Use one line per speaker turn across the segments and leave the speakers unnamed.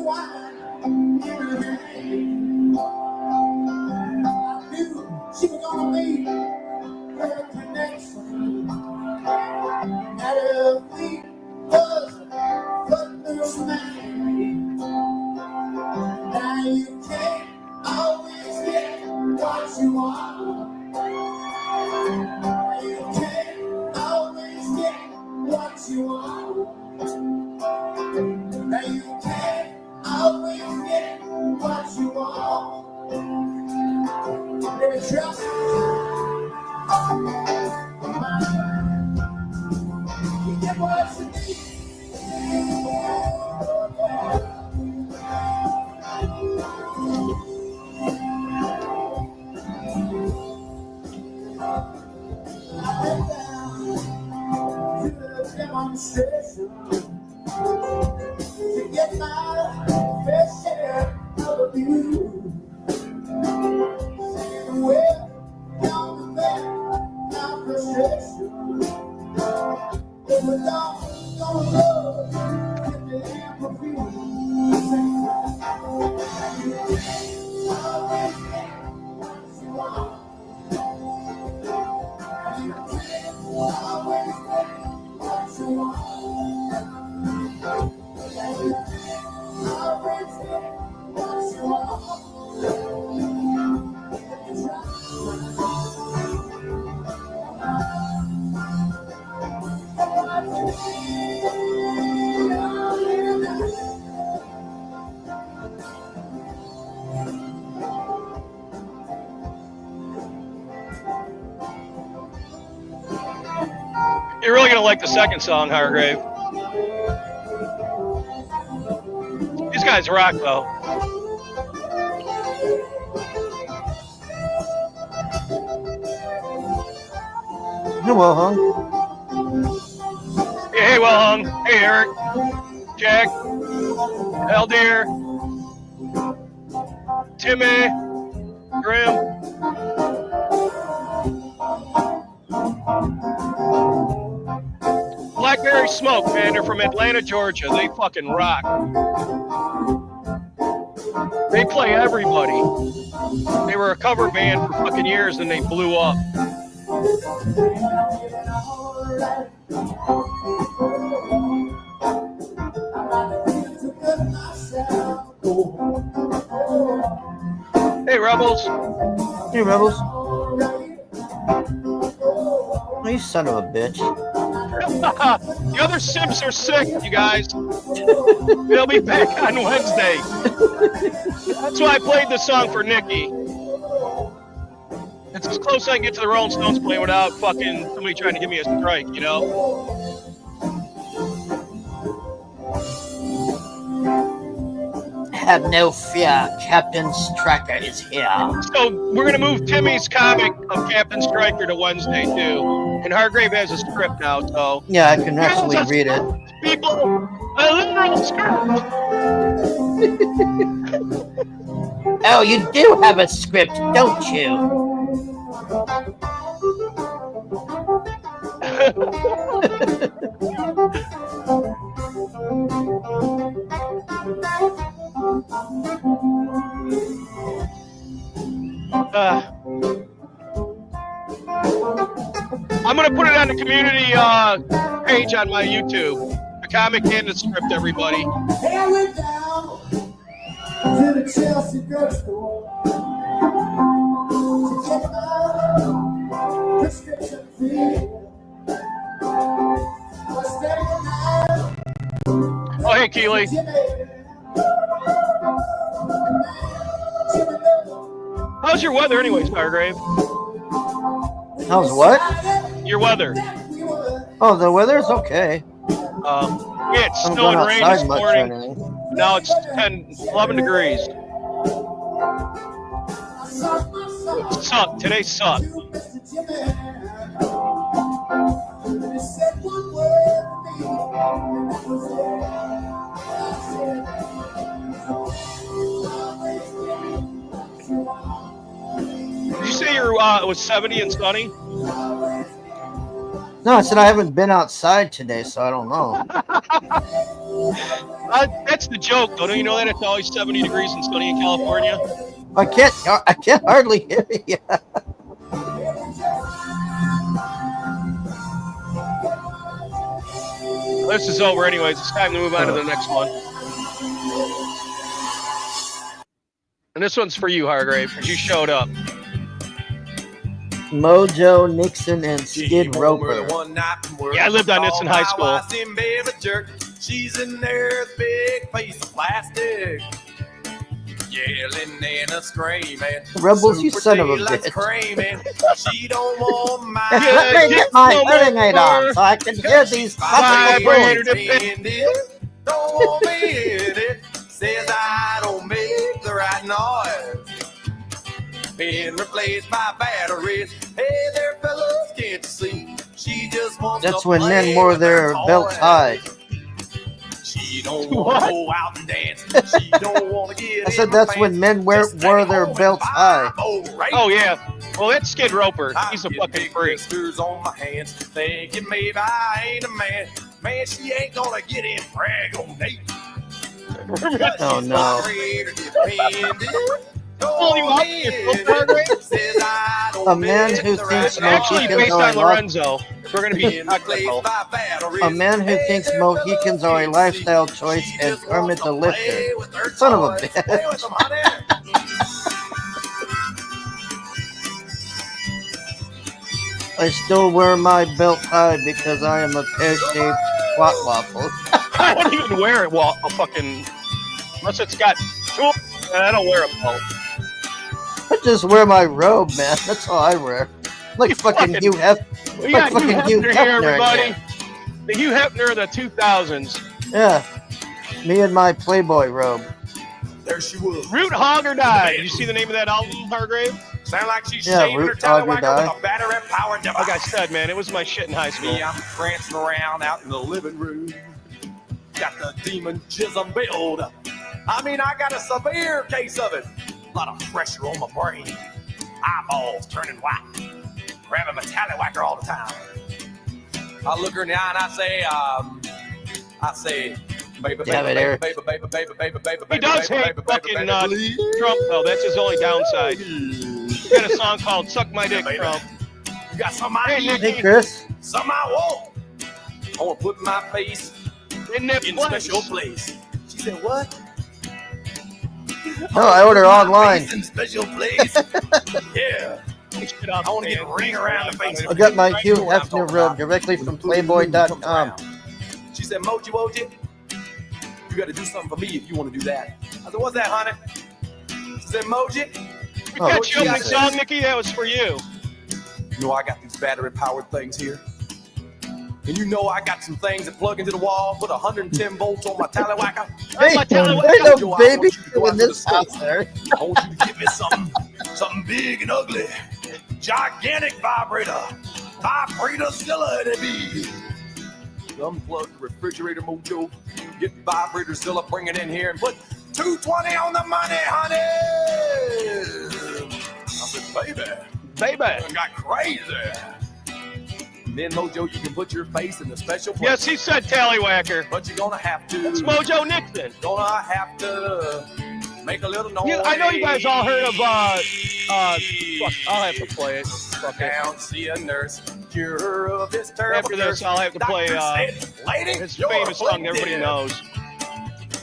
wine in her hand. I knew she was gonna be her connection. That her feet was footloose man. Now you can't always get what you want. You can't always get what you want. Now you can't always get what you want. Let me try. You get what you need. I went down to the demonstration to get my fair share of abuse. Saying, well, down the back, my frustration. It was all gonna love with the amplitude. Always get what you want. You can't always get what you want. Always get what you want.
You're really gonna like the second song, Hargrave. These guys rock, though.
You're well hung.
Hey, well hung. Hey, Eric, Jack, Eldir, Timmy, Grim. Blackberry Smoke, man, they're from Atlanta, Georgia. They fucking rock. They play everybody. They were a cover band for fucking years and they blew up. Hey, Rebels.
Hey, Rebels. Oh, you son of a bitch.
The other simps are sick, you guys. They'll be back on Wednesday. That's why I played this song for Nikki. It's as close as I can get to the Rolling Stones playing without fucking somebody trying to give me a strike, you know?
Have no fear, Captain Striker is here.
So we're going to move Timmy's comic of Captain Stryker to Wednesday, too. And Hargrave has a script now, so...
Yeah, I can actually read it.
People, a literal script!
Oh, you do have a script, don't you?
I'm gonna put it on the community page on my YouTube. The comic and the script, everybody.
Hey, I went down to the Chelsea drugstore to get my prescription filled. I was standing there.
Oh, hey, Keely. How's your weather anyways, Hargrave?
How's what?
Your weather.
Oh, the weather's okay.
Yeah, it's
I'm
snow
going
and rain
outside
this
much or
morning.
anything.
Now it's 11 degrees. It sucked. Today sucked. Did you say it was 70 and sunny?
No, I said I haven't been outside today, so I don't know.
That's the joke, though. Don't you know that it's always 70 degrees and sunny in California?
I can't hardly hear you.
This is over anyways. It's time to move on to the next one. And this one's for you, Hargrave, because you showed up.
Mojo, Nixon, and Skid Roper.
Yeah, I lived on this in high school.
She's in there, big piece of plastic, yelling and screaming.
Rebels, you son of a bitch.
She don't want my
Let me get my hearing aid on so I can hear these fucking
Vibrator
balloons.
don't want me in it. Says I don't make the right noise. Being replaced by batteries. Hey there, fellas, can't you see? She just wants
That's
to
when
play
men wore
with
their
her
belts
toys.
high.
She don't want to go out and dance. She don't want to get
I said that's when men wore their belts high.
Oh, yeah. Well, that's Skid Roper. He's a fucking freak.
On my hands, thinking maybe I ain't a man. Man, she ain't gonna get impregnated.
Oh, no. A man who thinks
Actually, based
Mohicans are
on
a
Lorenzo, if we're going to be technical.
A man who thinks Mohicans are a lifestyle choice and Kermit the Lifter. Son of a bitch. I still wear my belt high because I am a pear-shaped twat waffle.
I don't even wear it. Well, a fucking unless it's got tools. I don't wear a belt.
I just wear my robe, man. That's all I wear. Like fucking Hugh Hefner.
We got
fucking
Hugh Hefner here, everybody.
again.
The Hugh Hefner of the 2000s.
Yeah. Me and my Playboy robe.
There she was.
Root Hog or Die. Did you see the name of that album, Hargrave?
Sound like she's
Yeah,
shaving her
Root Hog or
tallywhacker
Die.
with a battery-powered device.
Like I said, man, it was my shit in high school.
Me, I'm prancing around out in the living room. Got the demon jism build up. I mean, I got a severe case of it. A lot of pressure on my brain. Eyeballs turning white. Grabbing my tallywhacker all the time. I look her in the eye and I say, baby,
Damn it,
baby,
Eric.
baby, baby, baby, baby, baby,
He does
baby,
hate
baby,
fucking
baby,
Trump, though. That's his only downside. He got a song called Suck My Dick,
Baby.
Trump.
You got something I
Hey,
need,
Nick.
Hey, Chris.
something I want. I want to put my face
In that
in
place.
special place. She said, what?
No, I order online.
In special place. Yeah.
Shit up,
I want to get
man.
a ring around the face.
I got my Hugh Hefner robe directly from Playboy.com.
She said, Moji, you got to do something for me if you want to do that. I said, what's that, honey? She said, Moji,
We
Oh,
got you open
Jesus.
song, Nikki. That was for you.
you know I got these battery-powered things here. And you know I got some things that plug into the wall, put 110 volts on my tallywhacker.
Hey,
my tallywhacker.
there's
Yo,
no
I
baby
want you to go out
in
to
this
the
house
store.
there.
I want you to give me something big and ugly. Gigantic vibrator. Vibrator-zilla it be. Unplug the refrigerator, Mojo. Get Vibrator-zilla, bring it in here and put 220 on the money, honey. I said, baby, I got crazy. And then, Mojo, you can put your face in the special place.
Yes, he said tallywhacker.
But you're gonna have to.
It's Mojo Nixon.
Gonna have to make a little noise.
I know you guys all heard of, fuck, I'll have to play it. Fuck it.
Down, see a nurse, cure of this terrible
After this,
curse.
I'll have to play,
Doctor said, lady,
his
you're
famous song that everybody
afflicted.
knows.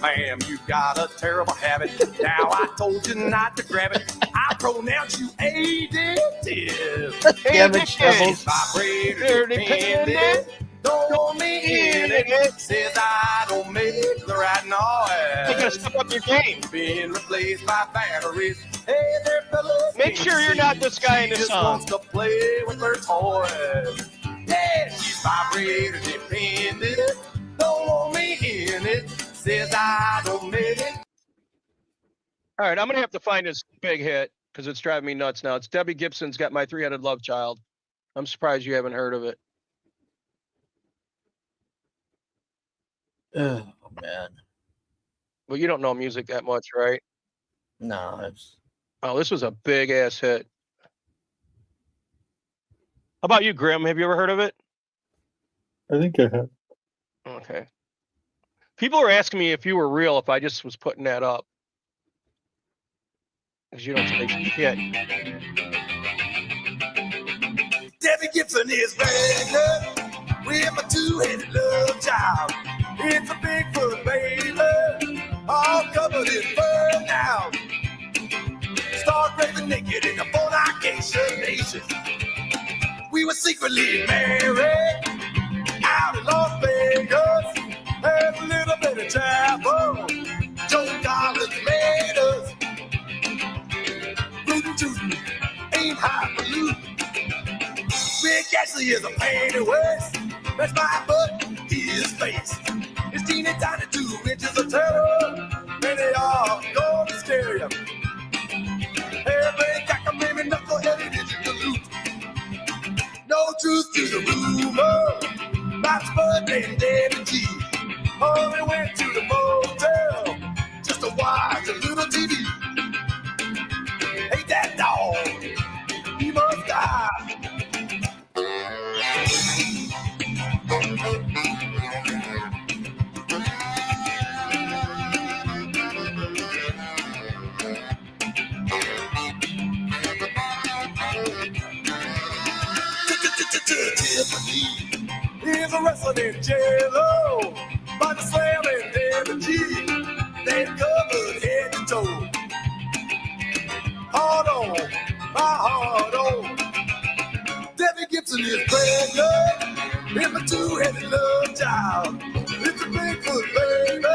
Ma'am, you've got a terrible habit. Now I told you not to grab it. I pronounce you addictive.
Damn it, Shovels.
Vibrator dependent. Don't want me in it. Says I don't make the right
You gotta
noise.
step up your game.
Being replaced by batteries. Hey there, fellas.
Make sure you're not this guy in
She
this
just
song.
wants to play with her toys. Yeah, she's vibrator dependent. Don't want me in it. Says I don't make it.
All right, I'm gonna have to find this big hit because it's driving me nuts now. It's Debbie Gibson's got My Three-Headed Love Child. I'm surprised you haven't heard of it.
Oh, man.
Well, you don't know music that much, right?
No, it's...
Oh, this was a big ass hit. How about you, Grim? Have you ever heard of it?
I think I have.
Okay. People are asking me if you were real, if I just was putting that up. Because you don't say shit.
Debbie Gibson is pregnant with my two-headed love child. It's a Bigfoot baby, all covered in fur now. Stark raving naked in the fornication nation. We were secretly married out in Las Vegas. Had a little bit of trouble. Joe Collins made us. Rootin' tootin', aim high for loot. Rick Ashley is a pain in the waist. That's my butt, his face. It's teeny tiny 2 inches of terror. And they all gonna scare you. Every cockamamie knuckleheaded digital loot. No truth to the rumor. Bob's Bud and Debbie G. Only went to the motel just to watch a little TV. Hate that dog. He must die. Tiffany is a wrestling in jail. By the slamming Debbie G. They're covered head to toe. Hard on, my hard on. Debbie Gibson is pregnant. In my two-headed love child. It's a Bigfoot baby.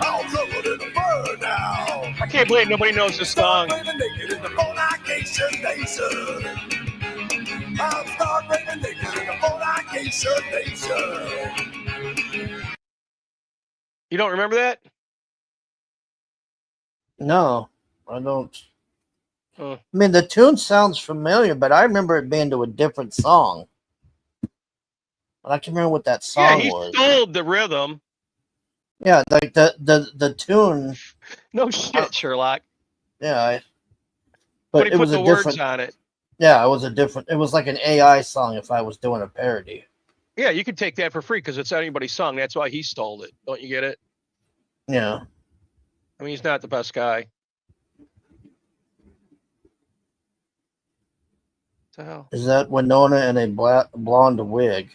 All covered in the fur now.
I can't believe nobody knows this song.
Raving naked in the fornication nation. I'm stark raving naked in the fornication nation.
You don't remember that?
No, I don't.
Huh.
I mean, the tune sounds familiar, but I remember it being to a different song. But I can't remember what that
Yeah,
song
he
was.
stole the rhythm.
Yeah, like the tune.
No shit, Sherlock.
Yeah,
But
but
he
it
put
was
the
a
words
different.
on it.
Yeah, it was a different. It was like an AI song if I was doing a parody.
Yeah, you could take that for free because it's anybody's song. That's why he stole it. Don't you get it?
Yeah.
I mean, he's not the best guy. What the hell?
Is that Winona in a blonde wig?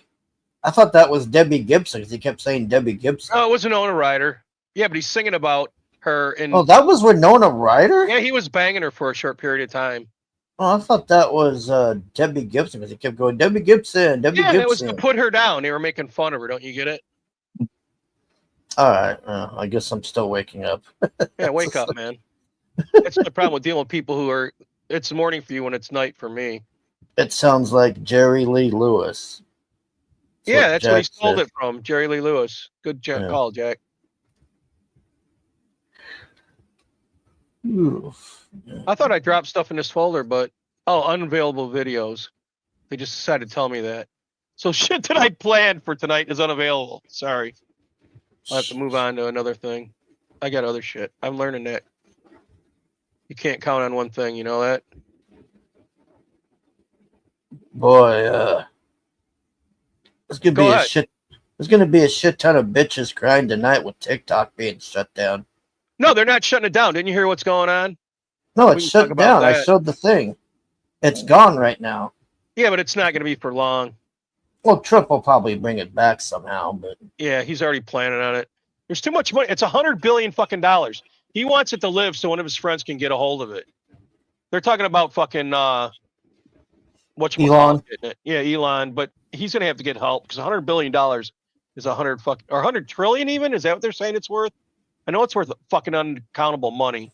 I thought that was Debbie Gibson because he kept saying Debbie Gibson.
Oh, it was Winona Ryder. Yeah, but he's singing about her. And
Oh, that was Winona Ryder?
yeah, he was banging her for a short period of time.
Oh, I thought that was Debbie Gibson because he kept going, Debbie Gibson, Debbie
Yeah, that was
Gibson.
to put her down. They were making fun of her. Don't you get it?
All right. I guess I'm still waking up.
Yeah, wake up, man. That's the problem with dealing with people who are. It's morning for you when it's night for me.
It sounds like Jerry Lee Lewis.
Yeah, that's where he
Jack
stole
said.
it from. Jerry Lee Lewis. Good
Yeah.
call, Jack.
Oof.
I thought I dropped stuff in this folder, but unavailable videos. They just decided to tell me that. So shit that I planned for tonight is unavailable. Sorry. I'll have to move on to another thing. I got other shit. I'm learning that. You can't count on one thing, you know that?
Boy, there's gonna
Go
be
ahead.
a shit. There's gonna be a shit ton of bitches crying tonight with TikTok being shut down.
No, they're not shutting it down. Didn't you hear what's going on?
No,
We
it's
can
shut
talk about
down. I
that.
showed the thing. It's gone right now.
Yeah, but it's not going to be for long.
Well, Trump will probably bring it back somehow, but
Yeah, he's already planning on it. There's too much money. It's $100 billion fucking dollars. He wants it to live so one of his friends can get a hold of it. They're talking about fucking
Elon.
Yeah, Elon, but he's gonna have to get help because $100 billion is 100 trillion even. Is that what they're saying it's worth? I know it's worth fucking uncountable money.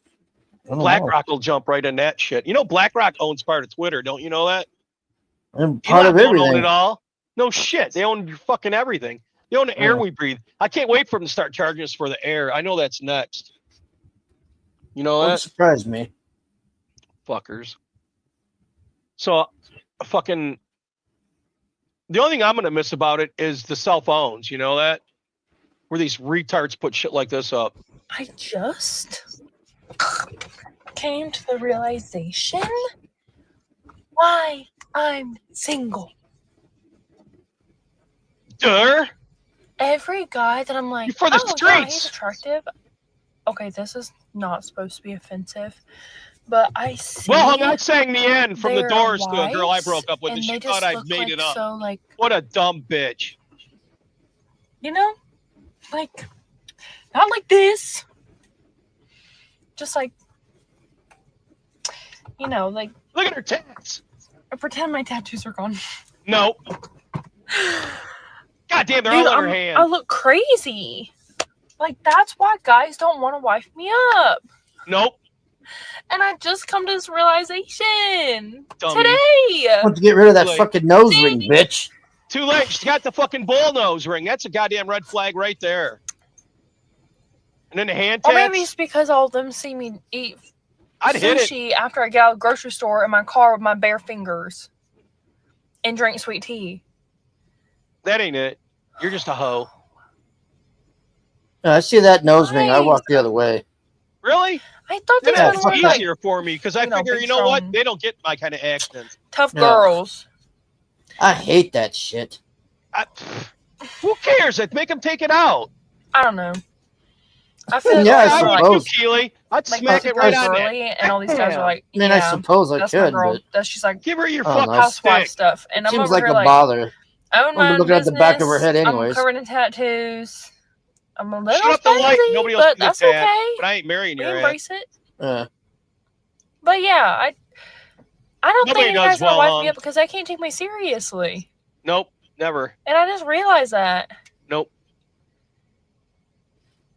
I don't know.
BlackRock will jump right in that shit. You know, BlackRock owns part of Twitter. Don't you know that?
And part
Elon
of
don't own
everything.
it all. No shit. They own fucking everything. They own the air we breathe. I can't wait for them to start charging us for the air. I know that's next. You know
Wouldn't
that?
surprise me.
Fuckers. So, fucking. The only thing I'm gonna miss about it is the cell phones. You know that? Where these retards put shit like this up.
I just came to the realization why I'm single. Every guy that I'm like,
You're for the
oh yeah, he's
streets.
attractive. Okay, this is not supposed to be offensive, but I see.
Well, I'm not saying the end from the
their
Doors to a girl I
wives,
broke up with, and
and
she
they
thought
just
I'd
look
made
like
it up.
so like,
What a dumb bitch.
you know, like not like this, just like, you know, like
Look at her tits.
I pretend my tattoos are gone.
Nope. God damn, they're
Dude,
all in her
I
hand.
look crazy. Like that's why guys don't want to wife me up.
Nope.
And I just come to this realization
Dummy.
today.
Want to get rid of that
Like-
fucking nose ring, bitch.
Too late. She's got the fucking bull nose ring. That's a goddamn red flag right there. And then the hand
Or
tats.
maybe it's because all of them see me eat
I'd hit it.
sushi after I get out of the grocery store in my car with my bare fingers and drink sweet tea.
That ain't it. You're just a hoe.
I see that nose ring. I
Nice.
walk the other way.
Really?
I thought
Then
these
Yeah,
that's
women were like
easier for me because I
you know,
figure,
big
you know what?
strong-
They don't get my kind of accent.
tough
Yeah.
girls.
I hate that shit.
Who cares? I'd make them take it out.
I don't know. I feel like
Yeah, I
guys
I
are
would
suppose.
too, Keely. I'd
like
smack it
super
right on that.
girly, and all these guys are like,
I mean,
yeah,
I suppose I
that's
could,
my girl.
but
That's just like
Give her your
Oh,
fucking
no.
housewife
stick.
stuff, and
it
I'm
seems
over
like
here
a
like,
bother.
I own
I'm
my own
looking at the back of her
business.
head
I'm
anyways.
covered in tattoos. I'm a
Shut
little
up the light.
crazy,
Nobody else
but
can
that's
get that.
okay.
But I ain't marrying
We
your ass.
embrace it.
Uh,
But yeah, I don't
Nobody
think you
does
guys want to
well,
wife me up because I can't take me seriously.
Nope. Never.
And I just realized that.
Nope.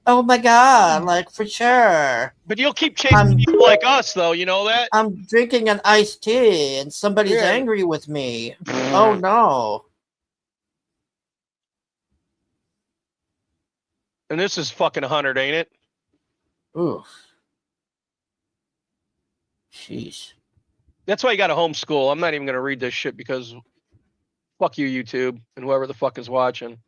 oh my god, like for sure.
But you'll keep chasing people like us, though. You know that?
I'm drinking an iced tea and somebody's
Yeah.
angry with me. Oh no.
And this is fucking 100, ain't it?
Ooh. Jeez.
That's why you got to homeschool. I'm not even going to read this shit because fuck you, YouTube, and whoever the fuck is watching.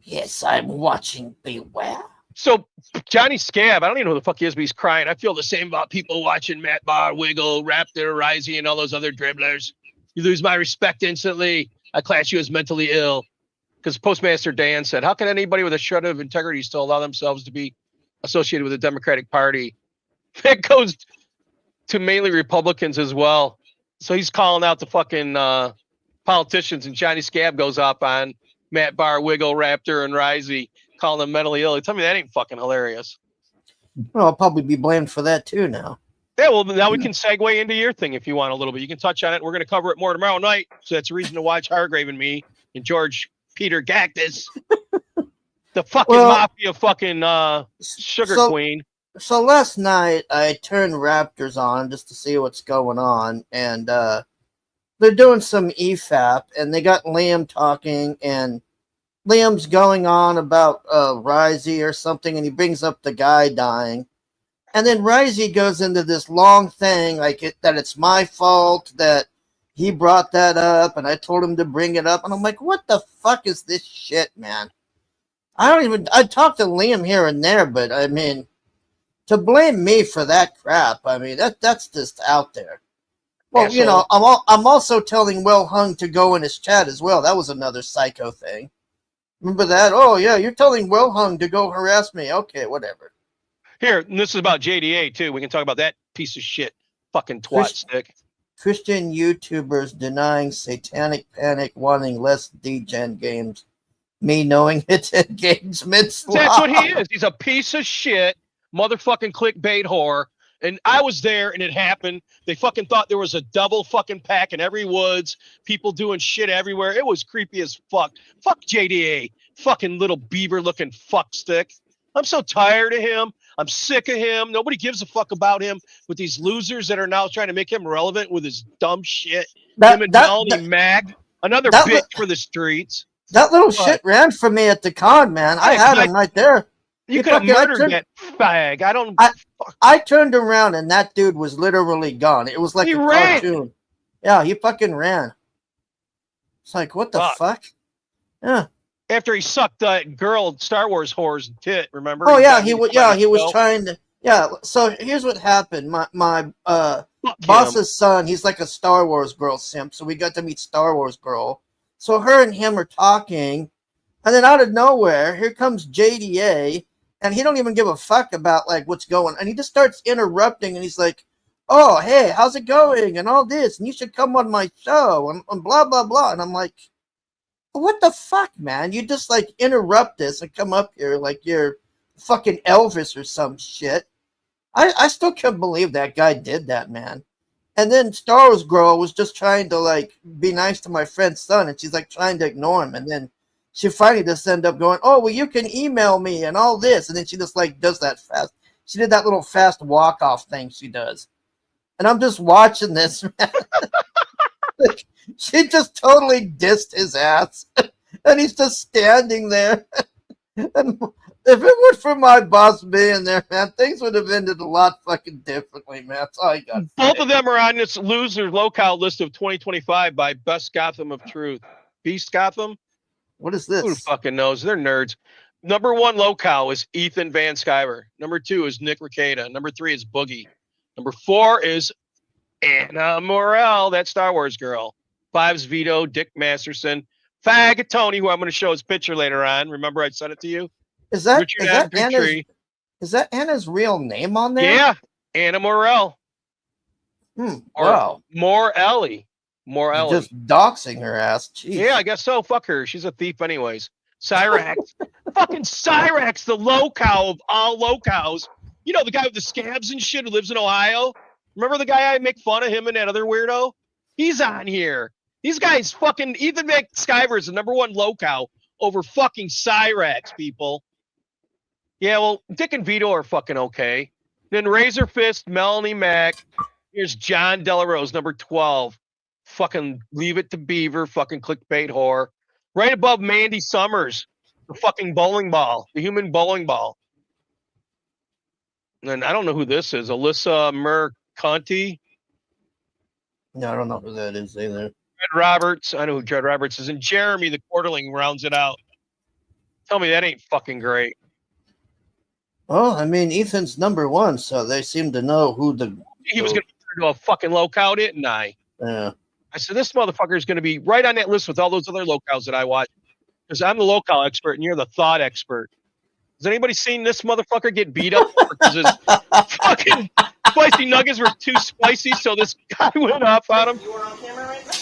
Yes, I'm watching. Beware.
So, Johnny Scab, I don't even know who the fuck he is, but he's crying. I feel the same about people watching Matt Barr, Wiggle, Raptor, Risey, and all those other dribblers. You lose my respect instantly. I class you as mentally ill. Because Postmaster Dan said, how can anybody with a shred of integrity still allow themselves to be associated with the Democratic Party? That goes to mainly Republicans as well. So he's calling out the fucking politicians, and Johnny Scab goes up on Matt Barr, Wiggle, Raptor, and Risey, calling them mentally ill. Tell me that ain't fucking hilarious.
Well, I'll probably be blamed for that too now.
Yeah, well, now we can segue into your thing if you want a little bit. You can touch on it. We're going to cover it more tomorrow night. So that's a reason to watch Hargrave and me and George Peter Gactus, the fucking mafia fucking sugar queen.
So last night I turned Raptors on just to see what's going on, and they're doing some EFAP, and they got Liam talking, and Liam's going on about Risey or something, and he brings up the guy dying. And then Risey goes into this long thing that it's my fault that he brought that up, and I told him to bring it up. And I'm like, what the fuck is this shit, man? I talk to Liam here and there, but I mean, to blame me for that crap, I mean, that's just out there. Well,
Asshole.
you know, I'm also telling Will Hung to go in his chat as well. That was another psycho thing. Remember that? Oh, yeah, you're telling Will Hung to go harass me. Okay, whatever.
Here, and this is about JDA too. We can talk about that piece of shit fucking twat stick.
Christian YouTubers denying satanic panic, wanting less degen games. Me knowing it's engagement slop.
That's what he is. He's a piece of shit, motherfucking clickbait whore. And I was there and it happened. They fucking thought there was a double fucking pack in every woods, people doing shit everywhere. It was creepy as fuck. Fuck JDA. Fucking little beaver looking fuck stick. I'm so tired of him. I'm sick of him. Nobody gives a fuck about him with these losers that are now trying to make him relevant with his dumb shit. Him and Melanie Mac, another bitch for the streets.
That little shit ran for me at the con, man. I had him right there.
You could have murdered that fag.
I turned around and that dude was literally gone. It was like a cartoon. Yeah, he fucking ran. It's like, what the fuck? Yeah.
After he sucked that girl Star Wars whore's tit, remember?
Oh yeah, he was trying to. Yeah. So here's what happened. My boss's son, he's like a Star Wars girl simp. So we got to meet Star Wars girl, So her and him are talking, and then out of nowhere, here comes JDA, and he don't even give a fuck about like what's going, and he just starts interrupting, and he's like, "Oh, hey, how's it going?" and all this, and you should come on my show, and blah blah blah, and I'm like, what the fuck, man? You just like interrupt this and come up here like you're fucking Elvis or some shit. I still can't believe that guy did that, man. And then Star Wars Girl was just trying to like be nice to my friend's son, and she's like trying to ignore him, and then she finally just ended up going, "Oh, well, you can email me and all this," and then she just like does that fast. She did that little fast walk off thing she does, and I'm just watching this, man. Like, she just totally dissed his ass, and he's just standing there. And if it weren't for my boss being there, man, things would have ended a lot fucking differently, man. That's all I got.
Both of them are on this loser locale list of 2025 by Best Gotham of Truth. Beast Gotham?
What is
Who
this?
fucking knows? They're nerds. Number 1 locale is Ethan Van Sciver. Number 2 is Nick Rekieta. Number 3 is Boogie. Number 4 is Anna Morel, that Star Wars girl. 5's Vito, Dick Masterson. Fag Tony, who I'm going to show his picture later on. Remember I sent it to you?
Is that
Richard Adam Petrie.
is that Anna's real name on there?
Yeah, Anna Morel.
Wow.
Morelli.
Just doxing her ass. Jeez.
Yeah, I guess so. Fuck her. She's a thief anyways. Cyrax. Fucking Cyrax, the locale of all locales. You know, the guy with the scabs and shit who lives in Ohio? Remember the guy I make fun of him and that other weirdo? He's on here. These guys fucking Ethan McSkyver is the number 1 locale over fucking Cyrax, people. Yeah, well, Dick and Vito are fucking okay. Then Razor Fist, Melanie Mack. Here's John Delarose, number 12. Fucking Leave It to Beaver, fucking clickbait whore. Right above Mandy Summers, the fucking bowling ball, the human bowling ball. And I don't know who this is. Alyssa Mercanti.
No, I don't know who that is either.
Jed Roberts. I know who Jed Roberts is. And Jeremy, the quarterling, rounds it out. Tell me that ain't fucking great.
Well, I mean, Ethan's number 1, so they seem to know who the.
He was going to turn to a fucking locale, didn't I?
Yeah.
I said, this motherfucker is going to be right on that list with all those other locales that I watch. Because I'm the locale expert and you're the thought expert. Has anybody seen this motherfucker get beat up because his fucking spicy nuggets were too spicy, so this guy went off on him?
You were on camera right now?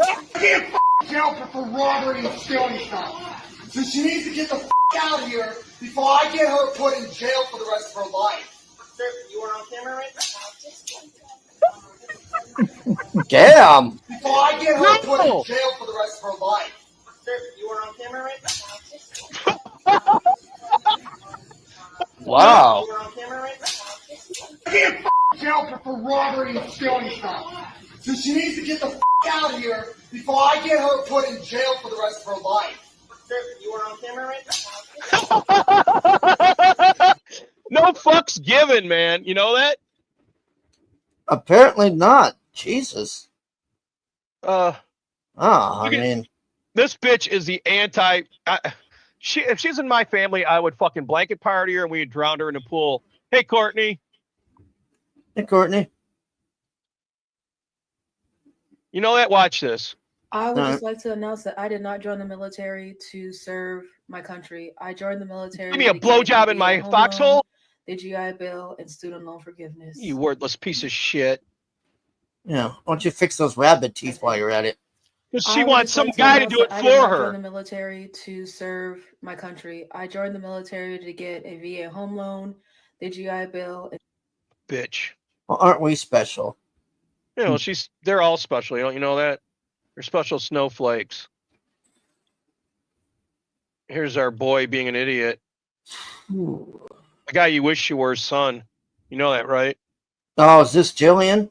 I can't jail for robbery and stealing stuff. So she needs to get the out of here before I get her put in jail for the rest of her life. Sir, you were on camera right now?
Damn.
Before I get her put in jail for the rest of her life. Sir, you were on camera right now?
Wow.
You were on camera right now? I can't jail for robbery and stealing stuff. So she needs to get the out of here before I get her put in jail for the rest of her life. Sir, you were on camera right now?
No fucks given, man. You know that?
Apparently not. Jesus.
I
mean,
this bitch is the anti. If she's in my family, I would fucking blanket party her and we'd drown her in the pool. Hey, Courtney.
Hey, Courtney.
You know that? Watch this.
I would just like to announce that I did not join the military to serve my country. I joined the military.
Give me a blowjob in my foxhole.
The GI Bill and student loan forgiveness.
You worthless piece of shit.
Yeah, why don't you fix those rabbit teeth while you're at it?
Because she wants some guy to do it
I did
for
not
her.
join the military to serve my country. I joined the military to get a VA home loan, the GI Bill.
Bitch.
Well, aren't we special?
You know, they're all special. You know that? They're special snowflakes. Here's our boy being an idiot. The guy you wish you were his son. You know that, right?
Oh, is this Jillian?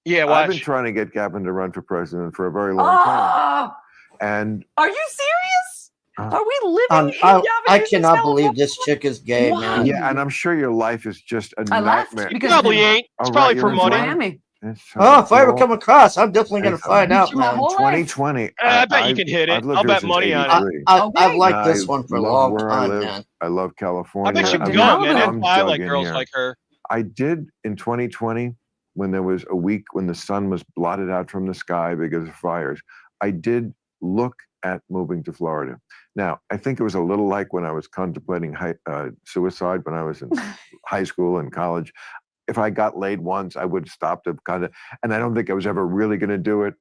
Yeah, watch.
I've been trying to get Gavin to run for president for a very long time. And
Are you serious? Are we living in
I
Gavin
cannot
Newsom's
believe
household?
this chick is gay, man.
yeah, and I'm sure your life is just a
I left
nightmare.
because
Probably ain't. It's
Oh,
probably
right,
for
you're in
money.
Miami.
It's
Oh, if I ever
cool.
come across, I'm definitely going to
It's
find out,
my
man.
whole life.
2020.
I bet you can hit it.
I've lived
I'll
here
bet
since
money on it.
83.
I've
Okay.
liked
And
this
I
one for a
love
long
where I
time,
live.
man.
I love California.
I bet you
I'm
can
dug
go, man.
in.
They fly like
in
girls
here.
like her.
I did in 2020 when there was a week when the sun was blotted out from the sky because of fires. I did look at moving to Florida. Now, I think it was a little like when I was contemplating suicide when I was in high school and college. If I got laid once, I would stop to and I don't think I was ever really going to do it.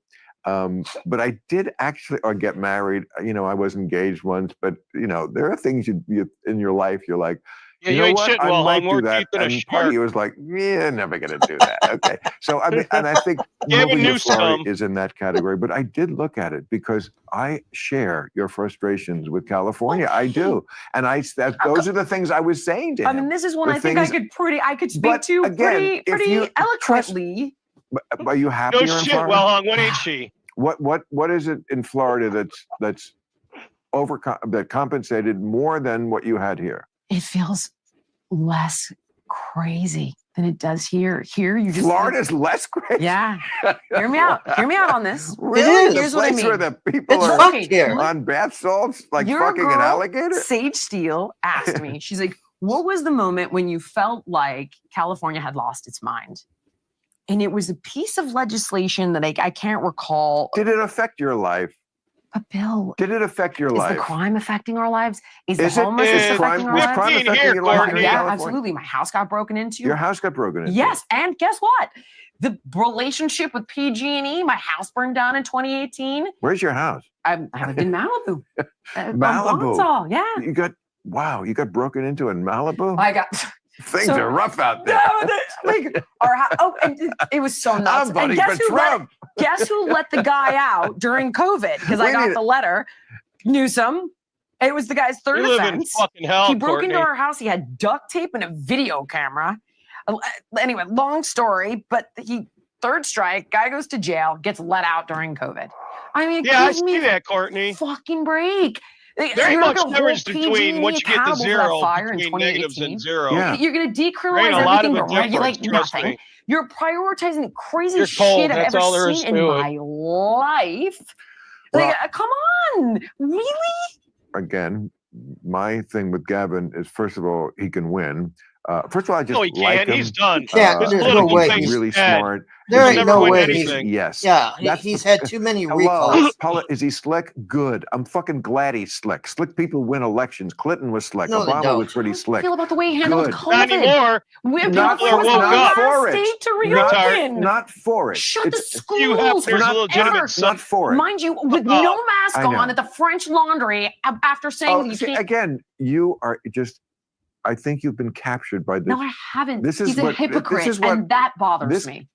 But I did actually, or get married. I was engaged once, but there are things you in your life you're like,
Yeah, you ain't
what?
shitting
I
well,
might
hung. More
do that.
teeth than a
And part of
shark.
you was like, yeah, never going to do that. Okay. So, I mean, and I think
Gavin
moving to
Newsom.
Florida is in that category, but I did look at it because I share your frustrations with California. I do. And those are the things I was saying to him.
I mean, this is one
The
I think I
things-
could speak
But
to
again, if you
pretty eloquently.
But are you happy
No
you're in
shit,
Florida?
well hung. When ain't she?
What is it in Florida that's that compensated more than what you had here?
It feels less crazy than it does here. Here, you just
Florida's less crazy.
Yeah. Hear me out. Hear me out on this.
Really?
is.
Here's
The
what I
place where
mean.
the people
It's
are
fucked here.
on bath salts, like
Your
fucking an
girl,
alligator?
Sage Steele asked me, she's like, what was the moment when you felt like California had lost its mind? And it was a piece of legislation that I can't recall.
Did it affect your life?
But Bill,
Did it affect your
is
life?
the crime affecting our lives? Is
Is
the
it-
homelessness
is crime-
affecting our
was
lives?
crime
15
affecting
here,
your life
Courtney.
in
Yeah,
California?
absolutely. My house got broken into.
Your house got broken into.
Yes, and guess what? The relationship with PG&E, my house burned down in 2018.
Where's your house?
I lived in Malibu. On
Malibu.
Bonzal, yeah.
You got broken into in Malibu?
I got
Things
so-
are rough out there.
like and it was so nuts.
I'm voting
and
for Trump.
Guess who let the guy out during COVID? Because I
We
got
need-
the letter. Newsom. It was the guy's third
You live in
offense.
fucking hell,
He broke
Courtney.
into our house. He had duct tape and a video camera. Anyway, long story, but third strike, guy goes to jail, gets let out during COVID. I mean,
Yeah, I
give
see
me
that, Courtney.
a fucking break.
Very
You're
much
gonna hold
difference between
PG&E
once you get to
accountable for that
zero,
fire in
between negatives
2018.
and zero.
Yeah.
You're going to
There ain't
decriminalize
a lot
everything
of
but
a
regulate
difference, trust
nothing.
me.
You're prioritizing the crazy
You're cold,
shit I've
that's
ever
all there is
seen in
to it.
my life.
Well-
Like, come on, really?
Again, my thing with Gavin is, first of all, he can win. First of all, I just
No, he
like
can't.
him.
He's done.
Yeah,
His
there's no
political
way.
thing's
He's
really
dead.
smart.
There
He'll
ain't
never
no
win
way.
anything.
Yes.
Yeah,
That's
he's
the-
had too many
Hello.
recalls.
Is he slick? Good. I'm fucking glad he's slick. Slick people win elections. Clinton was slick.
No, they
Obama
don't.
was pretty
How do you
slick.
feel about the way he handled
Good.
COVID?
Not anymore.
When
Not
California was
for-
the
not
last
for it.
state to
Not-
reopen.
Not for it.
Shut the
It's
You have
schools
there's a
forever.
legitimate
not for it.
Mind you, with
Fuck
no
off.
mask
I know.
on at the French Laundry after saying
Oh,
you
see,
can't.
again, you are just. I think you've been captured by this.
No, I haven't.
This is
He's a
what- this
hypocrite,
is what-
and that bothers
this-
me.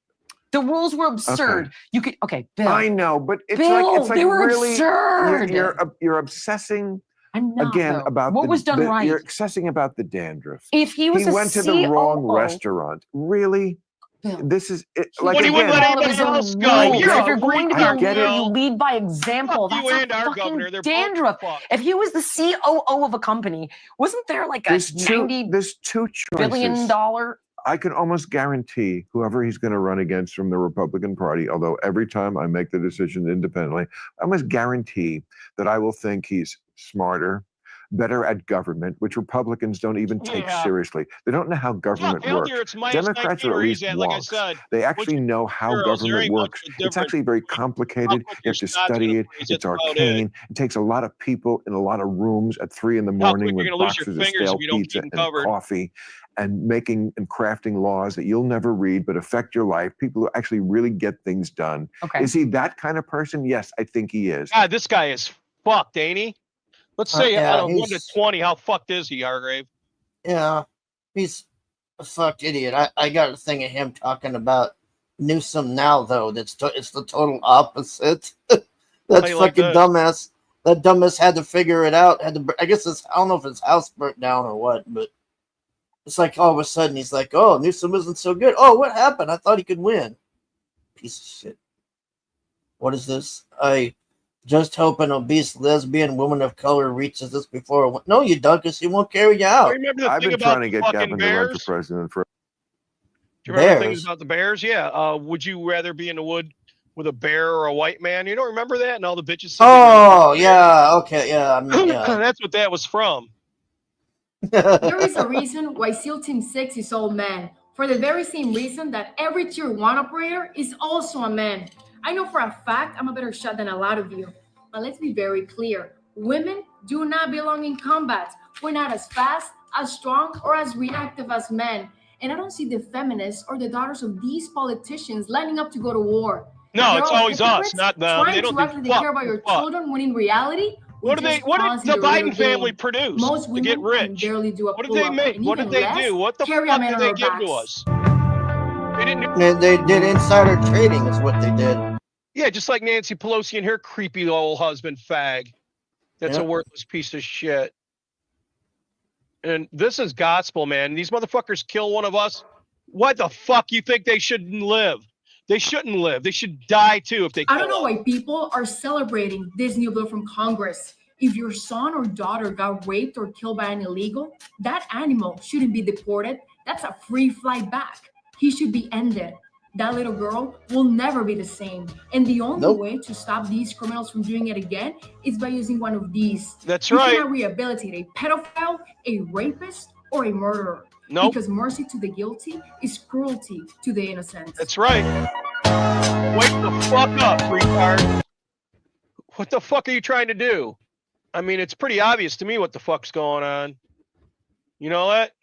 The rules were absurd. You could Bill.
I know, but it's
Bill,
like
they were
really
absurd.
you're obsessing
I'm not,
again
though.
about
what was done right.
You're obsessing about the dandruff.
If he was
He
a
went to the wrong
COO,
restaurant. Really?
Bill,
This is it,
he
like
When he wouldn't
again.
let
followed
anybody
his own
else go.
rules.
You're
If you're going to be
I
a
get
leader,
it.
you lead by example.
Fuck
That's
you
a
and our
fucking
governor. They're
dandruff.
both fucked.
If he was the COO of a company, wasn't there like a
There's two
$90
choices.
billion?
I can almost guarantee whoever he's going to run against from the Republican Party, although every time I make the decision independently, I almost guarantee that I will think he's smarter, better at government, which Republicans don't even take
Yeah.
seriously. They don't know how government
Yeah,
works.
there it's minus
Democrats
19
are at
where
least
he's at, like I
wonks.
said.
They actually know how
girls, there
government
ain't much
works.
of a
It's
difference
actually very
between
complicated.
how quick
You
your
have to
snot's
study
gonna
it.
freeze,
It's
that's about
arcane. It takes a lot of people in a lot of rooms at 3 a.m.
How quick
with
you're gonna lose your
boxes of
fingers
stale
if you don't
pizza
keep 'em
and
covered.
coffee, and making and crafting laws that you'll never read but affect your life. People who actually really get things done.
Okay.
Is he that kind of person? Yes, I think he is.
God, this guy is fucked, ain't he? Let's say
yeah,
out of 1 to
he's-
20, how fucked is he, Hargrave?
Yeah, he's a fucked idiot. I got a thing of him talking about Newsom now, though. It's the total opposite. That's
you like
fucking
that?
dumbass. That dumbass had to figure it out. I guess I don't know if his house burnt down or what, but it's like all of a sudden he's like, "Oh, Newsom isn't so good. Oh, what happened? I thought he could win." Piece of shit. What is this? I just hope an obese lesbian woman of color reaches this before. No, you don't, because he won't carry you out.
Remember the
I've
thing
been
about
trying to
the
get
fucking
Gavin to run for
bears?
president for.
Do you remember things
Bears?
about the bears? Yeah. Would you rather be in the wood with a bear or a white man? You don't remember that? And all the bitches. said they
Oh,
were-
yeah. Okay, yeah. I mean, yeah.
That's what that was from.
There is a reason why SEAL Team 6 is all men. For the very same reason that every Tier 1 operator is also a man. I know for a fact I'm a better shot than a lot of you. But let's be very clear. Women do not belong in combat. We're not as fast, as strong, or as reactive as men. And I don't see the feminists or the daughters of these politicians lining up to go to war.
No,
They're
it's
all
always us,
hypocrites
not them.
trying
They
to
don't
act
do
like they
fuck.
care about your
fuck.
children when in reality,
What did the Biden family produce
Most
to
women
get
can
rich?
barely do a
What did
pull-up,
they make?
and
What did
even
they
less
do? What the
carry a
fuck
man
did
on
they
our
give to
backs.
us? They didn't.
They did insider trading, is what they did.
Yeah, just like Nancy Pelosi and her creepy old husband fag. That's a
Yep.
worthless piece of shit. And this is gospel, man. These motherfuckers kill one of us. What the fuck you think they shouldn't live? They shouldn't live. They should die too if they kill
I don't know
us.
why people are celebrating this new bill from Congress. If your son or daughter got raped or killed by an illegal, that animal shouldn't be deported. That's a free flight back. He should be ended. That little girl will never be the same. And the only
Nope.
way to stop these criminals from doing it again is by using one of these.
That's
You
right.
cannot rehabilitate a pedophile, a rapist, or a murderer.
Nope.
Because mercy to the guilty is cruelty to the innocent.
That's right. Wake the fuck up, retard. What the fuck are you trying to do? I mean, it's pretty obvious to me what the fuck's going on. You know that?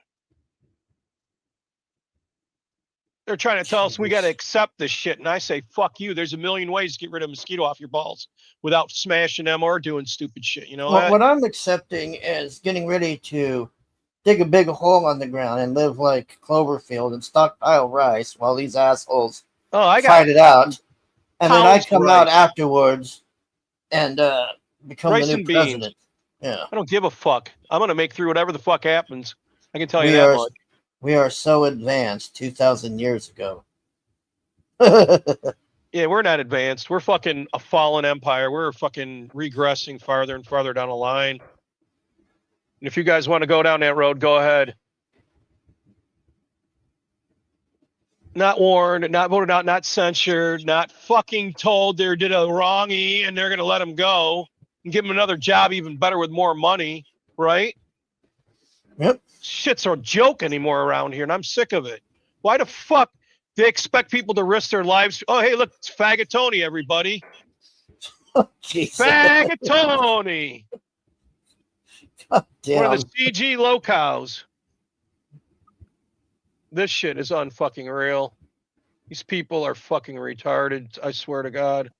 They're trying to tell us we got to accept this shit. And I say, fuck you. There's a million ways to get rid of a mosquito off your balls without smashing them or doing stupid shit. You know that?
What I'm accepting is getting ready to dig a big hole on the ground and live like Cloverfield and stockpile rice while these assholes fight it out. And then I come out afterwards and become
rice
the
and
new
beans.
president. Yeah.
I don't give a fuck. I'm going to make through whatever the fuck happens. I can tell you that much.
We are so advanced 2,000 years ago.
Yeah, we're not advanced. We're fucking a fallen empire. We're fucking regressing farther and farther down the line. And if you guys want to go down that road, go ahead. Not warned, not voted out, not censured, not fucking told they did a wrongy and they're going to let them go and give them another job even better with more money, right?
Yep.
Shit's a joke anymore around here, and I'm sick of it. Why the fuck they expect people to risk their lives? Oh, hey, look, it's Faggot Tony, everybody. Faggot Tony. One of the CG locals. This shit is unfucking real. These people are fucking retarded. I swear to God.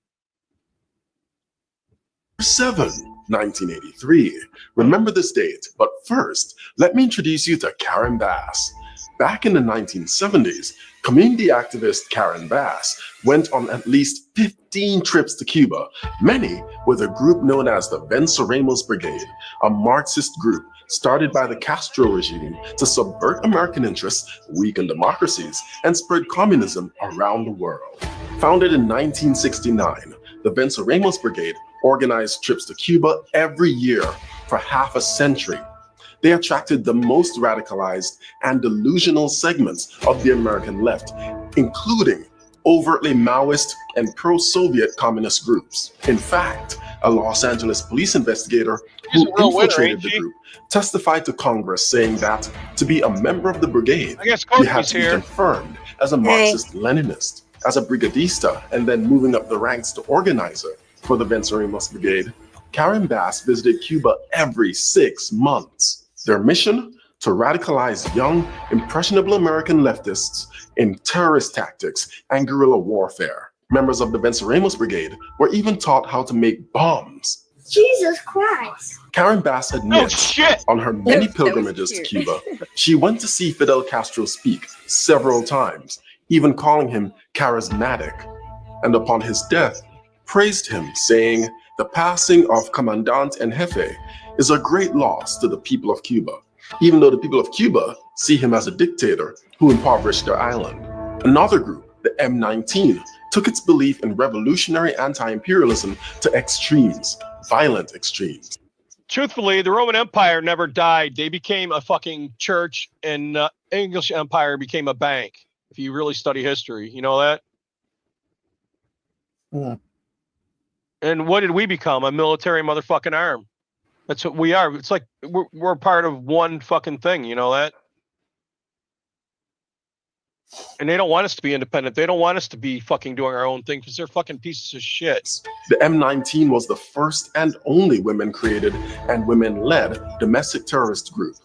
1983. Remember this date, but first, let me introduce you to Karen Bass. Back in the 1970s, community activist Karen Bass went on at least 15 trips to Cuba, many with a group known as the Venceremos Brigade, a Marxist group started by the Castro regime to subvert American interests, weaken democracies, and spread communism around the world. Founded in 1969, the Venceremos Brigade organized trips to Cuba every year for half a century. They attracted the most radicalized and delusional segments of the American left, including overtly Maoist and pro-Soviet communist groups. In fact, a Los Angeles police investigator who infiltrated the group testified to Congress saying that to be a member of the brigade, you had to be confirmed as a Marxist-Leninist, as a brigadista, and then moving up the ranks to organizer for the Venceremos Brigade. Karen Bass visited Cuba every 6 months. Their mission? To radicalize young, impressionable American leftists in terrorist tactics and guerrilla warfare. Members of the Venceremos Brigade were even taught how to make bombs.
Jesus Christ.
Karen Bass admits on her many pilgrimages to Cuba, she went to see Fidel Castro speak several times, even calling him charismatic. And upon his death, praised him, saying, "The passing of Commandant en Jefe is a great loss to the people of Cuba, even though the people of Cuba see him as a dictator who impoverished their island." Another group, the M19, took its belief in revolutionary anti-imperialism to extremes, violent extremes.
Truthfully, the Roman Empire never died. They became a fucking church, and English Empire became a bank. If you really study history, you know that?
Yeah.
And what did we become? A military motherfucking arm. That's what we are. It's like we're part of one fucking thing. You know that? And they don't want us to be independent. They don't want us to be fucking doing our own thing because they're fucking pieces of shit.
The M19 was the first and only women-created and women-led domestic terrorist group.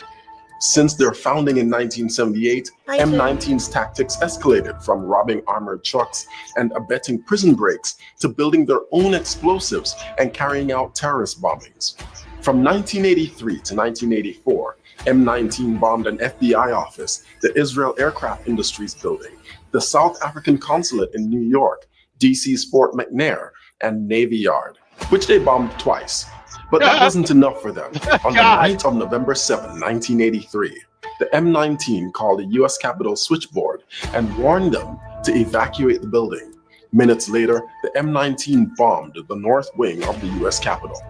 Since their founding in 1978, M19's tactics escalated from robbing armored trucks and abetting prison breaks to building their own explosives and carrying out terrorist bombings. From 1983 to 1984, M19 bombed an FBI office, the Israel Aircraft Industries Building, the South African Consulate in New York, DC's Fort McNair, and Navy Yard, which they bombed twice. But that wasn't enough for them. On the night of November 7, 1983, the M19 called the US Capitol switchboard and warned them to evacuate the building. Minutes later, the M19 bombed the north wing of the US Capitol.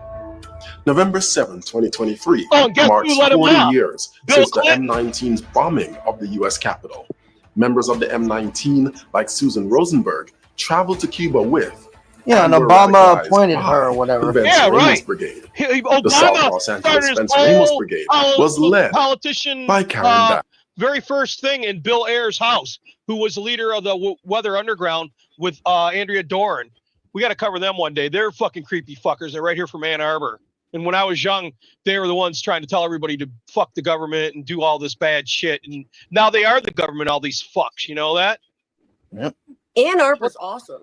November 7, 2023 marks 40 years since the M19's bombing of the US Capitol. Members of the M19, like Susan Rosenberg, traveled to Cuba with
and Obama appointed her or whatever.
The Venceremos Brigade. The South Los Angeles Venceremos Brigade was led by Karen Bass.
Very first thing in Bill Ayers' house, who was the leader of the Weather Underground with Andrea Doran. We got to cover them one day. They're fucking creepy fuckers. They're right here from Ann Arbor. And when I was young, they were the ones trying to tell everybody to fuck the government and do all this bad shit. And now they are the government, all these fucks. You know that?
Yep.
Ann Arbor's awesome.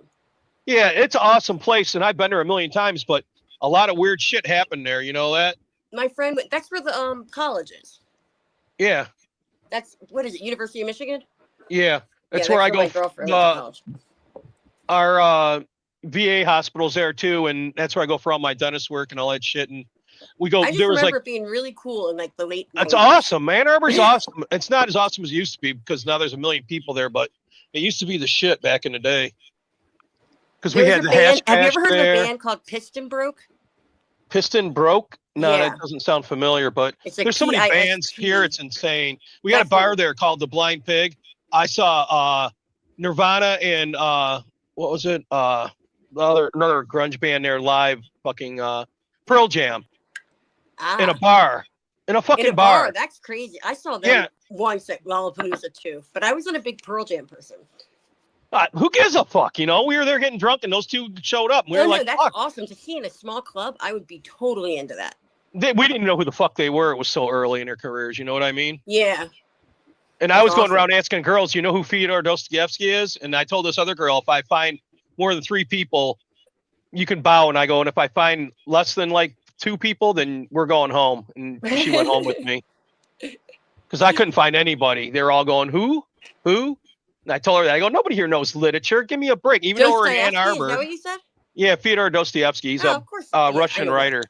Yeah, it's an awesome place, and I've been there a million times, but a lot of weird shit happened there. You know that?
My friend, that's where the college is.
Yeah.
That's, what is it, University of Michigan?
Yeah, that's where I go. Our VA hospital's there too, and that's where I go for all my dentist work and all that shit. And we go.
I just remember it being really cool in like the late.
That's 90s. Awesome, man. Ann Arbor's awesome. It's not as awesome as it used to be because now there's a million people there, but it used to be the shit back in the day. Because we had the hash
Have you ever heard of a band called Piston Broke?
Piston Broke? No, that doesn't sound familiar, but there's so many bands here, it's insane. We got a bar there called The Blind Pig. I saw Nirvana and what was it? Another grunge band there live, fucking Pearl Jam. In a bar. In a fucking bar.
That's crazy. I saw them once at Lollapalooza too, but I wasn't a big Pearl Jam person.
Who gives a fuck? You know, we were there getting drunk and those two showed up. And we were like,
that's awesome. To see in a small club, I would be totally into that.
We didn't know who the fuck they were. It was so early in their careers. You know what I mean?
Yeah.
And I was going around asking girls, you know who Fyodor Dostoevsky is? And I told this other girl, if I find more than 3 people, you can bow. And I go, and if I find less than like 2 people, then we're going home. And she went home with me. Because I couldn't find anybody. They were all going, who? And I told her that. I go, nobody here knows literature. Give me a break. Even though we're in Ann Arbor.
Is that what you said?
Yeah, Fyodor Dostoevsky. He's a Russian writer.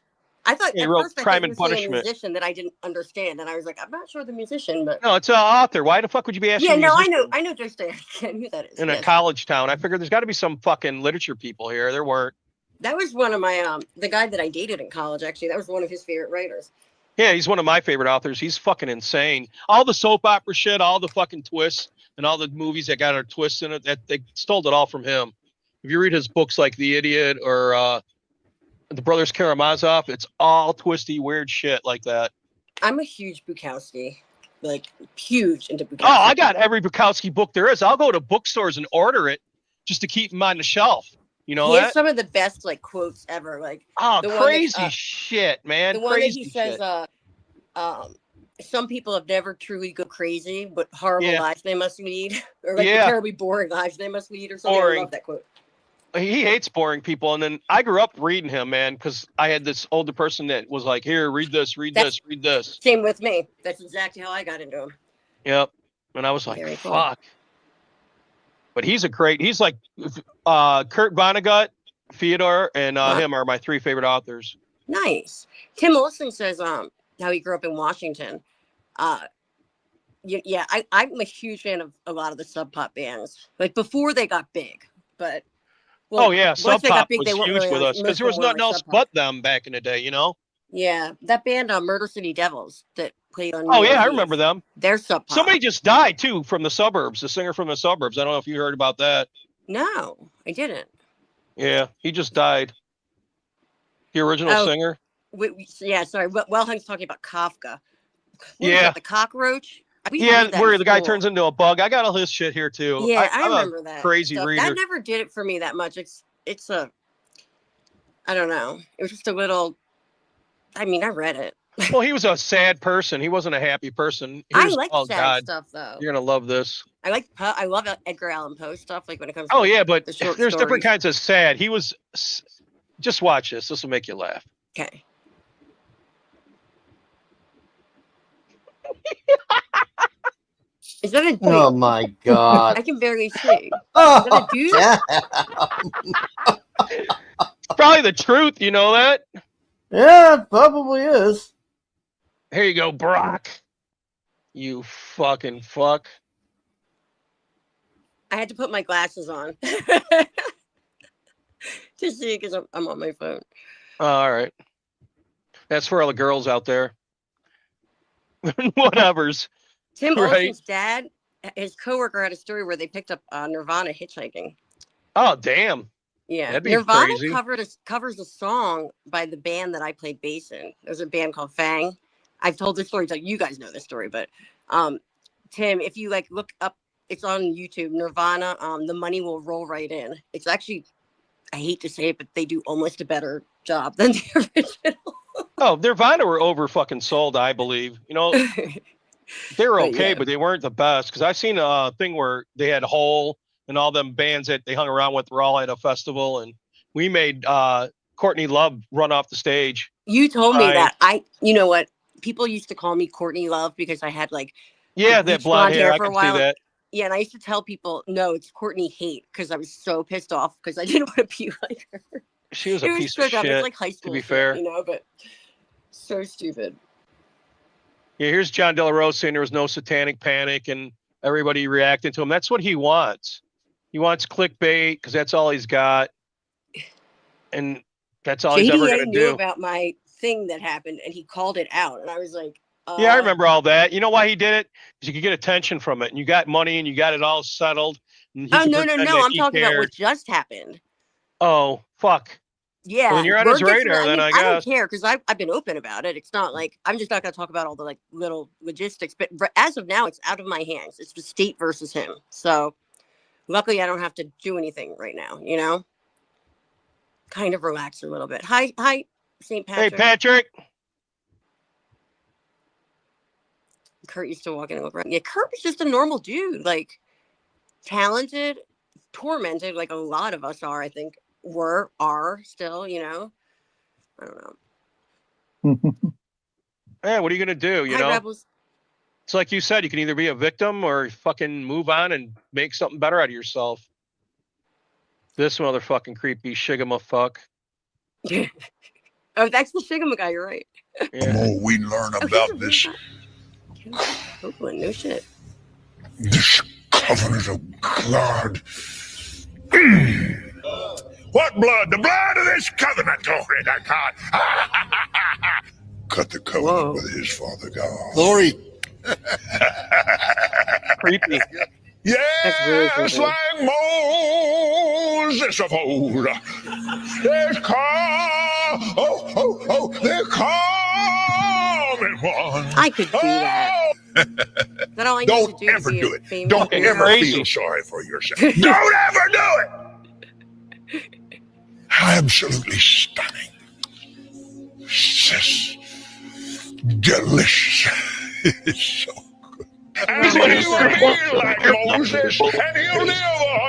I thought
he wrote Crime and Punishment.
A musician that I didn't understand, and I was like, I'm not sure the musician, but
no, it's an author. Why the fuck would you be asking?
Yeah, no, I know Dostoevsky. I knew that is
in a college town. I figured there's got to be some fucking literature people here. There weren't.
That was one of my the guy that I dated in college. Actually, that was one of his favorite writers.
Yeah, he's one of my favorite authors. He's fucking insane. All the soap opera shit, all the fucking twists, and all the movies that got our twists in it, that they stole it all from him. If you read his books like The Idiot or The Brothers Karamazov, it's all twisty, weird shit like that.
I'm a huge Bukowski, like huge into Bukowski.
Oh, I got every Bukowski book there is. I'll go to bookstores and order it just to keep them on the shelf. You know,
he has some of the best like quotes ever. Like
crazy shit, man.
The one that he says, some people have never truly go crazy, but horrible lives they must lead, or like the terribly boring lives they must lead, or something. I love that quote.
He hates boring people, and then I grew up reading him, man, because I had this older person that was like, "Here, read this, read this."
Same with me. That's exactly how I got into him.
Yep, and I was like, "Fuck." But he's like Kurt Vonnegut, Fyodor, and him are my 3 favorite authors.
Nice. Tim Olson says how he grew up in Washington. I'm a huge fan of a lot of the Sub Pop bands, like before they got big. But
Sub Pop was huge with us because there was nothing else but them back in the day, you know.
Yeah, that band, Murder City Devils, that played on.
I remember them.
They're Sub Pop.
Somebody just died too from the suburbs. The singer from the suburbs. I don't know if you heard about that.
No, I didn't.
Yeah, he just died. The original singer.
Sorry. Wellhung's talking about Kafka.
What
the cockroach.
Yeah, where the guy turns into a bug. I got all his shit here too.
Yeah,
I'm
remember
a
that.
crazy
stuff.
reader.
That never did it for me that much. It's a, I don't know. It was just a little. I mean, I read it.
Well, he was a sad person. He wasn't a happy person.
I like sad stuff though.
You're gonna love this.
I love Edgar Allan Poe stuff. Like when it comes.
Oh
to
yeah, but
the short
there's different
stories.
kinds of sad. He was. Just watch this. This will make you laugh.
Okay. Is that a dude?
Oh my god!
I can barely see.
Oh,
is that a dude?
Yeah.
It's probably the truth. You know that?
Yeah, it probably is.
Here you go, Brock. You fucking fuck.
I had to put my glasses on to see because I'm on my phone.
All right. That's for all the girls out there. Whatevers.
Tim
right?
Olsen's dad, his coworker had a story where they picked up Nirvana hitchhiking.
Oh, damn.
Yeah,
That'd be
Nirvana
crazy.
covers a song by the band that I played bass in. There's a band called Fang. I've told this story, so you guys know this story, but Tim, if you like look up, it's on YouTube. Nirvana, The Money Will Roll Right In. It's actually, I hate to say it, but they do almost a better job than the original.
Oh, Nirvana were over fucking sold, I believe. You know, they were
But
okay,
yeah.
but they weren't the best. Because I've seen a thing where they had Hole and all them bands that they hung around with were all at a festival, and we made Courtney Love run off the stage.
You told me that. You know what? People used to call me Courtney Love because I had like
Yeah, that
bleached
blonde hair. I
for a
can
while.
see that.
Yeah, and I used to tell people, no, it's Courtney Hate because I was so pissed off because I didn't want to be like her.
She was a
It
piece
so
of
dumb.
shit.
It's like high school,
to be
shit,
fair.
you know, but so stupid.
Yeah, here's John De La Rose saying there was no satanic panic and everybody reacting to him. That's what he wants. He wants clickbait because that's all he's got. And that's all he's ever
JDA
going to
knew
do.
about my thing that happened and he called it out. And I was like,
Yeah, I remember all that. You know why he did it? Because you could get attention from it. And you got money and you got it all settled. And he
oh,
could
no.
pretend that
I'm
he
talking about
cared.
what just happened.
Oh, fuck.
Yeah,
Well, then you're on his radar then, I
I don't
guess.
care because I've been open about it. It's not like I'm just not going to talk about all the like little logistics. But as of now, it's out of my hands. It's the state versus him. So luckily, I don't have to do anything right now. You know, kind of relax a little bit. Hi, St. Patrick.
Hey, Patrick.
Kurt used to walk in and look around. Yeah, Kurt was just a normal dude, like talented, tormented, like a lot of us are. I think are still. You know, I don't know.
Yeah, what are you going to do? You
Hi,
know,
Rebels.
it's like you said, you can either be a victim or fucking move on and make something better out of yourself. This motherfucking creepy shigama fuck.
Oh, that's the Shigama guy. You're right.
Yeah.
The more we learn about this
Oakland, no shit.
covenant of blood. What blood? The blood of this covenant. Glory to God. Cut the covenant with his father God. Glory.
Creepy.
Yes, like Moses of old. There's they're coming one.
I could do that. That all I need
Don't
to do
ever
to be
do
a
it.
famous
Don't
hero.
ever feel sorry for yourself. Don't ever do it. Absolutely stunning. Sis. Delicious. It's so good. And he will be like Moses, and he'll live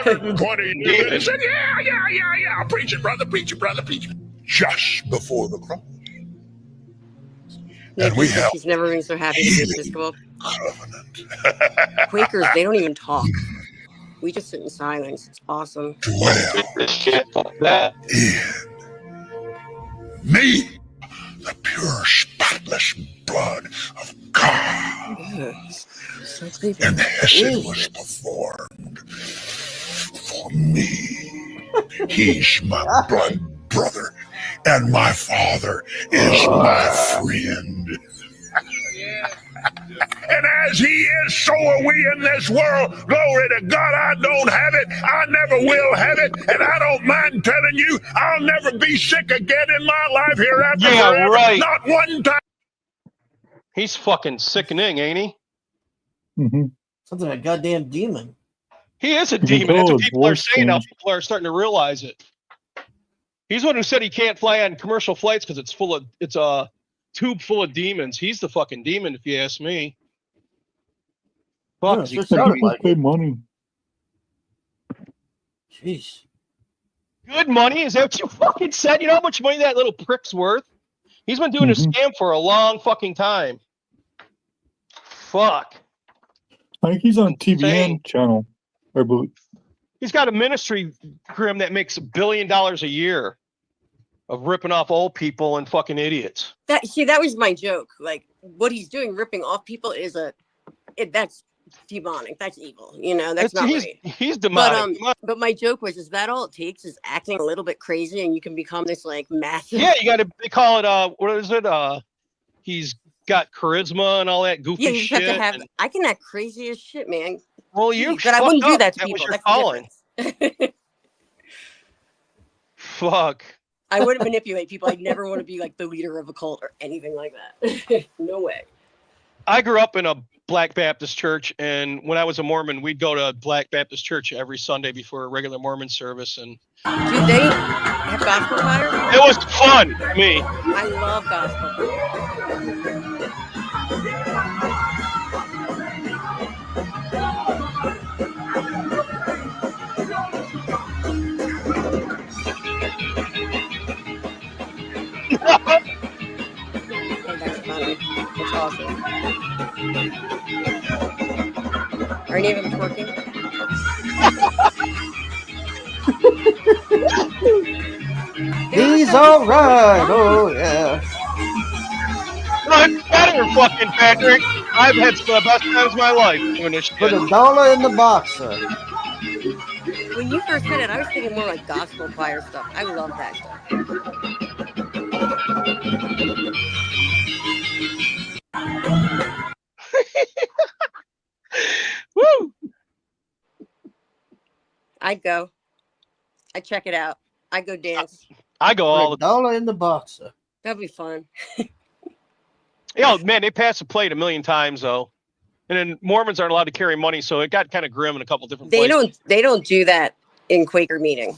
120 years. And said, yeah. Preach it, brother, preach it, brother, preach it. Just before the cross.
Yeah,
And we have
he's never been so happy to be Episcopal. Quakers, they don't even talk. We just sit in silence. It's awesome.
Me, the pure, spotless blood of God.
So creepy.
And Hesed was performed for me. He's my blood brother, and my father is my friend. And as he is, so are we in this world. Glory to God, I don't have it. I never will have it. And I don't mind telling you, I'll never be sick again in my life hereafter.
Yeah,
forever.
right.
Not one time.
He's fucking sickening, ain't he?
Mm-hmm.
Something like a goddamn demon.
He is a
People
demon. That's
call
what
it
people are
voice
saying now.
change.
People are starting to realize it. He's the one who said he can't fly on commercial flights because it's a tube full of demons. He's the fucking demon, if you ask me. Fuck,
Yeah,
is he
sure
Some
sounded
people
like
pay
it.
money.
Jeez.
good money? Is that what you fucking said? You know how much money that little prick's worth? He's been doing
Mm-hmm.
a scam for a long fucking time. Fuck.
I think he's on
Insane.
TBN channel. I believe.
He's got a ministry, Grim, that makes $1 billion a year of ripping off old people and fucking idiots.
That was my joke. Like what he's doing, ripping off people, is that's demonic. That's evil. You know, that's not right.
He's demonic.
But my joke was, is that all it takes is acting a little bit crazy, and you can become this like massive.
Yeah, you got to. They call it. What is it? He's got charisma and all that goofy
Yeah, you just
shit.
have to have. I can act crazy as shit, man.
Well, you.
But I wouldn't do that to
That was
people.
your
That's
calling.
the difference.
Fuck.
I wouldn't manipulate people. I'd never want to be like the leader of a cult or anything like that. No way.
I grew up in a Black Baptist church, and when I was a Mormon, we'd go to Black Baptist church every Sunday before a regular Mormon service, and
Do they have gospel choir?
it was fun to me.
I love gospel. Oh, that's funny. That's awesome. Are any of them twerking?
He's all right. Oh yeah.
Much better, fucking Patrick. I've had some of the best times of my life doing this shit.
Put $1 in the boxer.
When you first said it, I was thinking more like gospel choir stuff. I love that stuff.
Woo!
I'd go. I'd check it out. I'd go dance.
I go all the
$1 in the boxer.
That'd be fun.
Yo, man, they passed the plate 1,000,000 times though, and then Mormons aren't allowed to carry money, so it got kind of grim in a couple different places.
They don't do that in Quaker meeting.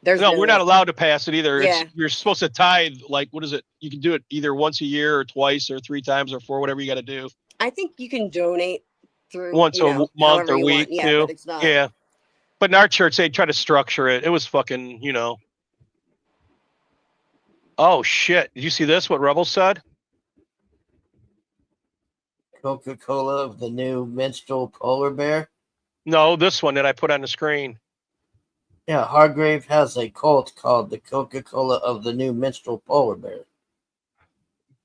There's
No, we're not allowed to pass it either.
Yeah.
You're supposed to tithe, like, what is it? You can do it either once a year or twice or 3 times or 4, whatever you got to do.
I think you can donate through
Once a month
however
or
you
week,
want. Yeah,
too.
but it's not.
Yeah. But in our church, they try to structure it. It was fucking, Oh, shit. Did you see this, what Rebel said?
Coca-Cola of the new minstrel polar bear.
No, this one that I put on the screen.
Yeah, Hargrave has a cult called the Coca-Cola of the new minstrel polar bear.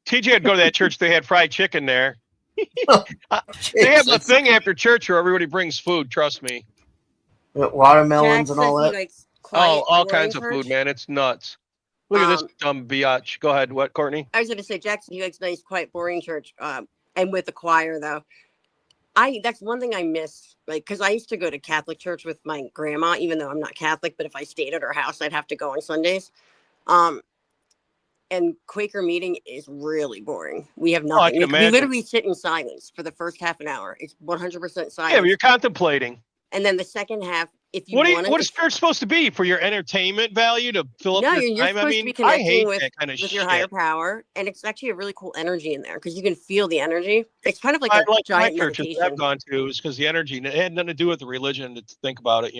TJ would go to that church. They had fried chicken there. They have a thing after church where everybody brings food. Trust me.
Watermelons
Jack
and all
says he
that.
likes quiet,
All
boring
kinds of
church.
food, man. It's nuts. Look at this dumb biatch. Go ahead. What, Courtney?
I was going to say, Jackson, he likes nice, quiet, boring church. And with the choir, though, that's one thing I miss. Like, because I used to go to Catholic church with my grandma, even though I'm not Catholic. But if I stayed at her house, I'd have to go on Sundays. And Quaker meeting is really boring. We have nothing.
can
We
imagine.
literally sit in silence for the first half an hour. It's 100% silence.
Yeah, but you're contemplating.
And then the second half, if you
What is church supposed to be? For your entertainment value to fill up
no,
your
you're
time?
supposed
I
to
mean,
be
I
connecting
hate
with,
that kind of
with
shit.
your higher power, and it's actually a really cool energy in there because you can feel the energy. It's kind of like a
I like my
giant
churches that
meditation.
I've gone to is because the energy, it had nothing to do with the religion to think about it,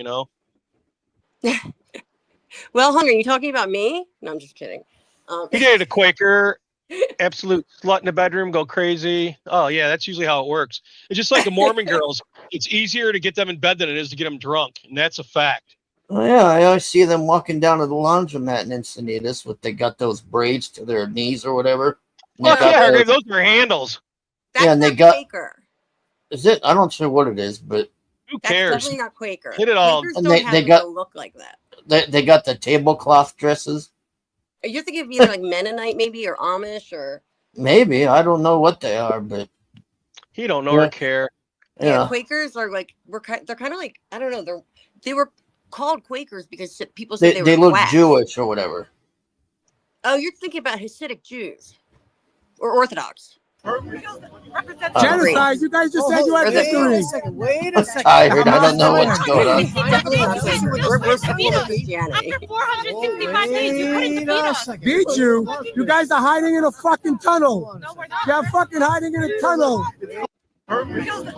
Well, Hunter, you talking about me? No, I'm just kidding.
He dated a Quaker, absolute slut in the bedroom, go crazy. Oh, yeah, that's usually how it works. It's just like the Mormon girls. It's easier to get them in bed than it is to get them drunk, and that's a fact.
Oh yeah, I always see them walking down to the laundromat in Encinitas with they got those braids to their knees or whatever. And they
Oh,
got
yeah,
those-
those are handles.
That's
and they
not
got.
Quaker.
Is it? I'm not sure what it is, but
Who
That's
cares?
definitely not Quaker.
Hit it all.
Quakers
And
don't
they
have
got-
a look like that.
they got the tablecloth dresses.
You're thinking of either like Mennonite, maybe, or Amish, or
Maybe I don't know what they are, but
He don't know or care.
yeah.
Quakers are like they're kind of like, I don't know, they were called Quakers because people said
They
they were
look
quacks.
Jewish or whatever.
Oh, you're thinking about Hasidic Jews or Orthodox.
Genocide. You guys just said you had victory.
Wait a second. I'm tired. I don't know what's going on.
We're for Christianity.
After 465 days, you couldn't defeat us.
Beat you. You guys are hiding in a fucking tunnel. You're fucking hiding in a tunnel.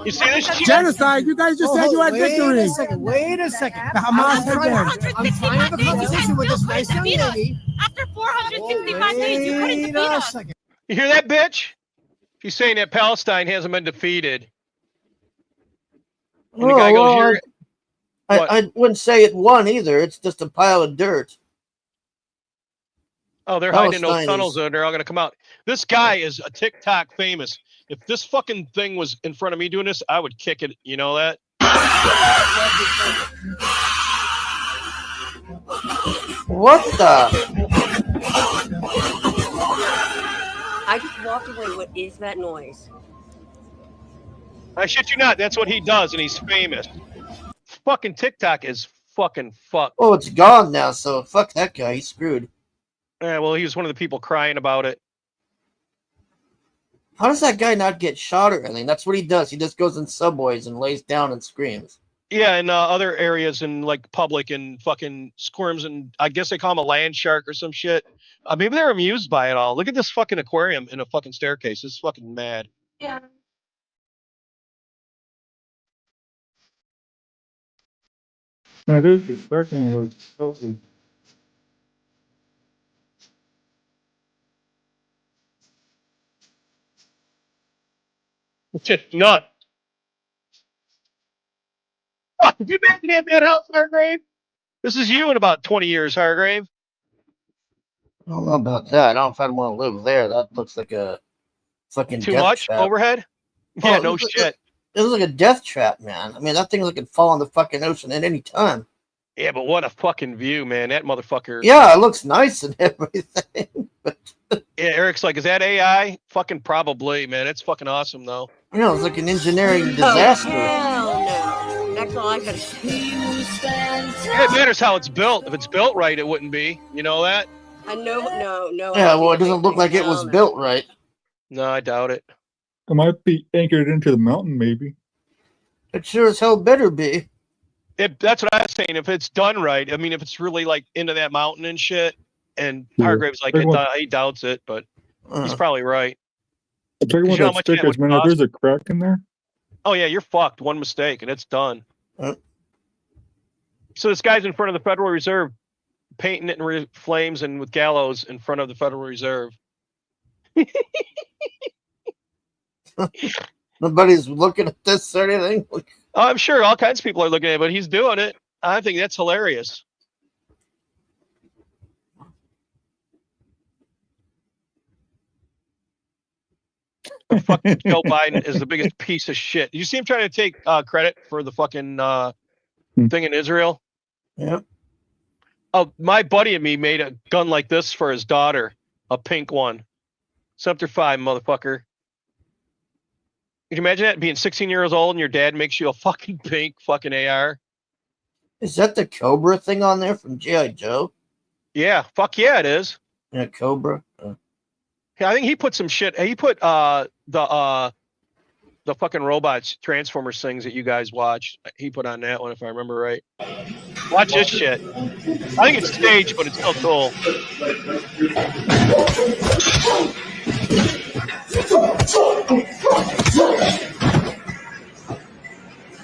You see this shit?
Genocide. You guys just said you had victory.
Wait a second.
The Hamas again.
I'm trying to have a conversation with this nice young lady.
After 465 days, you couldn't defeat us.
You hear that, bitch? She's saying that Palestine hasn't been defeated. And the guy goes, "You're."
I wouldn't say it won either. It's just a pile of dirt.
Oh, they're hiding in those
Palestine
tunnels,
is-
and they're all gonna come out. This guy is a TikTok famous. If this fucking thing was in front of me doing this, I would kick it. You know that?
What the?
I just walked away. What is that noise?
I shit you not. That's what he does, and he's famous. Fucking TikTok is fucking fucked.
Oh, it's gone now, so fuck that guy. He's screwed.
Yeah, well, he was one of the people crying about it.
How does that guy not get shot or anything? That's what he does. He just goes in subways and lays down and screams.
Yeah, in other areas in like public and fucking squirms, and I guess they call him a land shark or some shit. Maybe they're amused by it all. Look at this fucking aquarium in a fucking staircase. This is fucking mad.
Yeah.
No, dude, the parking was healthy.
It's just nuts. Fuck, have you been to that house, Hargrave? This is you in about 20 years, Hargrave.
I don't know about that. I don't know if I'd want to live there. That looks like a fucking
Too
death
much
trap.
overhead?
Oh,
Yeah,
it
no
looks like-
shit.
It looks like a death trap, man. I mean, that thing like could fall in the fucking ocean at any time.
Yeah, but what a fucking view, man. That motherfucker.
Yeah, it looks nice and everything.
Yeah, Eric's like, is that AI? Fucking probably, man. It's fucking awesome, though.
You know, it's like an engineering disaster.
Hell no. That's all I gotta say.
It matters how it's built. If it's built right, it wouldn't be. You know that?
I know, no.
Yeah, well, it doesn't look like it was built right.
No, I doubt it.
It might be anchored into the mountain, maybe.
It sure as hell better be.
That's what I was saying. If it's done right, I mean, if it's really like into that mountain and shit, and
Yeah.
Hargrave's like, he doubts it, but he's probably right.
I'm talking
You
about
know how
that
much that
stickers,
would
man. If
cost?
there's a crack in there,
Oh yeah, you're fucked. One mistake and it's done. So this guy's in front of the Federal Reserve, painting it in flames and with gallows in front of the Federal Reserve.
Nobody's looking at this or anything.
I'm sure all kinds of people are looking at it, but he's doing it. I think that's hilarious. Fucking Joe Biden is the biggest piece of shit. You see him trying to take credit for the fucking thing in Israel?
Yep.
Oh, my buddy and me made a gun like this for his daughter, a pink one. Scepter 5, motherfucker. Can you imagine that being 16 years old and your dad makes you a fucking pink fucking AR?
Is that the Cobra thing on there from G.I. Joe?
Yeah, fuck yeah, it is.
Yeah, Cobra.
Yeah, I think he put some shit. He put the fucking robots Transformers things that you guys watched. He put on that one if I remember right. Watch this shit. I think it's staged, but it's still cool.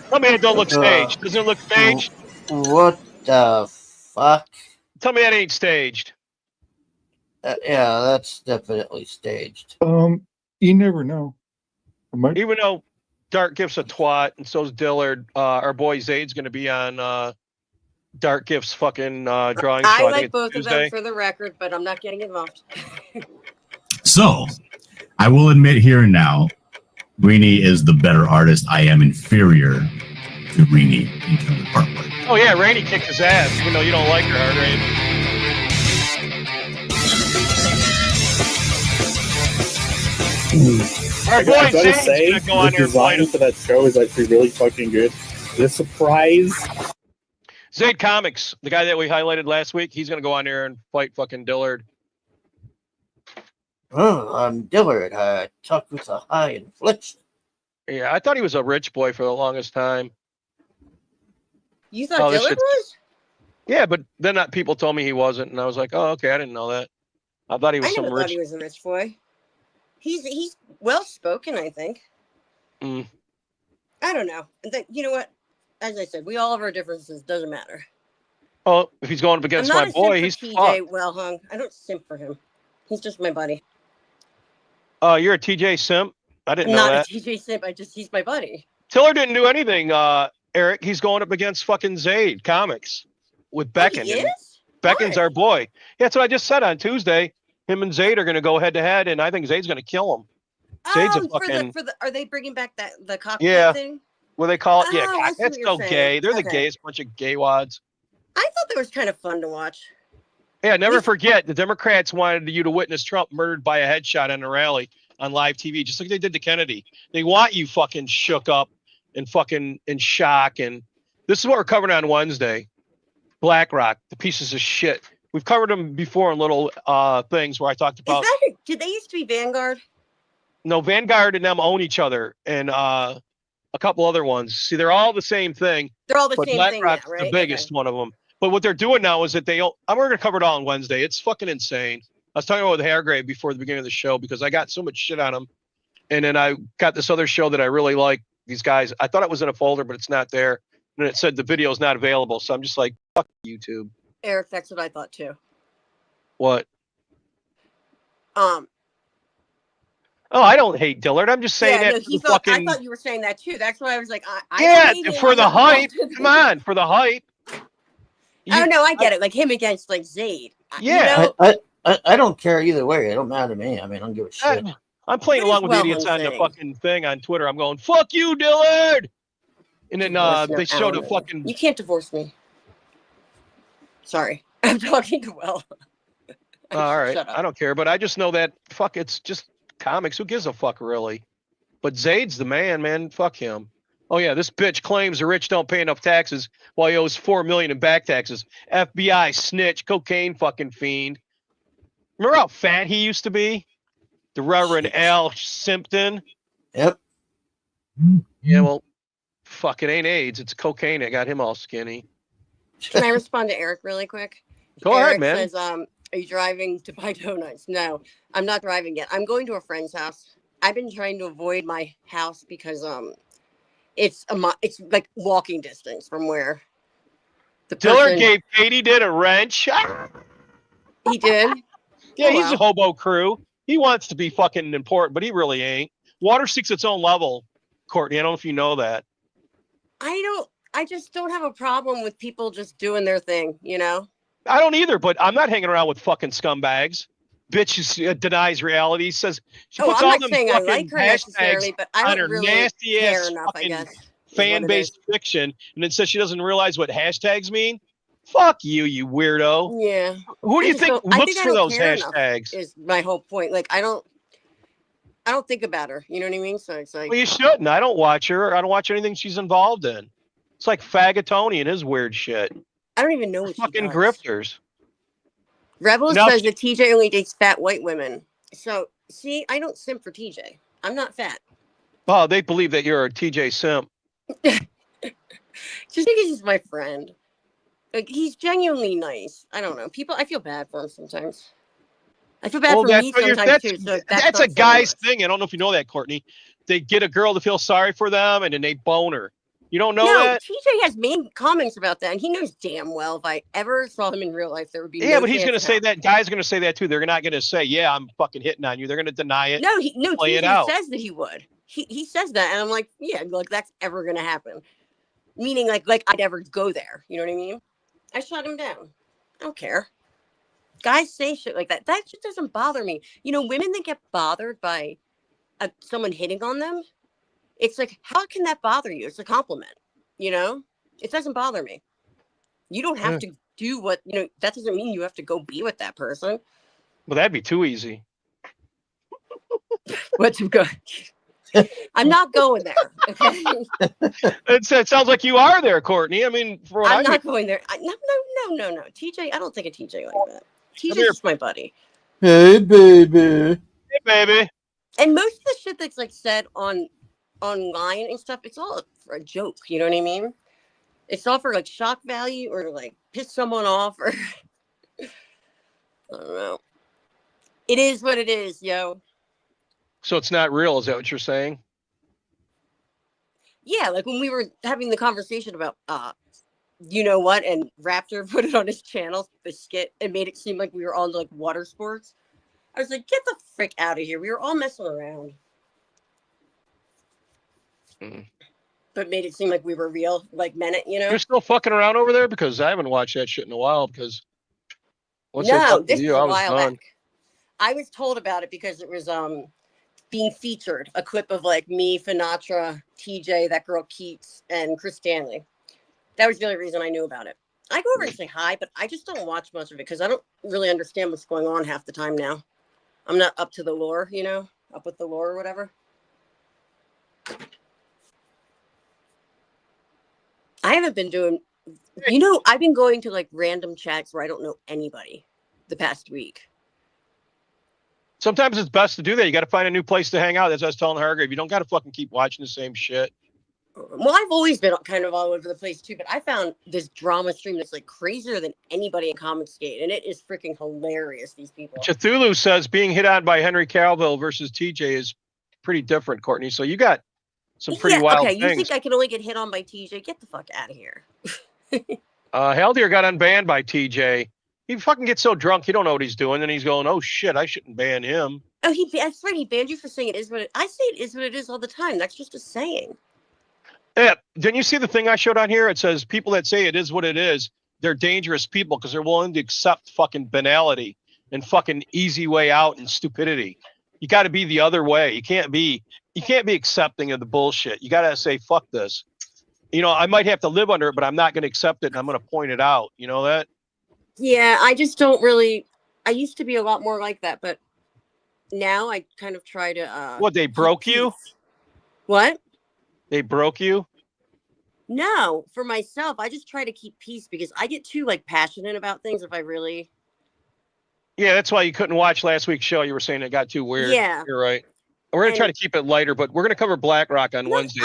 Tell me it don't look staged. Doesn't it look staged?
What the fuck?
Tell me that ain't staged.
Yeah, that's definitely staged.
you never know. It might-
Even though Dark Gift's a twat, and so's Dillard, our boy Zade's going to be on Dark Gift's fucking drawing show.
I
think
like
it's
both of
Tuesday.
them for the record, but I'm not getting involved.
So, I will admit here and now, Rini is the better artist. I am inferior to Rini in terms of artwork.
Oh yeah, Rainey kicked his ass, even though you don't like her, Hargrave. Our
I
boy
gotta
Zade's
say,
gonna go on
the
there and fight
design
him.
for that show is actually really fucking good. The surprise.
Zade Comics, the guy that we highlighted last week, he's gonna go on there and fight fucking Dillard.
Oh, I'm Dillard. I talk with a high inflection.
Yeah, I thought he was a rich boy for the longest time.
You thought Dillard was?
Yeah, but then people told me he wasn't, and I was like, oh, okay, I didn't know that. I thought he was
I
some
never
rich.
thought he was a rich boy. He's well spoken, I think.
Mm.
I don't know. You know what? As I said, we all have our differences. Doesn't matter.
Oh, if he's going up
I'm
against
not
my
a
boy,
simp
he's
for
fucked.
TJ well hung. I don't simp for him. He's just my buddy.
You're a TJ simp? I didn't
I'm
know
not
that.
a TJ simp. He's my buddy.
Tiller didn't do anything, Eric. He's going up against fucking Zayd Comics with Becken.
He
and
is?
Becken's our boy. Yeah, that's what I just said on Tuesday. Him and Zayd are going to go head to head, and I think Zayd's going to kill him. Zayd's a fucking
for the are they bringing back the cockpit
yeah.
thing?
What they call it? Yeah,
Oh, I see
that's
what you're
so
saying.
gay. They're the
Okay.
gayest bunch of gay wads.
I thought that was kind of fun to watch.
Yeah, never forget the Democrats wanted you to witness Trump murdered by a headshot on a rally on live TV, just like they did to Kennedy. They want you fucking shook up and fucking in shock. And this is what we're covering on Wednesday. BlackRock, the pieces of shit. We've covered them before in little things where I talked about.
Did they used to be Vanguard?
No, Vanguard and them own each other, and a couple other ones. See, they're all the same thing.
They're all the
but
same thing now,
BlackRock's
right?
the biggest one of them. But what they're doing now is that we're going to cover it all on Wednesday. It's fucking insane. I was talking about the Hairgrave before the beginning of the show because I got so much shit on them. And then I got this other show that I really like. These guys, I thought it was in a folder, but it's not there. And it said the video is not available. So I'm just like, fuck YouTube.
Eric, that's what I thought too.
What? Oh, I don't hate Dillard. I'm just saying that.
No, I thought you were saying that too. That's why I was like,
yeah, for the hype. Come on, for the hype.
Oh no, I get it. Like him against like Zayd.
Yeah.
You know?
I don't care either way. It don't matter to me. I mean, I don't give a shit.
I'm playing along with idiots on the fucking thing on Twitter. I'm going, fuck you, Dillard. And then they showed a fucking.
You can't divorce me. Sorry, I'm talking to Will.
All right, I don't care, but I just know that fuck. It's just comics. Who gives a fuck, really? But Zayd's the man. Fuck him. Oh yeah, this bitch claims the rich don't pay enough taxes while he owes $4 million in back taxes. FBI snitch, cocaine fucking fiend. Remember how fat he used to be? The Reverend Al Simpson.
Yep.
Yeah, well, fuck, it ain't AIDS. It's cocaine that got him all skinny.
Can I respond to Eric really quick?
Go
Eric
ahead, man.
Says, are you driving to buy donuts? No, I'm not driving yet. I'm going to a friend's house. I've been trying to avoid my house because it's like walking distance from where the
Dillard gave Katie did a wrench.
He did.
Yeah, he's a hobo crew. He wants to be fucking important, but he really ain't. Water seeks its own level, Courtney. I don't know if you know that.
I just don't have a problem with people just doing their thing, you know?
I don't either, but I'm not hanging around with fucking scumbags. Bitch denies reality. Says she puts
I'm
all
not
them
saying I
fucking
like her
hashtags
necessarily, but I
on her
don't really
nasty
care
ass
enough, I
fucking
guess.
fan-based fiction, and then says she doesn't realize what hashtags mean. Fuck you, you weirdo.
Yeah.
Who do you think looks
I
for
don't
those
care enough
hashtags?
Is my whole point. Like I don't think about her. You know what I mean? So it's like
Well, you shouldn't. I don't watch her. I don't watch anything she's involved in. It's like Fagatoni and his weird shit.
I don't even know what
Fucking
she does.
grifters.
Rebels
Now
says that TJ only dates fat white women. So see, I don't simp for TJ. I'm not fat.
Oh, they believe that you're a TJ simp.
Just because he's my friend. Like he's genuinely nice. I don't know. I feel bad for him sometimes. I feel bad for me sometimes too. So
that's
not
a guy's thing. I don't know if you know that, Courtney. They get a girl to feel sorry for them, and then they bone her. You don't know that?
TJ has made comments about that, and he knows damn well if I ever saw him in real life, there would be
Yeah, but he's going to say that. Guys are going to say that too. They're not going to say, "Yeah, I'm fucking hitting on you." They're going to deny it.
No,
play it
TJ
out.
says that he would. He says that, and I'm like, yeah, like that's ever going to happen. Meaning, like I'd never go there. You know what I mean? I shut him down. I don't care. Guys say shit like that. That shit doesn't bother me. You know, women that get bothered by someone hitting on them, it's like, how can that bother you? It's a compliment. You know, it doesn't bother me. You don't have to do what, you know, that doesn't mean you have to go be with that person.
Well, that'd be too easy.
What to go? I'm not going there. Okay.
It sounds like you are there, Courtney. I mean, for what
I'm not going there. No. TJ, I don't think of TJ like that. TJ's just my buddy.
Hey, baby.
Hey, baby.
And most of the shit that's like said online and stuff, it's all for a joke. You know what I mean? It's all for like shock value or to like piss someone off or I don't know. It is what it is, yo.
So it's not real. Is that what you're saying?
Yeah, like when we were having the conversation about you know what, and Raptor put it on his channel, the skit, and made it seem like we were on like water sports. I was like, get the frick out of here. We were all messing around. But made it seem like we were real, like meant it, you know?
You're still fucking around over there? Because I haven't watched that shit in a while because once I
No,
fucked with
this
you,
was
I
a
was
while
done.
back. I was told about it because it was being featured, a clip of like me, Finatra, TJ, that girl Keats, and Chris Stanley. That was the only reason I knew about it. I go over and say hi, but I just don't watch much of it because I don't really understand what's going on half the time now. I'm not up to the lore, you know, up with the lore or whatever. I haven't been doing, you know, I've been going to like random chats where I don't know anybody the past week.
Sometimes it's best to do that. You got to find a new place to hang out. As I was telling Hargrave, you don't got to fucking keep watching the same shit.
Well, I've always been kind of all over the place too, but I found this drama stream that's like crazier than anybody in Comicsgate, and it is freaking hilarious. These people.
Cthulhu says being hit on by Henry Cavill versus TJ is pretty different, Courtney. So you got some pretty wild
okay, you
things.
think I can only get hit on by TJ? Get the fuck out of here.
Haldir got unbanned by TJ. He fucking gets so drunk he don't know what he's doing, and he's going, "Oh shit, I shouldn't ban him."
Oh, that's right. He banned you for saying it is what I say. It is what it is all the time. That's just a saying.
Yeah, didn't you see the thing I showed on here? It says people that say it is what it is, they're dangerous people because they're willing to accept fucking banality and fucking easy way out and stupidity. You got to be the other way. You can't be accepting of the bullshit. You got to say fuck this. You know, I might have to live under it, but I'm not going to accept it, and I'm going to point it out. You know that?
Yeah, I just don't really. I used to be a lot more like that, but now I kind of try to.
What, they broke you?
What?
They broke you?
No, for myself, I just try to keep peace because I get too like passionate about things if I really.
Yeah, that's why you couldn't watch last week's show. You were saying it got too weird.
Yeah.
You're right. We're going to try to keep it lighter, but we're going to cover BlackRock on Wednesday.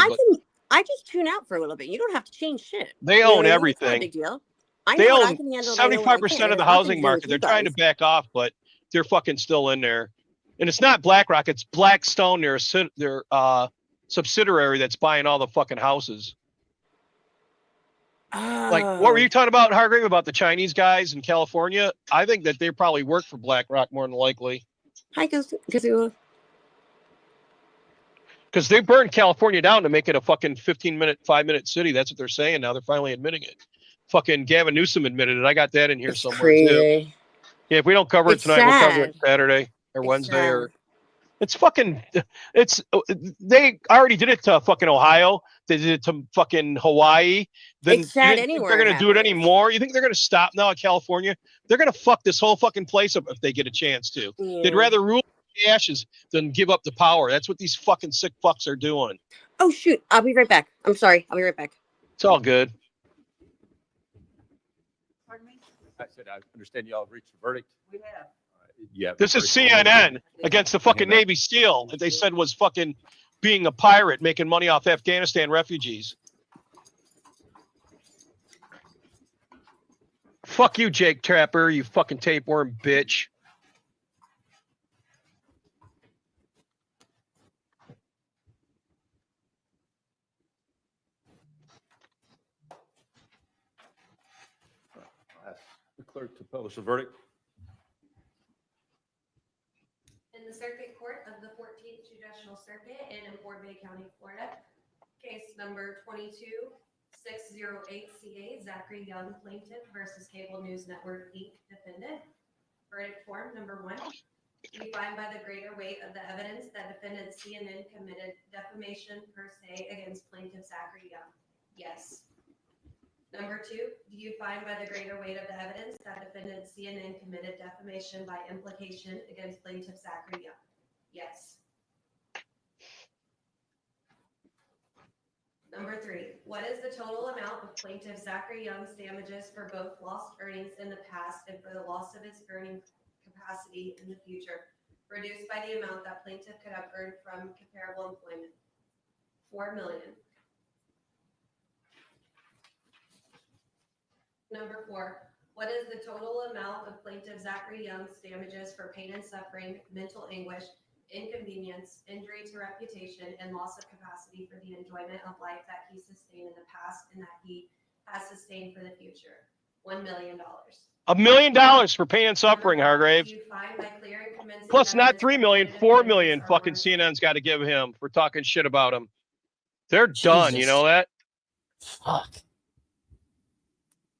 I just tune out for a little bit. You don't have to change shit.
They
You know
own
what I mean? It's not a
everything.
big deal. I
They
know what I
own
can handle. and I know what I can't.
75%
It
of
has
the
nothing
housing
to do with
market. They're
you
trying to
guys.
back off, but they're fucking still in there. And it's not BlackRock, it's Blackstone, their subsidiary that's buying all the fucking houses. Like, what were you talking about, Hargrave, about the Chinese guys in California? I think that they probably work for BlackRock more than likely.
Hi, Cthulhu.
Because they burned California down to make it a fucking 5-minute city. That's what they're saying now. They're finally admitting it. Fucking Gavin Newsom admitted it. I got that in here somewhere too.
Crazy.
Yeah, if we don't cover it
It's
tonight, we'll cover it
sad.
Saturday or
It's
Wednesday
sad.
or. It's fucking. They already did it to fucking Ohio. They did it to fucking Hawaii. Then
It's sad
you think
anywhere
they're
it
gonna do it
happens.
anymore? You think they're gonna stop now at California? They're gonna fuck this whole fucking place up if they get a chance to.
Yeah.
They'd rather rule the ashes than give up the power. That's what these fucking sick fucks are doing.
Oh shoot! I'll be right back. I'm sorry. I'll be right back.
It's all good.
I said, I understand y'all have reached a verdict.
We have.
Yeah.
This is CNN against the fucking Navy SEAL that they said was fucking being a pirate, making money off Afghanistan refugees. Fuck you, Jake Trapper, you fucking tapeworm bitch.
Ask the clerk to publish a verdict.
In the Circuit Court of the 14th Judicial Circuit in Fort Bay County, Florida, case number 22-608CA, Zachary Young plaintiff versus Cable News Network, Inc. defendant. Verdict form number 1. We find by the greater weight of the evidence that defendant CNN committed defamation per se against plaintiff Zachary Young. Yes. Number 2, do you find by the greater weight of the evidence that defendant CNN committed defamation by implication against plaintiff Zachary Young? Yes. Number 3, what is the total amount of plaintiff Zachary Young's damages for both lost earnings in the past and for the loss of his earning capacity in the future? reduced by the amount that plaintiff could have earned from comparable employment. $4 million. Number 4, what is the total amount of plaintiff Zachary Young's damages for pain and suffering, mental anguish, inconvenience, injury to reputation, and loss of capacity for the enjoyment of life that he sustained in the past and that he has sustained for the future? $1 million.
$1 million for pain and suffering, Hargrave. Plus not 3 million, 4 million fucking CNN's got to give him for talking shit about him. They're done, you know that?
Fuck.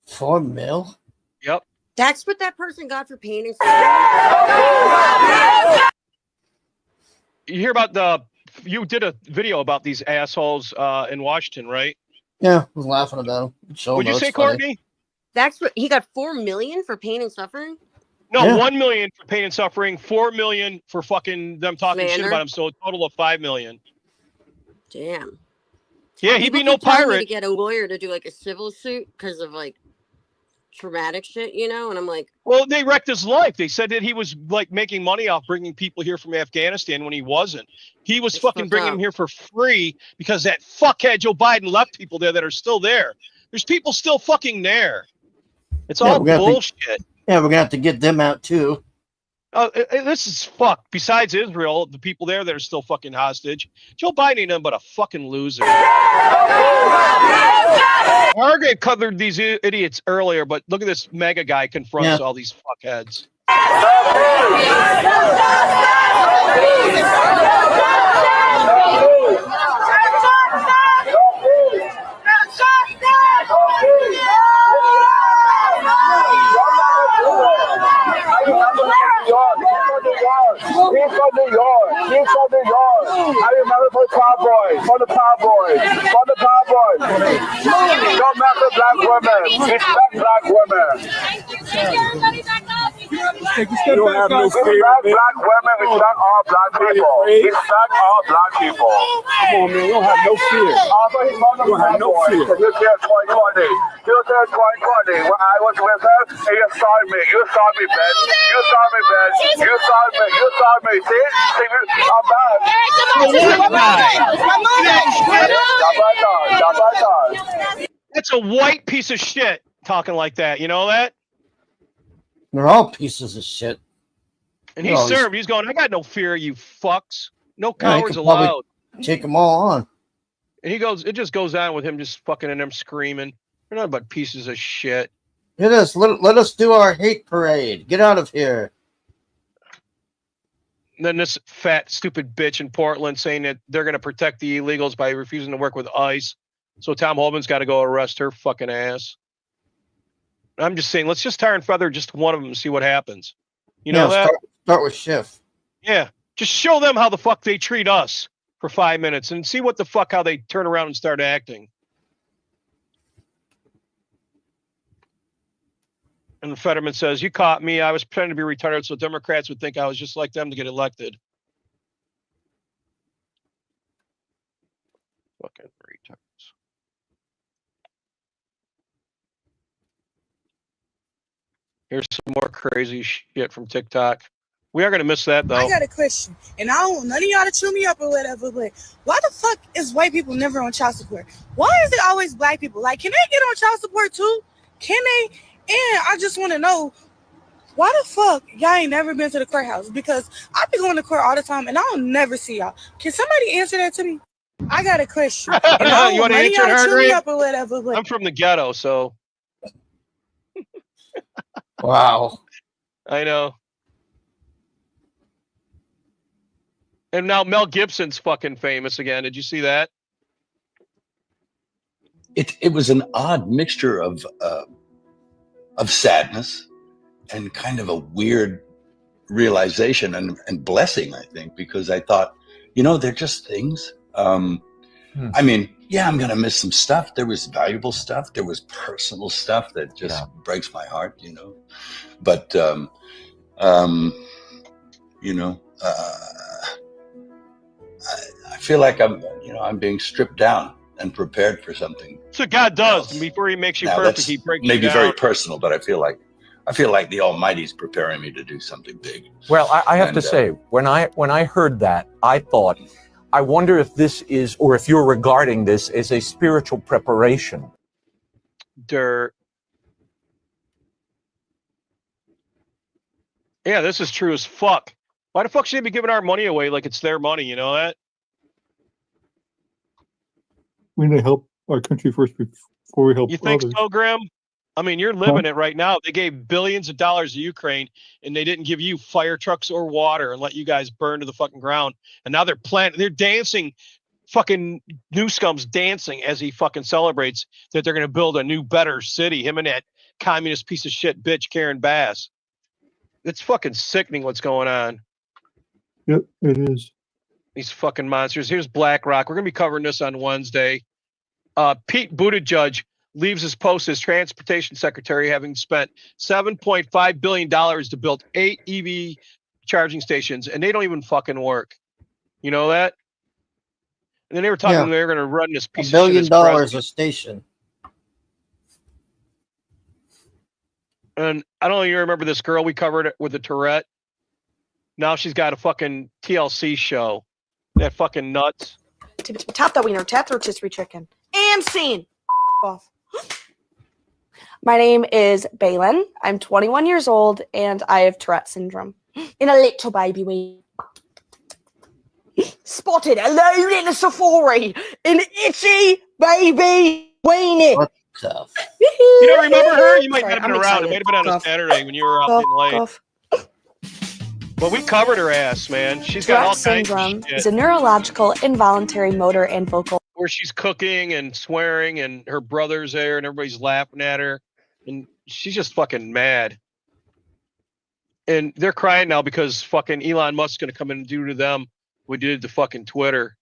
4 mil?
Yep.
That's what that person got for pain and suffering.
You hear about you did a video about these assholes in Washington, right?
Yeah, I was laughing about him.
What'd you say, Courtney?
That's what he got. 4 million for pain and suffering.
No,
Yeah.
1 million for pain and suffering, 4 million for fucking them talking shit
Slander.
about him. So a total of 5 million.
Damn.
Yeah, he'd
People
be no
keep telling me
pirate.
to get a lawyer to do like a civil suit because of like traumatic shit, you know. And I'm like,
Well, they wrecked his life. They said that he was like making money off bringing people here from Afghanistan when he wasn't. He was fucking
fucked
bringing
up.
them here for free because that fuckhead Joe Biden left people there that are still there. There's people still fucking there. It's
Yeah,
all
we're gonna have to-
bullshit.
Yeah, we're gonna have to get them out too.
This is fucked. Besides Israel, the people there that are still fucking hostage. Joe Biden ain't nothing but a fucking loser. Hargrave covered these idiots earlier, but look at this mega guy confronts all these fuckheads.
He's from New York. I remember for Cowboys, for the Cowboys. Don't mess with black women. Respect black women. You don't have no fear. Respect black women. Respect all black people. Respect all black people. Come on, man. You don't have no fear. Also, he's from the Cowboys. You said 2020. You said 2020. When I was with her, and you saw me. You saw me, bitch. You saw me, bitch. You saw me. You saw me. See? I'm back.
That's a white piece of shit talking like that. You know that?
They're all pieces of shit.
And he's served. He's going, I got no fear, you fucks. No
Yeah, he
cowards
could probably
allowed.
take them all on.
And he goes, it just goes on with him just fucking and them screaming. They're not but pieces of shit.
Let us do our hate parade. Get out of here.
And then this fat, stupid bitch in Portland saying that they're going to protect the illegals by refusing to work with ICE. So Tom Holman's got to go arrest her fucking ass. I'm just saying, let's just tar and feather just one of them and see what happens. You know that?
Start with Schiff.
Yeah. Just show them how the fuck they treat us for 5 minutes and see what the fuck, how they turn around and start acting. And the Fetterman says, you caught me. I was pretending to be retarded so Democrats would think I was just like them to get elected. Fucking retards. Here's some more crazy shit from TikTok. We are going to miss that, though.
I got a question, and I don't want none of y'all to chew me up or whatever, but why the fuck is white people never on child support? Why is it always black people? Like, can they get on child support too? Can they? And I just want to know, why the fuck y'all ain't never been to the courthouse? Because I be going to court all the time, and I don't never see y'all. Can somebody answer that to me? I got a question. And I don't
You
want
want to
none of
answer
y'all
it,
to chew me
Hargrave?
up or whatever, but
I'm from the ghetto, so.
Wow.
I know. And now Mel Gibson's fucking famous again. Did you see that?
It was an odd mixture of sadness and kind of a weird realization and blessing, I think, because I thought, they're just things. I mean, yeah, I'm gonna miss some stuff. There was valuable stuff. There was personal stuff that just breaks my heart, But I feel like I'm being stripped down and prepared for something.
That's what God does. And before he makes you
Now,
perfect,
that's
he breaks you
maybe
down.
very personal, but I feel like I feel like the Almighty's preparing me to do something big.
Well, I have to
And,
say, when I heard that, I thought, I wonder if this is, or if you're regarding this as a spiritual preparation.
Dirt. Yeah, this is true as fuck. Why the fuck should they be giving our money away like it's their money? You know that?
We need to help our country first before we help
You think
others.
so, Graham? I mean, you're living it right now. They gave billions of dollars to Ukraine, and they didn't give you fire trucks or water and let you guys burn to the fucking ground. And now they're dancing, fucking new scum's dancing as he fucking celebrates that they're going to build a new, better city. Him and that communist piece of shit bitch, Karen Bass. It's fucking sickening what's going on.
Yep, it is.
These fucking monsters. Here's BlackRock. We're going to be covering this on Wednesday. Pete Buttigieg leaves his post as transportation secretary, having spent $7.5 billion to build 8 EV charging stations, and they don't even fucking work. You know that? And then they were talking they were going to run this piece
$1 billion
of shit as president.
a station.
And I don't know if you remember this girl we covered with the Tourette. Now she's got a fucking TLC show. That fucking nuts.
Tap that wiener, tap the rotisserie chicken. And scene. Off. My name is Baylin. I'm 21 years old and I have Tourette syndrome. In a little baby ween. Spotted alone in a safari. An itchy baby weenie.
What the
You don't remember her? You might
Sorry,
not have been
I'm
around. It
excited.
might have been on a
Cough.
Saturday when you were out getting late.
Cough.
But we covered her ass, man. She's got all
Tourette
kinds of
syndrome
shit.
is a neurological, involuntary motor and vocal.
Where she's cooking and swearing, and her brother's there, and everybody's laughing at her, and she's just fucking mad. And they're crying now because fucking Elon Musk's going to come in and do to them what he did to fucking Twitter.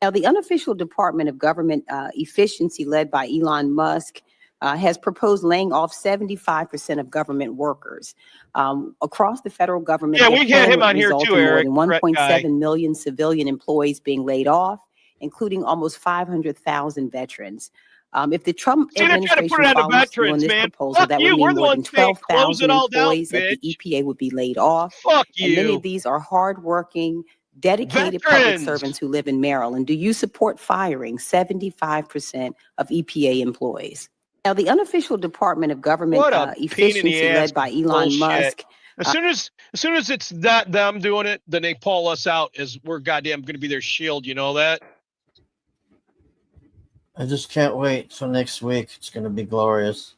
Now, the unofficial Department of Government Efficiency, led by Elon Musk, has proposed laying off 75% of government workers. Across the federal government,
Yeah,
their
we had
plan
him
would
on here
result
too,
in more
Eric.
than
Brett guy.
1.7 million civilian employees being laid off, including almost 500,000 veterans. If the Trump
See, they're trying to
administration
put it on the
follows through on
veterans,
this
man.
proposal,
Fuck
that
you.
would
We're
mean
the
more than
ones saying close
12,000
it all down,
employees at the
bitch.
EPA would be laid off.
Fuck
And many
you.
of these are hardworking, dedicated public
Veterans.
servants who live in Maryland. Do you support firing 75% of EPA employees? Now, the unofficial Department of Government
What a pain in the
Efficiency,
ass
led by Elon
bullshit.
Musk,
As soon as it's not them doing it, then they pull us out as we're goddamn going to be their shield. You know that?
I just can't wait till next week. It's going to be glorious.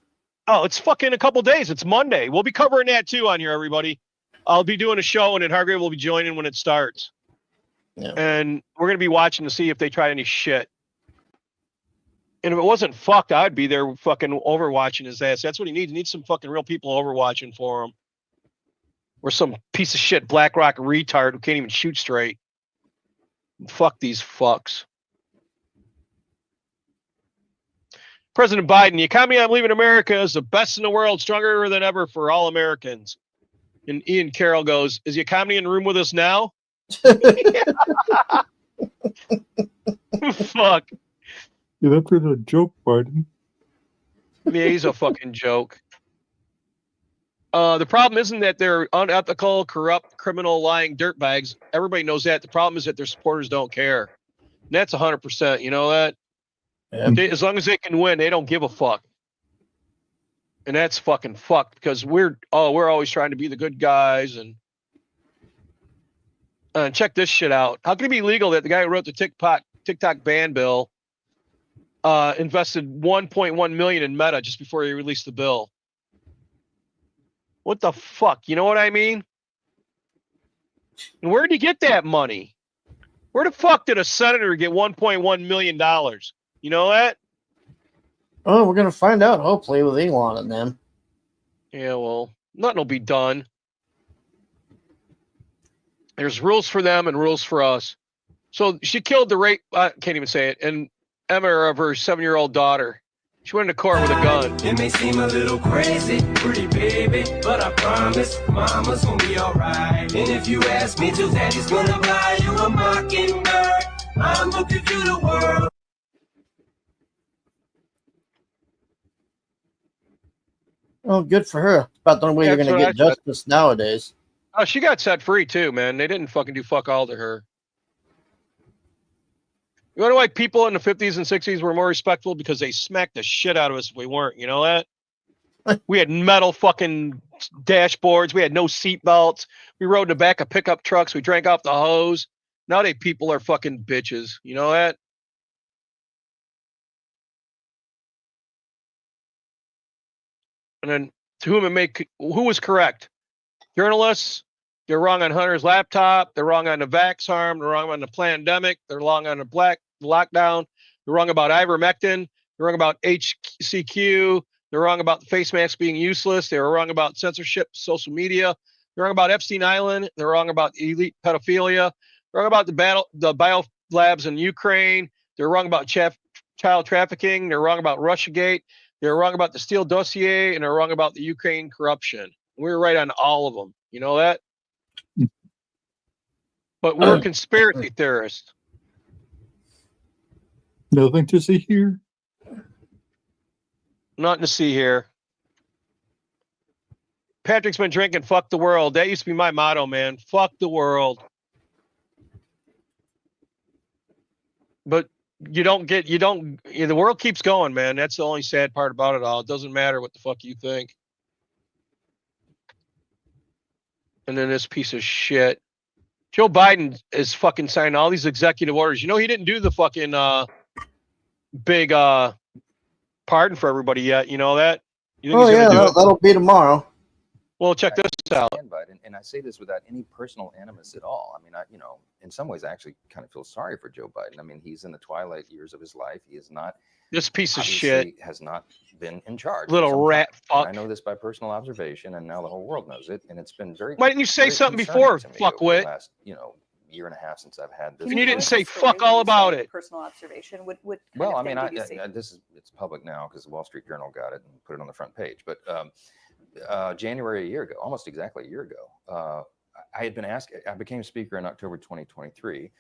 Oh, it's fucking a couple days. It's Monday. We'll be covering that too on here, everybody. I'll be doing a show, and then Hargrave will be joining when it starts.
Yeah.
And we're going to be watching to see if they try any shit. And if it wasn't fucked, I'd be there fucking overwatching his ass. That's what he needs. He needs some fucking real people overwatching for him. Or some piece of shit BlackRock retard who can't even shoot straight. Fuck these fucks. President Biden, the economy I'm leaving America is the best in the world, stronger than ever for all Americans. And Ian Carroll goes, is the economy in the room with us now? Fuck.
Yeah, that's a joke, Biden.
Yeah, he's a fucking joke. The problem isn't that they're unethical, corrupt, criminal, lying dirtbags. Everybody knows that. The problem is that their supporters don't care. And that's 100%. You know that?
Yep.
As long as they can win, they don't give a fuck. And that's fucking fucked because we're always trying to be the good guys. And check this shit out. How can it be legal that the guy who wrote the TikTok ban bill invested $1.1 million in Meta just before he released the bill? What the fuck? You know what I mean? And where did he get that money? Where the fuck did a senator get $1.1 million? You know that?
Oh, we're going to find out, hopefully, with Elon and them.
Yeah, well, nothing will be done. There's rules for them and rules for us. So she killed the rape, I can't even say it, and Emma of her 7-year-old daughter. She went into court with a gun.
It may seem a little crazy, pretty baby, but I promise mama's gonna be alright. And if you ask me to, daddy's gonna buy you a mockingbird. I'm gonna give you the world.
Oh, good for her. About the only way you're
That's
going to
what
get
I said.
justice nowadays.
Oh, she got set free too, man. They didn't fucking do fuck all to her. You know why people in the 50s and 60s were more respectful? Because they smacked the shit out of us if we weren't. You know that? We had metal fucking dashboards. We had no seat belts. We rode in the back of pickup trucks. We drank off the hose. Nowadays, people are fucking bitches. You know that? And then to whom it may, who was correct? Journalists, they're wrong on Hunter's laptop. They're wrong on the vax harm. They're wrong on the pandemic. They're wrong on the black lockdown. They're wrong about ivermectin. They're wrong about HCQ. They're wrong about the face mask being useless. They were wrong about censorship, social media. They're wrong about Epstein Island. They're wrong about elite pedophilia. They're wrong about the bio labs in Ukraine. They're wrong about child trafficking. They're wrong about Russiagate. They're wrong about the Steele dossier, and they're wrong about the Ukraine corruption. We were right on all of them. You know that? But we're conspiracy theorists.
Nothing to see here.
Nothing to see here. Patrick's been drinking fuck the world. That used to be my motto, man. Fuck the world. But the world keeps going, man. That's the only sad part about it all. It doesn't matter what the fuck you think. And then this piece of shit. Joe Biden is fucking signing all these executive orders. You know, he didn't do the fucking big pardon for everybody yet. You know that? You think
Oh,
he's
yeah,
gonna do it?
that'll be tomorrow.
Well, check this out.
Biden, and I say this without any personal animus at all. I mean, in some ways, I actually kind of feel sorry for Joe Biden. I mean, he's in the twilight years of his life. He is not.
This piece of
obviously
shit
has not been in charge.
Little
for some
rat
time.
fuck.
And I know this by personal observation, and now the whole world knows it. And it's been very.
Why didn't you say
very
something
concerning
before,
to me over
fuckwit?
the last, year and a half since I've had this.
And you didn't say fuck all about it.
Personal observation. What
Well,
kind
I
of
mean,
thing did you see?
it's public now because the Wall Street Journal got it and put it on the front page. But January a year ago, almost exactly a year ago, I had been asked. I became speaker in October 2023,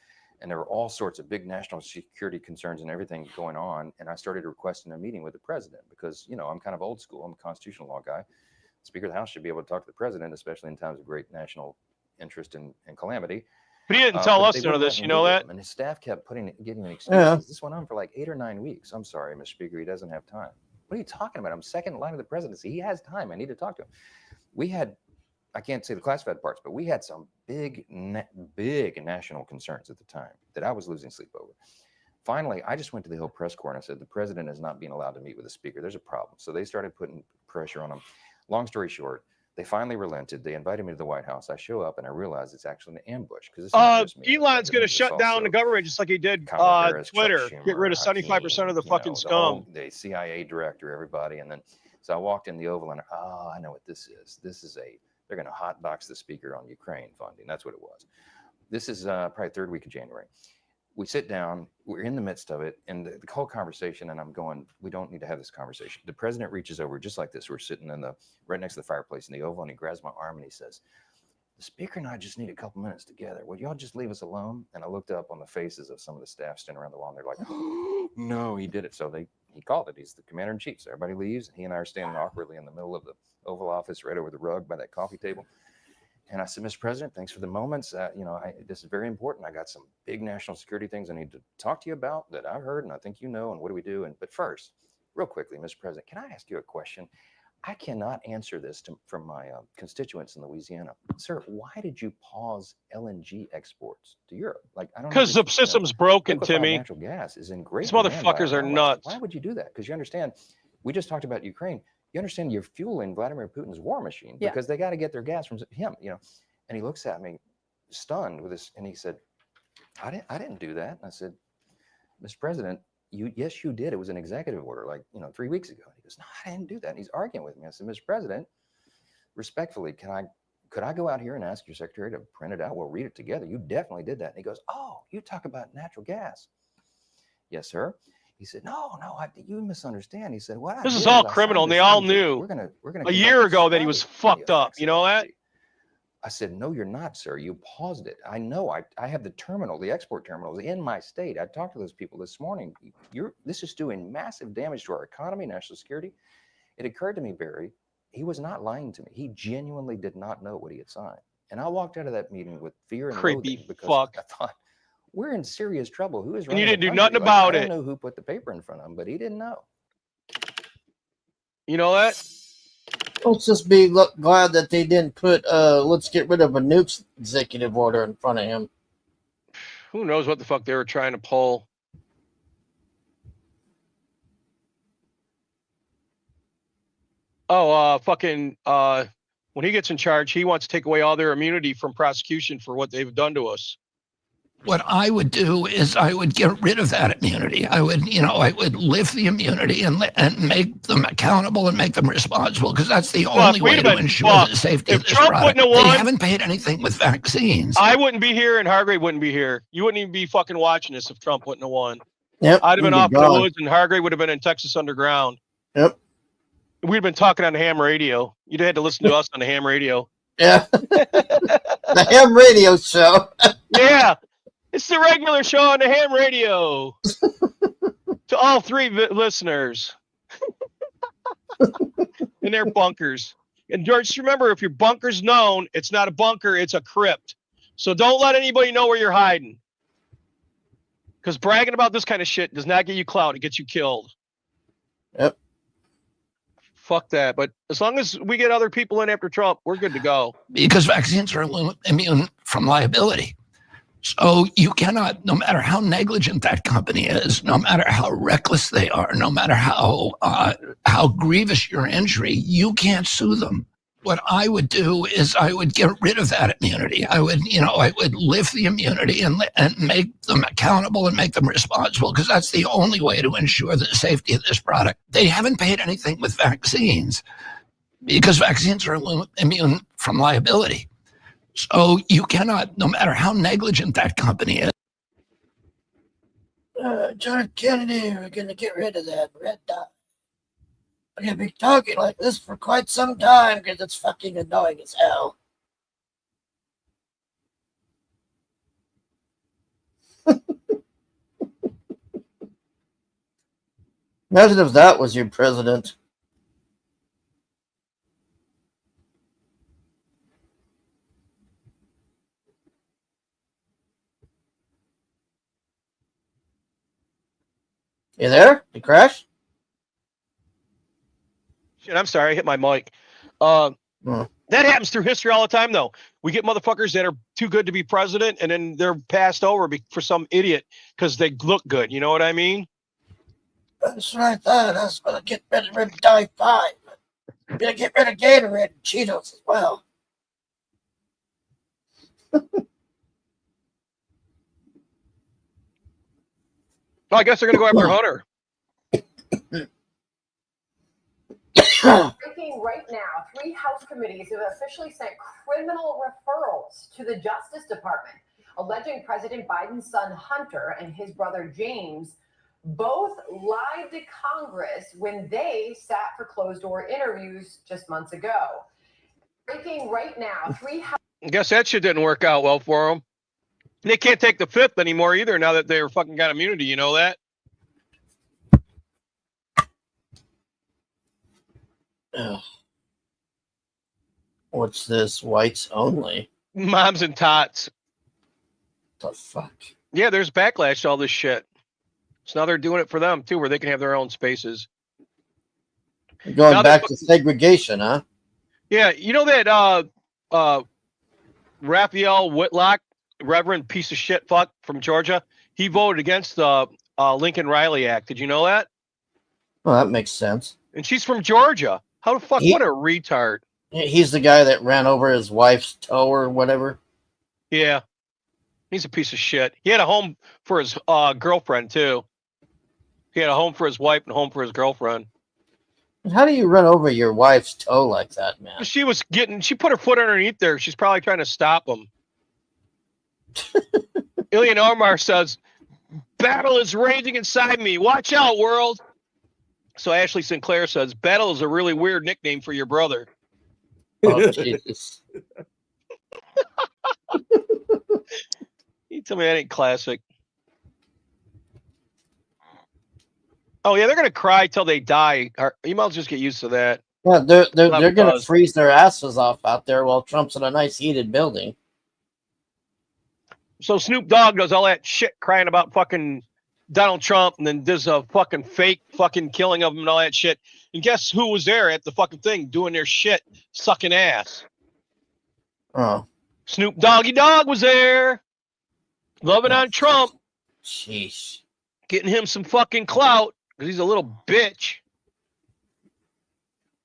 and there were all sorts of big national security concerns and everything going on. And I started requesting a meeting with the president because I'm kind of old school. I'm a constitutional law guy. Speaker of the House should be able to talk to the president, especially in times of great national interest and calamity.
But he didn't tell
but
us
they
none of
wouldn't
this.
let
You
me
know
meet
that?
with him, and his staff kept giving excuses.
Yeah.
This went on for like 8 or 9 weeks. I'm sorry, Mr. Speaker, he doesn't have time. What are you talking about? I'm second in line of the presidency. He has time. I need to talk to him. We had, I can't say the classified parts, but we had some big national concerns at the time that I was losing sleep over. Finally, I just went to the Hill Press Corps and I said, the president is not being allowed to meet with the speaker. There's a problem. So they started putting pressure on him. Long story short, they finally relented. They invited me to the White House. I show up and I realize it's actually an ambush.
Elon's going to shut down the government just like he did
Harris,
Twitter.
Chuck Schumer,
Get rid of 75%
Hakeem,
of the fucking
the
scum.
the CIA director, everybody. And then, so I walked in the Oval and, I know what this is. They're going to hotbox the speaker on Ukraine funding. That's what it was. This is probably third week of January. We sit down, we're in the midst of it, and the whole conversation, and I'm going, we don't need to have this conversation. The president reaches over just like this. We're sitting right next to the fireplace in the Oval, and he grabs my arm and he says, the speaker and I just need a couple minutes together. Would y'all just leave us alone? And I looked up on the faces of some of the staff standing around the wall, and they're like, oh, no, he did it. So he called it. He's the commander in chief. So everybody leaves, and he and I are standing awkwardly in the middle of the Oval Office, right over the rug by that coffee table. And I said, Mr. President, thanks for the moments. This is very important. I got some big national security things I need to talk to you about that I've heard, and I think you know, and what do we do? But first, real quickly, Mr. President, can I ask you a question? I cannot answer this from my constituents in Louisiana. Sir, why did you pause LNG exports to Europe?
Because the system's broken, Timmy.
Natural gas is in great
These
demand by
motherfuckers are
our
nuts.
Why would you do that? Because you understand, we just talked about Ukraine. You understand you're fueling Vladimir Putin's war machine because they got to get their gas from him, And he looks at me stunned with this, and he said, I didn't do that. And I said, Mr. President, yes, you did. It was an executive order 3 weeks ago. And he goes, no, I didn't do that. And he's arguing with me. I said, Mr. President, respectfully, could I go out here and ask your secretary to print it out? We'll read it together. You definitely did that. And he goes, oh, you talk about natural gas. Yes, sir. He said, no, you misunderstand. He said, what?
This is all criminal, and they all knew
we're gonna
a year ago that he was fucked up. You know that?
I said, no, you're not, sir. You paused it. I know. I have the export terminals in my state. I talked to those people this morning. This is doing massive damage to our economy, national security. It occurred to me, Barry, He was not lying to me. He genuinely did not know what he had signed. And I walked out of that meeting with fear and
Creepy
loathing because
fuck.
I thought, we're in serious trouble. Who is
And you
running the
didn't do
country?
nothing
Like,
about
I don't
it.
know who put the paper in front of him, but he didn't know.
You know that?
Let's just be glad that they didn't put let's get rid of a nukes executive order in front of him.
Who knows what the fuck they were trying to pull? Oh, when he gets in charge, he wants to take away all their immunity from prosecution for what they've done to us.
What I would do is I would get rid of that immunity. I would lift the immunity and make them accountable and make them responsible, because that's the only way to ensure the safety of this product. They haven't paid anything with vaccines.
I wouldn't be here, and Hargrave wouldn't be here. You wouldn't even be fucking watching this if Trump wouldn't have won.
Yep,
I'd have been
he'd be
off in the
gone.
woods, and Hargrave would have been in Texas underground.
Yep.
We'd been talking on the ham radio. You'd had to listen to us on the ham radio.
Yeah. The ham radio show.
Yeah. It's the regular show on the ham radio. To all three listeners. In their bunkers. And George, just remember, if your bunker's known, it's not a bunker, it's a crypt. So don't let anybody know where you're hiding. Because bragging about this kind of shit does not get you clout, it gets you killed.
Yep.
Fuck that. But as long as we get other people in after Trump, we're good to go.
Because vaccines are immune from liability. So you cannot, no matter how negligent that company is, no matter how reckless they are, no matter how grievous your injury, you can't sue them. What I would do is I would get rid of that immunity. I would lift the immunity and make them accountable and make them responsible, because that's the only way to ensure the safety of this product. They haven't paid anything with vaccines, because vaccines are immune from liability. So you cannot, no matter how negligent that company is.
John Kennedy, we're going to get rid of that red dot. We're going to be talking like this for quite some time because it's fucking annoying as hell. Imagine if that was your president. You there? You crashed?
Shit, I'm sorry, I hit my mic. That happens through history all the time, though. We get motherfuckers that are too good to be president, and then they're passed over for some idiot because they look good. You know what I mean?
That's what I thought. I was going to get rid of Die 5. I'm going to get rid of Gatorade and Cheetos as well.
Well, I guess they're going to go after Hunter.
Breaking right now, 3 House committees have officially sent criminal referrals to the Justice Department, alleging President Biden's son Hunter and his brother James both lied to Congress when they sat for closed-door interviews just months ago. Breaking right now, 3 House...
I guess that shit didn't work out well for them. They can't take the 5th anymore either now that they're fucking got immunity. You know that?
Ugh. What's this? Whites only?
Moms and tots.
The fuck?
Yeah, there's backlash to all this shit. So now they're doing it for them too, where they can have their own spaces.
Going now back to segregation, huh?
Yeah, you know that Raphael Whitlock, Reverend piece of shit fuck from Georgia, he voted against the Lincoln Riley Act. Did you know that?
Well, that makes sense.
And she's from Georgia. How the fuck? What a retard.
He's the guy that ran over his wife's toe or whatever.
Yeah. He's a piece of shit. He had a home for his girlfriend, too. He had a home for his wife and a home for his girlfriend.
How do you run over your wife's toe like that, man?
She put her foot underneath there. She's probably trying to stop him. Ilyan Omar says, "Battle is raging inside me. Watch out, world." So Ashley Sinclair says, "Battle is a really weird nickname for your brother."
Oh, Jesus.
You tell me that ain't classic. Oh, yeah, they're going to cry till they die. You might just get used to that.
Yeah, they're
Whoever
gonna
does.
freeze their asses off out there while Trump's in a nice heated building.
So Snoop Dogg does all that shit crying about fucking Donald Trump, and then does a fucking fake fucking killing of him and all that shit. And guess who was there at the fucking thing doing their shit, sucking ass?
Oh,
Snoop Doggy Dogg was there, loving on Trump,
jeez.
getting him some fucking clout because he's a little bitch.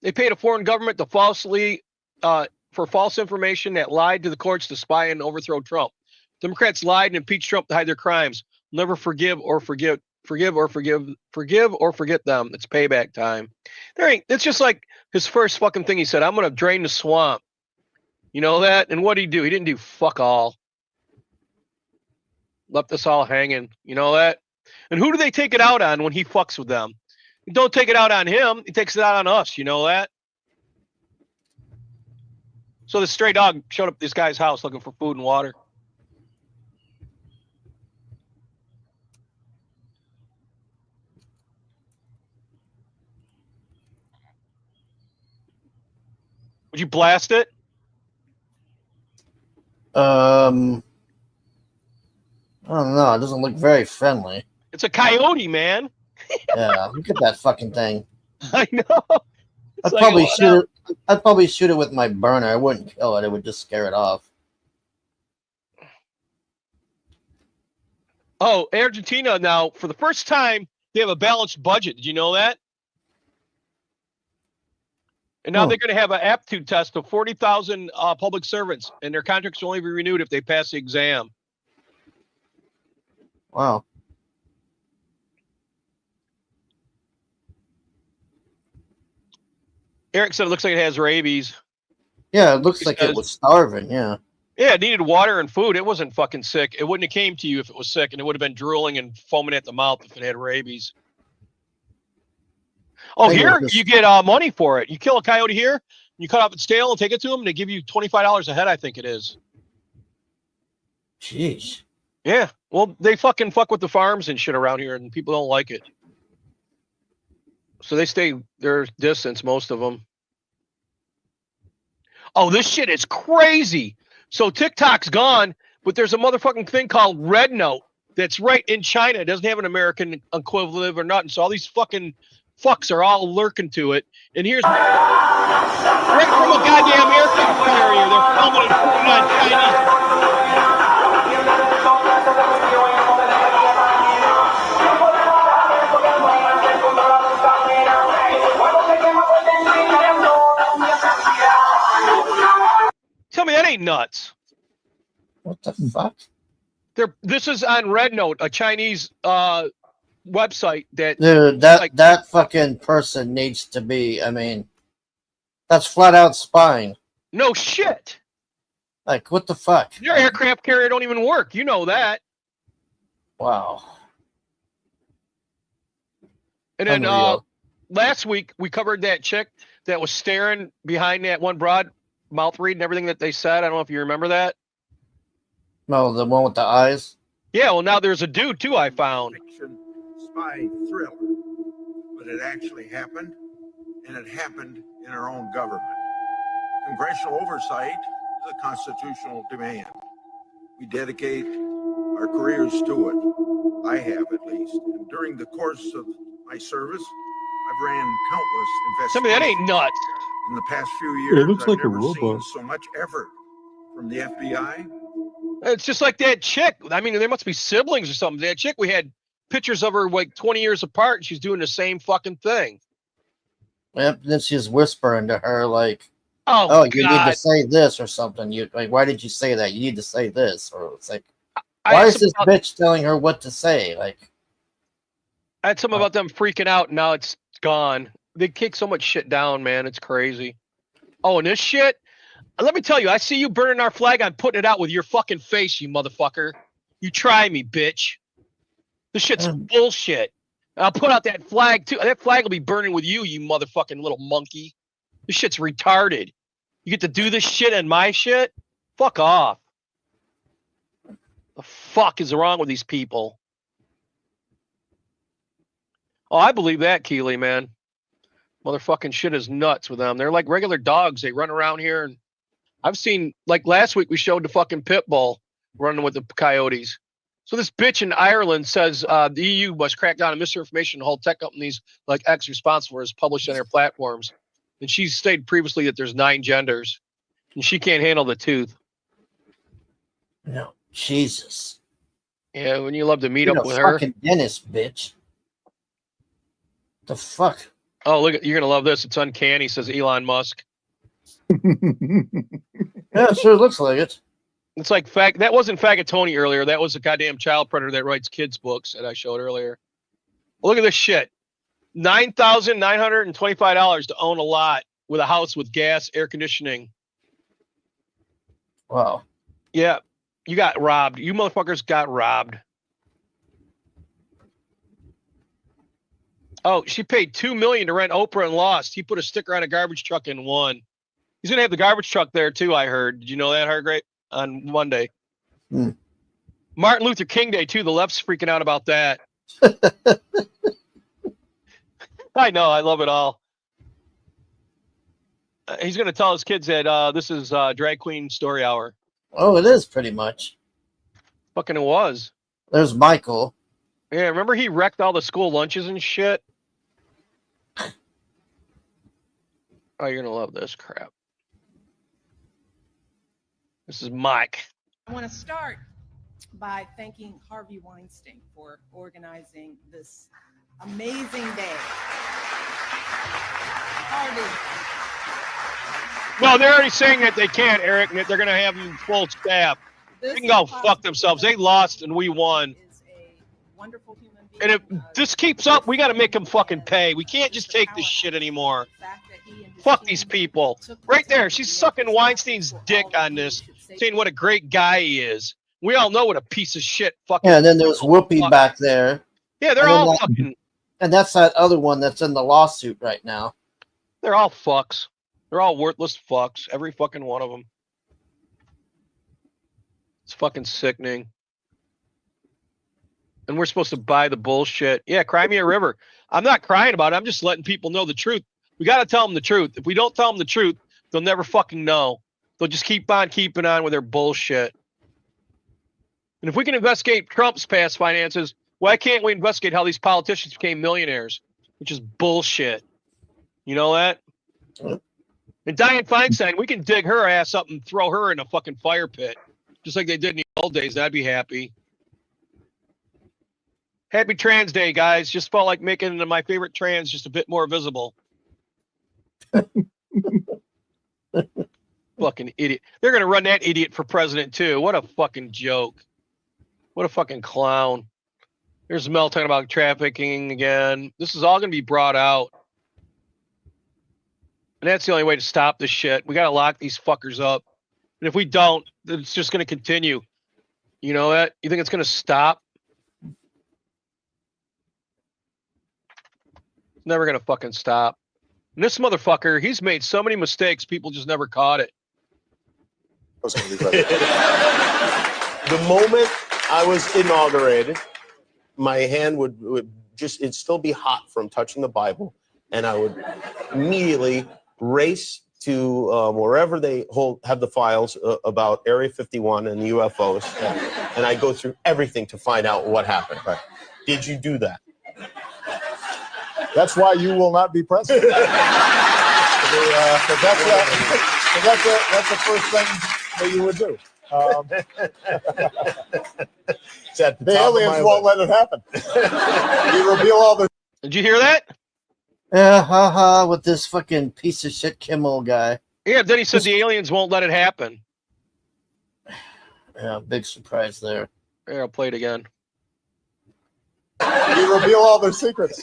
They paid a foreign government to falsely for false information that lied to the courts to spy and overthrow Trump. Democrats lied and impeached Trump to hide their crimes. Never forgive or forget them. It's payback time. It's just like his first fucking thing he said, I'm going to drain the swamp. You know that? And what did he do? He didn't do fuck all. Left us all hanging. You know that? And who do they take it out on when he fucks with them? Don't take it out on him. He takes it out on us. You know that? So the stray dog showed up at this guy's house looking for food and water. Would you blast it?
I don't know. It doesn't look very friendly.
It's a coyote, man.
Yeah, look at that fucking thing.
I know.
I'd probably shoot it. I'd probably shoot it with my burner. I wouldn't kill it. It would just scare it off.
Oh, Argentina now, for the first time, they have a balanced budget. Did you know that? And now they're going to have an aptitude test of 40,000 public servants, and their contracts will only be renewed if they pass the exam.
Wow.
Eric said it looks like it has rabies.
Yeah, it looks like it was starving. Yeah.
Yeah, it needed water and food. It wasn't fucking sick. It wouldn't have came to you if it was sick, and it would have been drooling and foaming at the mouth if it had rabies. Oh, here you get money for it. You kill a coyote here, you cut off its tail and take it to them, and they give you $25 a head, I think it is.
Jeez.
Yeah. Well, they fucking fuck with the farms and shit around here, and people don't like it. So they stay their distance, most of them. Oh, this shit is crazy. So TikTok's gone, but there's a motherfucking thing called Red Note that's right in China. It doesn't have an American equivalent or nothing. So all these fucking fucks are all lurking to it. And here's right from a goddamn aircraft carrier. They're filming it on Chinese. Tell me that ain't nuts.
What the fuck?
This is on Red Note, a Chinese website that.
Dude, that fucking person needs to be. I mean, that's flat out spying.
No shit.
Like, what the fuck?
Your aircraft carrier don't even work. You know that.
Wow.
And then last week we covered that chick that was staring behind that one broad, mouth reading everything that they said. I don't know if you remember that.
No, the one with the eyes?
Yeah, well, now there's a dude, too, I found.
Spy thriller, but it actually happened, and it happened in our own government. Congressional oversight is a constitutional demand. We dedicate our careers to it. I have, at least. And during the course of my service, I've ran countless investigations.
Somebody, that ain't nuts.
In the past few years,
It looks
I've
like a
never seen
robot.
so much effort from the FBI.
It's just like that chick. I mean, there must be siblings or something. That chick, we had pictures of her like 20 years apart, and she's doing the same fucking thing.
Yep, then she's whispering to her like,
"Oh,
you
God.
need to say this or something. You like, why did you say that? You need to say this." Or it's like, why is this bitch telling her what to say? Like,
I had something about them freaking out, and now it's gone. They kick so much shit down, man. It's crazy. Oh, and this shit. Let me tell you, I see you burning our flag. I'm putting it out with your fucking face, you motherfucker. You try me, bitch. This shit's bullshit. I'll put out that flag, too. That flag will be burning with you, you motherfucking little monkey. This shit's retarded. You get to do this shit and my shit? Fuck off. The fuck is wrong with these people? Oh, I believe that, Keely, man. Motherfucking shit is nuts with them. They're like regular dogs. They run around here, and I've seen, like last week we showed the fucking pit bull running with the coyotes. So this bitch in Ireland says the EU must crack down on misinformation and hold tech companies like X responsible for is published on their platforms. And she's stated previously that there's 9 genders, and she can't handle the truth.
No, Jesus.
Yeah, when you love to meet
You're
up
a
with her.
fucking dentist, bitch. The fuck?
Oh, look, you're gonna love this. It's uncanny, says Elon Musk.
Yeah, it sure looks like it.
It's like that wasn't Fagatoni earlier. That was a goddamn child predator that writes kids' books that I showed earlier. Look at this shit. $9,925 to own a lot with a house with gas, air conditioning.
Wow.
Yeah, you got robbed. You motherfuckers got robbed. Oh, she paid $2 million to rent Oprah and lost. He put a sticker on a garbage truck and won. He's gonna have the garbage truck there too. I heard. Did you know that, Hargrave? On Monday.
Hmm.
Martin Luther King Day too. The left's freaking out about that. I know. I love it all. He's gonna tell his kids that this is drag queen story hour.
Oh, it is pretty much.
Fucking it was.
There's Michael.
Yeah, remember he wrecked all the school lunches and shit? Oh, you're gonna love this crap. This is Mike.
I want to start by thanking Harvey Weinstein for organizing this amazing day. Harvey.
No, they're already saying that they can't, Eric, and that they're gonna have them full staff. They can go fuck themselves. They lost and we won.
Wonderful human being.
And if this keeps up, we got to make them fucking pay. We can't just take this shit anymore. Fuck these people. Right there, she's sucking Weinstein's dick on this, saying what a great guy he is. We all know what a piece of shit fucking.
Yeah, and then there's Whoopi back there.
Yeah, they're all fucking.
And that's that other one that's in the lawsuit right now.
They're all fucks. They're all worthless fucks. Every fucking one of them. It's fucking sickening. And we're supposed to buy the bullshit. Yeah, cry me a river. I'm not crying about it. I'm just letting people know the truth. We got to tell them the truth. If we don't tell them the truth, they'll never fucking know. They'll just keep on keeping on with their bullshit. And if we can investigate Trump's past finances, why can't we investigate how these politicians became millionaires? Which is bullshit. You know that? And Dianne Feinstein, we can dig her ass up and throw her in a fucking fire pit. Just like they did in the old days. I'd be happy. Happy Trans Day, guys. Just felt like making my favorite trans just a bit more visible. Fucking idiot. They're going to run that idiot for president, too. What a fucking joke. What a fucking clown. There's Mel talking about trafficking again. This is all going to be brought out. And that's the only way to stop this shit. We got to lock these fuckers up. And if we don't, it's just going to continue. You know that? You think it's going to stop? It's never going to fucking stop. And this motherfucker, he's made so many mistakes, people just never caught it.
The moment I was inaugurated, my hand would just, it'd still be hot from touching the Bible. And I would immediately race to wherever they have the files about Area 51 and UFOs. And I go through everything to find out what happened. Right. Did you do that?
That's why you will not be president. That's the first thing that you would do. The aliens won't let it happen. You reveal all the.
Did you hear that?
Yeah, haha, with this fucking piece of shit Kimmel guy.
Yeah, then he said the aliens won't let it happen.
Yeah, big surprise there.
Here, I'll play it again.
You reveal all their secrets.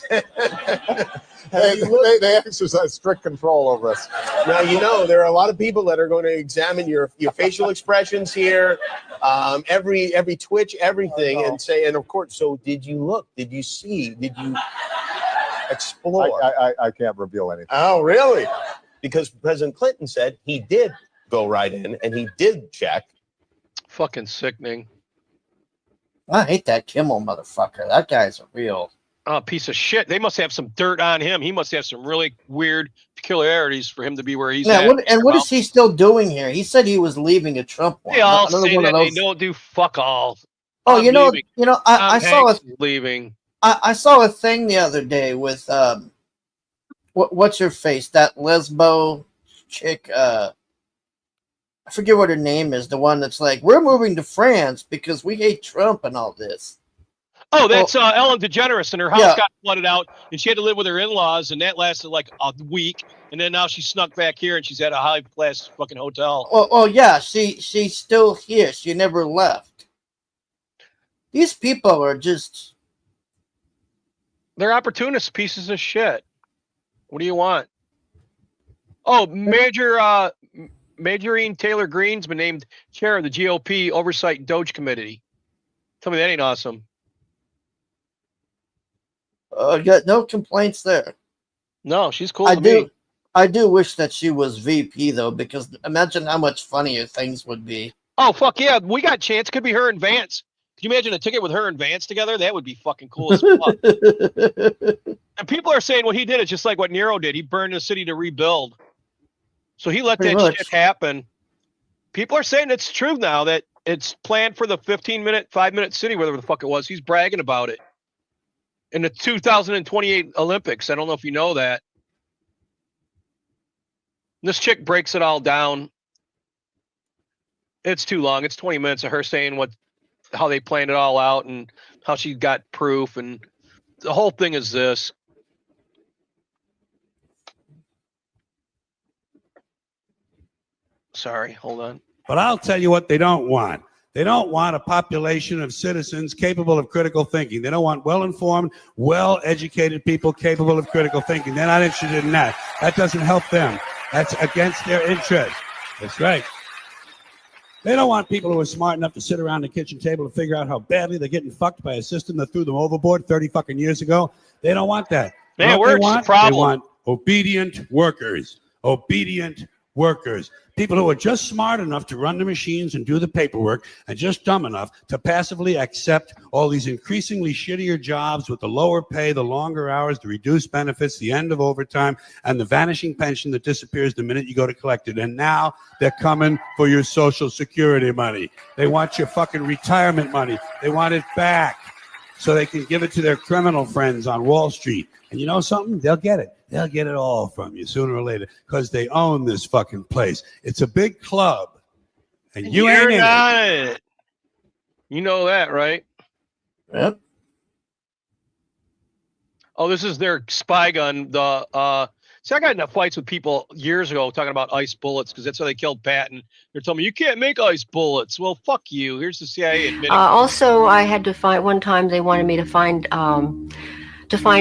They exercise strict control over us.
Now, you know, there are a lot of people that are going to examine your facial expressions here, every twitch, everything, and say, and of course, so did you look? Did you see? Did you explore?
I can't reveal anything.
Oh, really? Because President Clinton said he did go right in and he did check.
Fucking sickening.
I hate that Kimmel motherfucker. That guy's a real.
Oh, piece of shit. They must have some dirt on him. He must have some really weird peculiarities for him to be where he's
Yeah,
at.
what is he still doing here? He said he was leaving a Trump one.
They all
Another
say
one
that
of
they
those.
don't do fuck all.
Oh,
I'm
you know,
leaving.
I saw
Hanks is leaving.
I saw a thing the other day with what's her face, that lesbo chick. I forget what her name is. The one that's like, we're moving to France because we hate Trump and all this.
Oh, that's Ellen DeGeneres, and her house
Yeah.
got flooded out, and she had to live with her in-laws, and that lasted like a week. And then now she snuck back here, and she's at a high-class fucking hotel.
Oh yeah, she's still here. She never left. These people are just.
They're opportunist pieces of shit. What do you want? Oh, Majorine Taylor Greene's been named chair of the GOP Oversight Doge Committee. Tell me that ain't awesome.
Got no complaints there.
No, she's cool to me.
I do wish that she was VP though, because imagine how much funnier things would be.
Oh fuck yeah, we got chance. Could be her and Vance. Could you imagine a ticket with her and Vance together? That would be fucking cool as fuck. And people are saying what he did is just like what Nero did. He burned the city to rebuild. So he let
Pretty
that
much.
shit happen. People are saying it's true now that it's planned for the 15-minute, 5-minute city, whatever the fuck it was. He's bragging about it. In the 2028 Olympics. I don't know if you know that. This chick breaks it all down. It's too long. It's 20 minutes of her saying how they planned it all out and how she got proof, and the whole thing is this. Sorry, hold on.
But I'll tell you what they don't want. They don't want a population of citizens capable of critical thinking. They don't want well-informed, well-educated people capable of critical thinking. They're not interested in that. That doesn't help them. That's against their interest. That's right. They don't want people who are smart enough to sit around the kitchen table to figure out how badly they're getting fucked by a system that threw them overboard 30 fucking years ago. They don't want that.
Man,
What
where's
they want?
the problem?
They want obedient workers. Obedient workers. People who are just smart enough to run the machines and do the paperwork and just dumb enough to passively accept all these increasingly shittier jobs with the lower pay, the longer hours, the reduced benefits, the end of overtime, and the vanishing pension that disappears the minute you go to collect it. And now they're coming for your Social Security money. They want your fucking retirement money. They want it back so they can give it to their criminal friends on Wall Street. And you know something? They'll get it. They'll get it all from you sooner or later because they own this fucking place. It's a big club, and you ain't in it.
You know that, right?
Yep.
Oh, this is their spy gun. See, I got into fights with people years ago talking about ice bullets because that's how they killed Patton. They're telling me you can't make ice bullets. Well, fuck you. Here's the CIA admitting.
Also, I had to find one time. They wanted me to find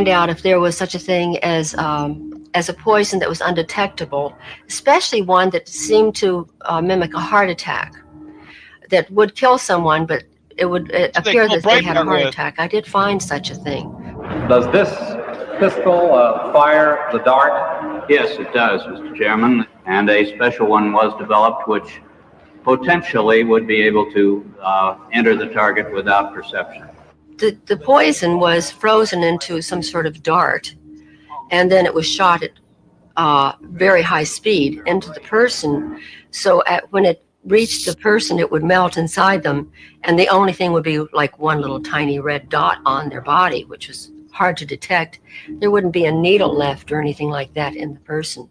out if there was such a thing as a poison that was undetectable, especially one that seemed to mimic a heart attack, that would kill someone, but it would appear that they had a heart attack. I did find such a thing.
Does this pistol fire the dart? Yes, it does, Mr. Chairman. And a special one was developed which potentially would be able to enter the target without perception.
The poison was frozen into some sort of dart, and then it was shot at very high speed into the person. So when it reached the person, it would melt inside them, and the only thing would be like one little tiny red dot on their body, which was hard to detect. There wouldn't be a needle left or anything like that in the person.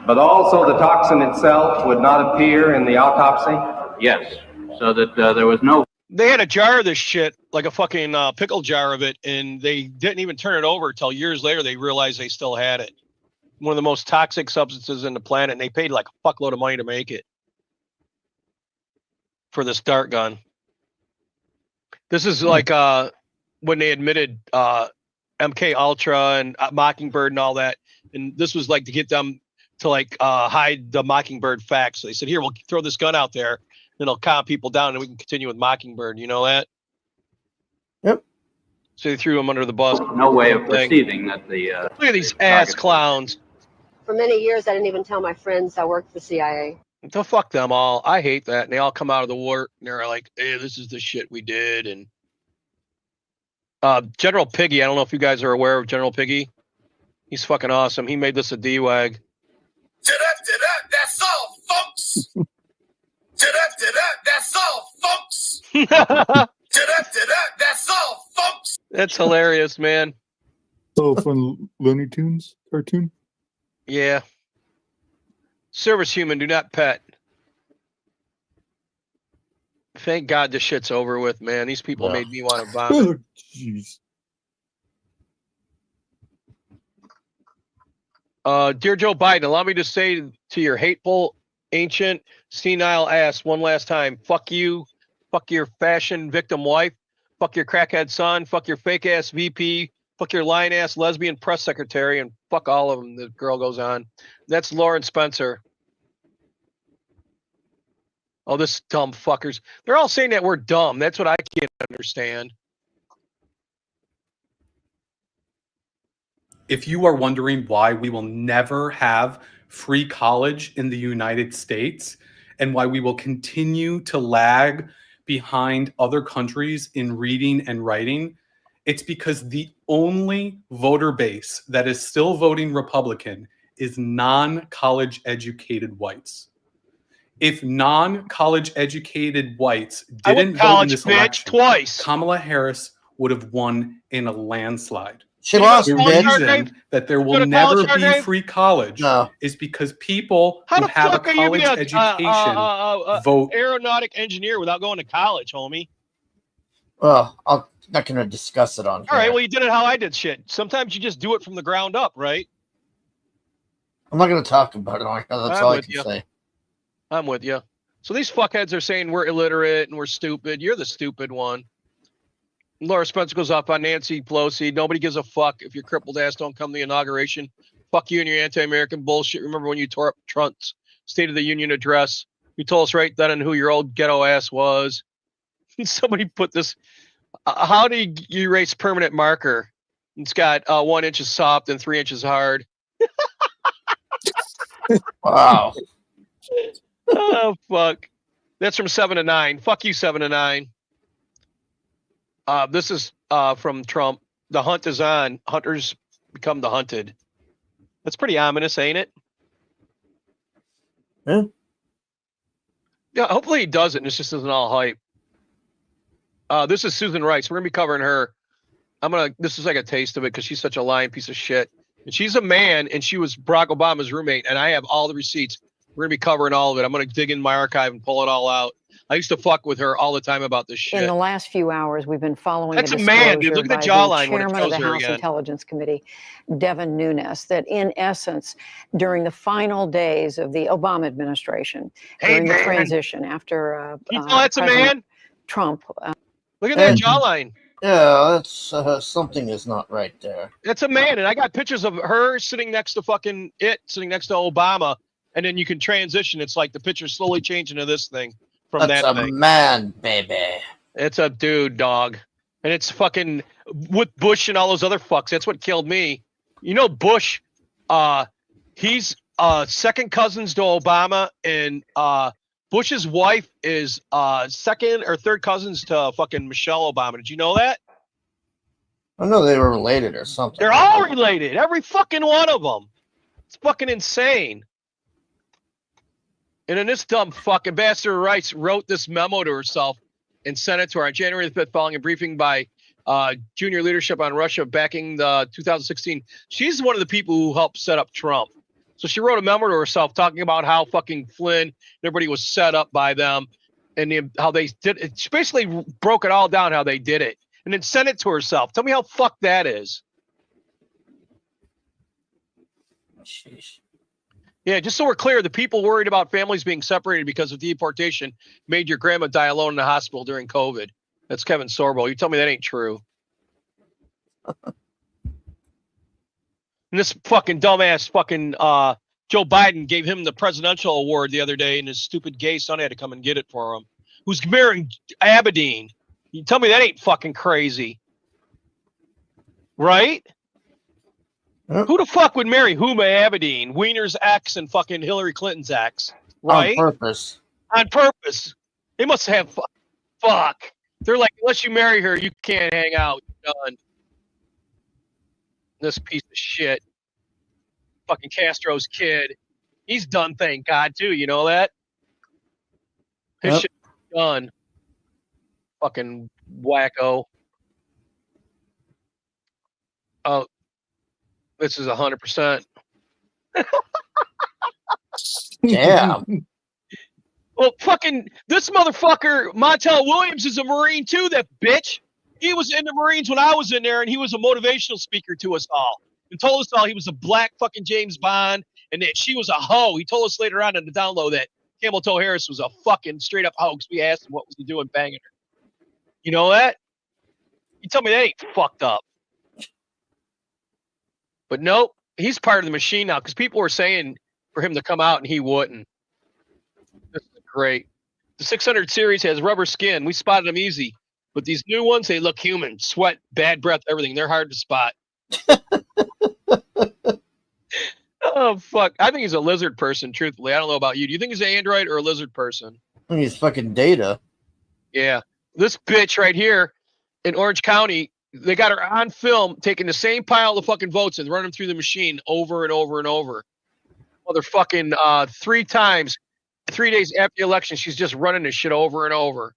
But also the toxin itself would not appear in the autopsy? Yes, so that there was no...
They had a jar of this shit, like a fucking pickle jar of it, and they didn't even turn it over until years later they realized they still had it. One of the most toxic substances in the planet, and they paid like a fuckload of money to make it for this dart gun. This is like when they admitted MK Ultra and Mockingbird and all that, and this was like to get them to like hide the Mockingbird facts. So they said, here, we'll throw this gun out there, then it'll calm people down, and we can continue with Mockingbird. You know that?
Yep.
So they threw him under the bus.
No way of perceiving that the...
Look at these ass clowns.
For many years, I didn't even tell my friends I worked for the CIA.
To fuck them all. I hate that. And they all come out of the war and they're like, hey, this is the shit we did. And General Piggy. I don't know if you guys are aware of General Piggy. He's fucking awesome. He made this a D-Wag.
That's all, folks. That's all, folks. That's all, folks.
That's hilarious, man.
Oh, from Looney Tunes cartoon.
Yeah. Service human, do not pet. Thank God this shit's over with, man. These people made me want to vomit.
Oh, jeez.
Dear Joe Biden, allow me to say to your hateful, ancient, senile ass one last time, fuck you, fuck your fashion victim wife, fuck your crackhead son, fuck your fake ass VP, fuck your lying ass lesbian press secretary, and fuck all of them. The girl goes on. That's Lauren Spencer. Oh, this dumb fuckers. They're all saying that we're dumb. That's what I can't understand.
If you are wondering why we will never have free college in the United States and why we will continue to lag behind other countries in reading and writing, it's because the only voter base that is still voting Republican is non-college educated whites. If non-college educated whites didn't vote in this election,
twice,
Kamala Harris would have won in a landslide.
She lost,
The
bitch.
reason that there will
to
never
college,
be
Hargrave?
free college is because people
How
who
the
have a
fuck are you
college
being
education vote.
aeronautic engineer without going to college, homie?
Well, I'm not going to discuss it on here.
All right, well, you did it how I did shit. Sometimes you just do it from the ground up, right?
I'm not going to talk about it on here. That's all I can say.
I'm with you. So these fuckheads are saying we're illiterate and we're stupid. You're the stupid one. Laura Spencer goes off on Nancy Pelosi. Nobody gives a fuck if your crippled ass don't come to the inauguration. Fuck you and your anti-American bullshit. Remember when you tore up Trump's State of the Union address? You told us right then and who your old ghetto ass was. Somebody put this. How do you erase permanent marker? It's got 1 inch is soft and 3 inches hard.
Wow.
Oh, fuck. That's from 7 to 9. Fuck you, 7 to 9. This is from Trump. The hunt is on. Hunters become the hunted. That's pretty ominous, ain't it?
Yeah.
Yeah, hopefully he does it and this just isn't all hype. This is Susan Rice. We're going to be covering her. This is like a taste of it because she's such a lying piece of shit. And she's a man and she was Barack Obama's roommate and I have all the receipts. We're going to be covering all of it. I'm going to dig in my archive and pull it all out. I used to fuck with her all the time about this shit.
In the last few hours, we've been following
That's
a
a man, dude.
disclosure
Look at the
by
jawline when it
chairman of
shows
the
her
House
again.
Intelligence Committee, Devin Nunes, that in essence, during the final days of the Obama administration, during the transition after
that's a
President
man?
Trump.
Look at that jawline.
Yeah, that's something is not right there.
It's a man, and I got pictures of her sitting next to sitting next to Obama, and then you can transition. It's like the picture slowly changing to this thing from
That's
that
a
thing.
man, baby.
It's a dude, dog. And it's fucking with Bush and all those other fucks. That's what killed me. You know, Bush, he's second cousins to Obama, and Bush's wife is second or third cousins to fucking Michelle Obama. Did you know that?
I know they were related or something.
They're all related. Every fucking one of them. It's fucking insane. And then this dumb fuck, Ambassador Rice, wrote this memo to herself and sent it to her on January 5th following a briefing by junior leadership on Russia backing the 2016. She's one of the people who helped set up Trump. So she wrote a memo to herself talking about how fucking Flynn and everybody was set up by them and how they did it. She basically broke it all down how they did it and then sent it to herself. Tell me how fucked that is.
Sheesh.
Yeah, just so we're clear, the people worried about families being separated because of deportation made your grandma die alone in the hospital during COVID. That's Kevin Sorbo. You tell me that ain't true. And this fucking dumbass fucking Joe Biden gave him the presidential award the other day, and his stupid gay son had to come and get it for him. Who's marrying Abedin? You tell me that ain't fucking crazy. Right? Who the fuck would marry Huma Abedin, Wiener's ex and fucking Hillary Clinton's ex? Right?
On purpose.
On purpose. They must have fuck. They're like, unless you marry her, you can't hang out. done. This piece of shit. Fucking Castro's kid. He's done, thank God, too. You know that? His shit done. Fucking wacko. Oh, this is 100%.
Damn.
Well, fucking this motherfucker, Montel Williams, is a Marine too. That bitch. He was in the Marines when I was in there, and he was a motivational speaker to us all, and told us all he was a black fucking James Bond, and that she was a hoe. He told us later on in the download that Campbell Toe Harris was a fucking straight up hoe. We asked him what was he doing banging her. You know that? You tell me that ain't fucked up. But nope, he's part of the machine now because people were saying for him to come out and he wouldn't. This is great. The 600 series has rubber skin. We spotted them easy. But these new ones, they look human. Sweat, bad breath, everything. They're hard to spot. Oh, fuck. I think he's a lizard person, truthfully. I don't know about you. Do you think he's an android or a lizard person?
I think he's fucking Data.
Yeah. This bitch right here in Orange County, they got her on film taking the same pile of fucking votes and running them through the machine over and over and over. Motherfucking 3 times, 3 days after the election, she's just running this shit over and over.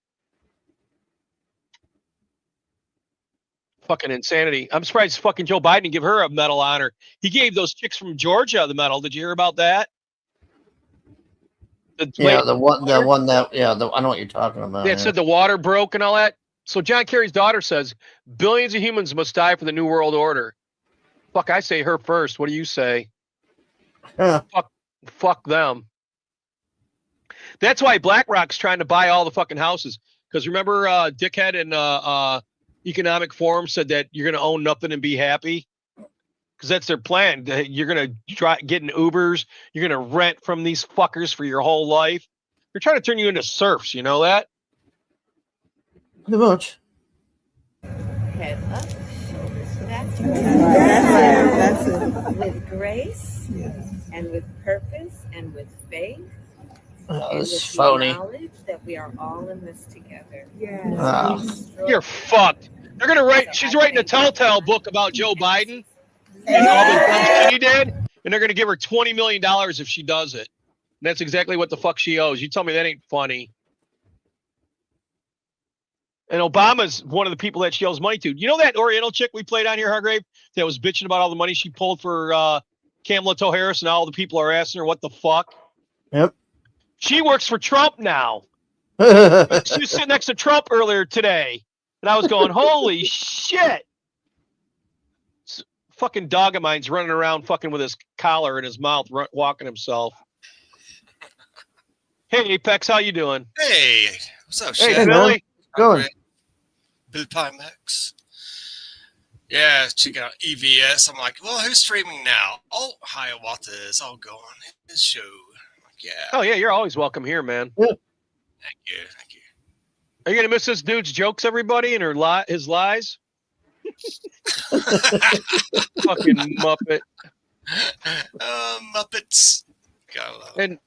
Fucking insanity. I'm surprised fucking Joe Biden didn't give her a medal honor. He gave those chicks from Georgia the medal. Did you hear about that?
The one that I know what you're talking about.
They said the water broke and all that. So John Kerry's daughter says billions of humans must die for the new world order. Fuck, I say her first. What do you say? Fuck them. That's why BlackRock's trying to buy all the fucking houses. Because remember, Dickhead and Economic Forum said that you're going to own nothing and be happy. Because that's their plan. You're going to try getting Ubers. You're going to rent from these fuckers for your whole life. They're trying to turn you into serfs. You know that?
Pretty much.
Head up, shoulders back. That's it. With grace and with purpose and with faith. And
This is
with
phony.
knowledge that we are all in this together.
You're fucked. They're going to write. She's writing a telltale book about Joe Biden and all the dumb shit he did. And they're going to give her $20 million if she does it. And that's exactly what the fuck she owes. You tell me that ain't funny. And Obama's one of the people that she owes money to. You know that Oriental chick we played on here, Hargrave, that was bitching about all the money she pulled for Kamala Toe Harris, and all the people are asking her what the fuck?
Yep.
She works for Trump now. She was sitting next to Trump earlier today. And I was going, holy shit. Fucking dog of mine's running around fucking with his collar in his mouth, walking himself. Hey, Apex, how you doing?
Hey, what's up,
Hey,
Chef?
Billy.
Going.
Bill Pimax. Yeah, check out EVS. I'm like, well, who's streaming now? Oh, Hiawatha is all go on his show. I'm like, yeah.
Oh, yeah, you're always welcome here, man.
Yeah.
Thank you. Thank you.
Are you going to miss this dude's jokes, everybody, and his lies? Fucking Muppet.
Muppets. Gotta love it.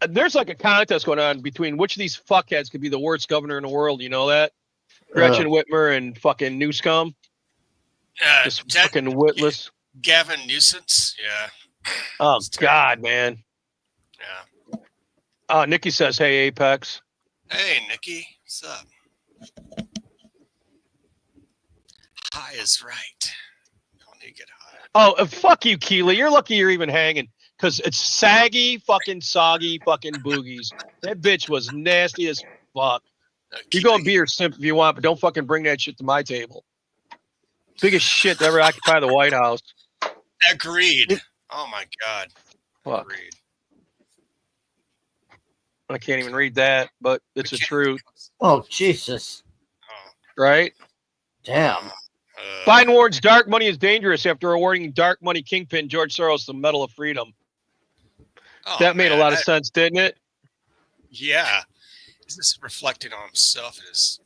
And there's like a contest going on between which of these fuckheads could be the worst governor in the world. You know that? Gretchen Whitmer and fucking Newscomb. Just fucking witless.
Gavin Newsome. Yeah.
Oh, God, man.
Yeah.
Nikki says, hey, Apex.
Hey, Nikki. What's up? High is right. Don't need to get high.
Oh, fuck you, Keely. You're lucky you're even hanging. Because it's saggy, fucking soggy, fucking boogies. That bitch was nasty as fuck. You go and be her simp if you want, but don't fucking bring that shit to my table. Biggest shit to ever occupy the White House.
Agreed. Oh, my God.
Fuck.
Agreed.
I can't even read that, but it's the truth.
Oh, Jesus.
Right?
Damn.
Biden warns dark money is dangerous after awarding dark money kingpin George Soros the Medal of Freedom. That made a lot of sense, didn't it?
Yeah. He's just reflecting on himself and his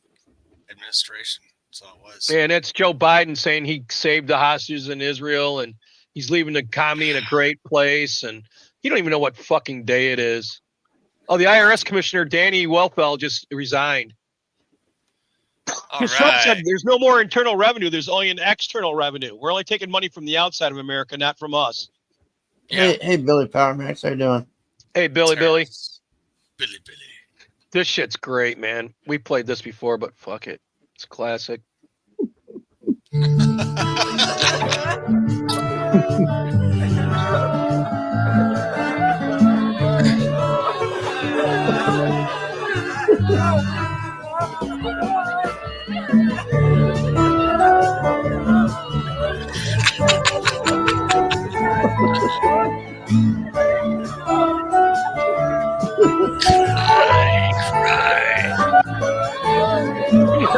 administration. That's all it was.
And that's Joe Biden saying he saved the hostages in Israel and he's leaving the comedy in a great place. And you don't even know what fucking day it is. Oh, the IRS commissioner, Danny Welfel, just resigned.
All
Because Trump said
right.
there's no more internal revenue. There's only an external revenue. We're only taking money from the outside of America, not from us.
Yeah.
Hey, Billy Power Max, how you doing?
Hey, Billy.
Billy.
This shit's great, man. We played this before, but fuck it. It's a classic.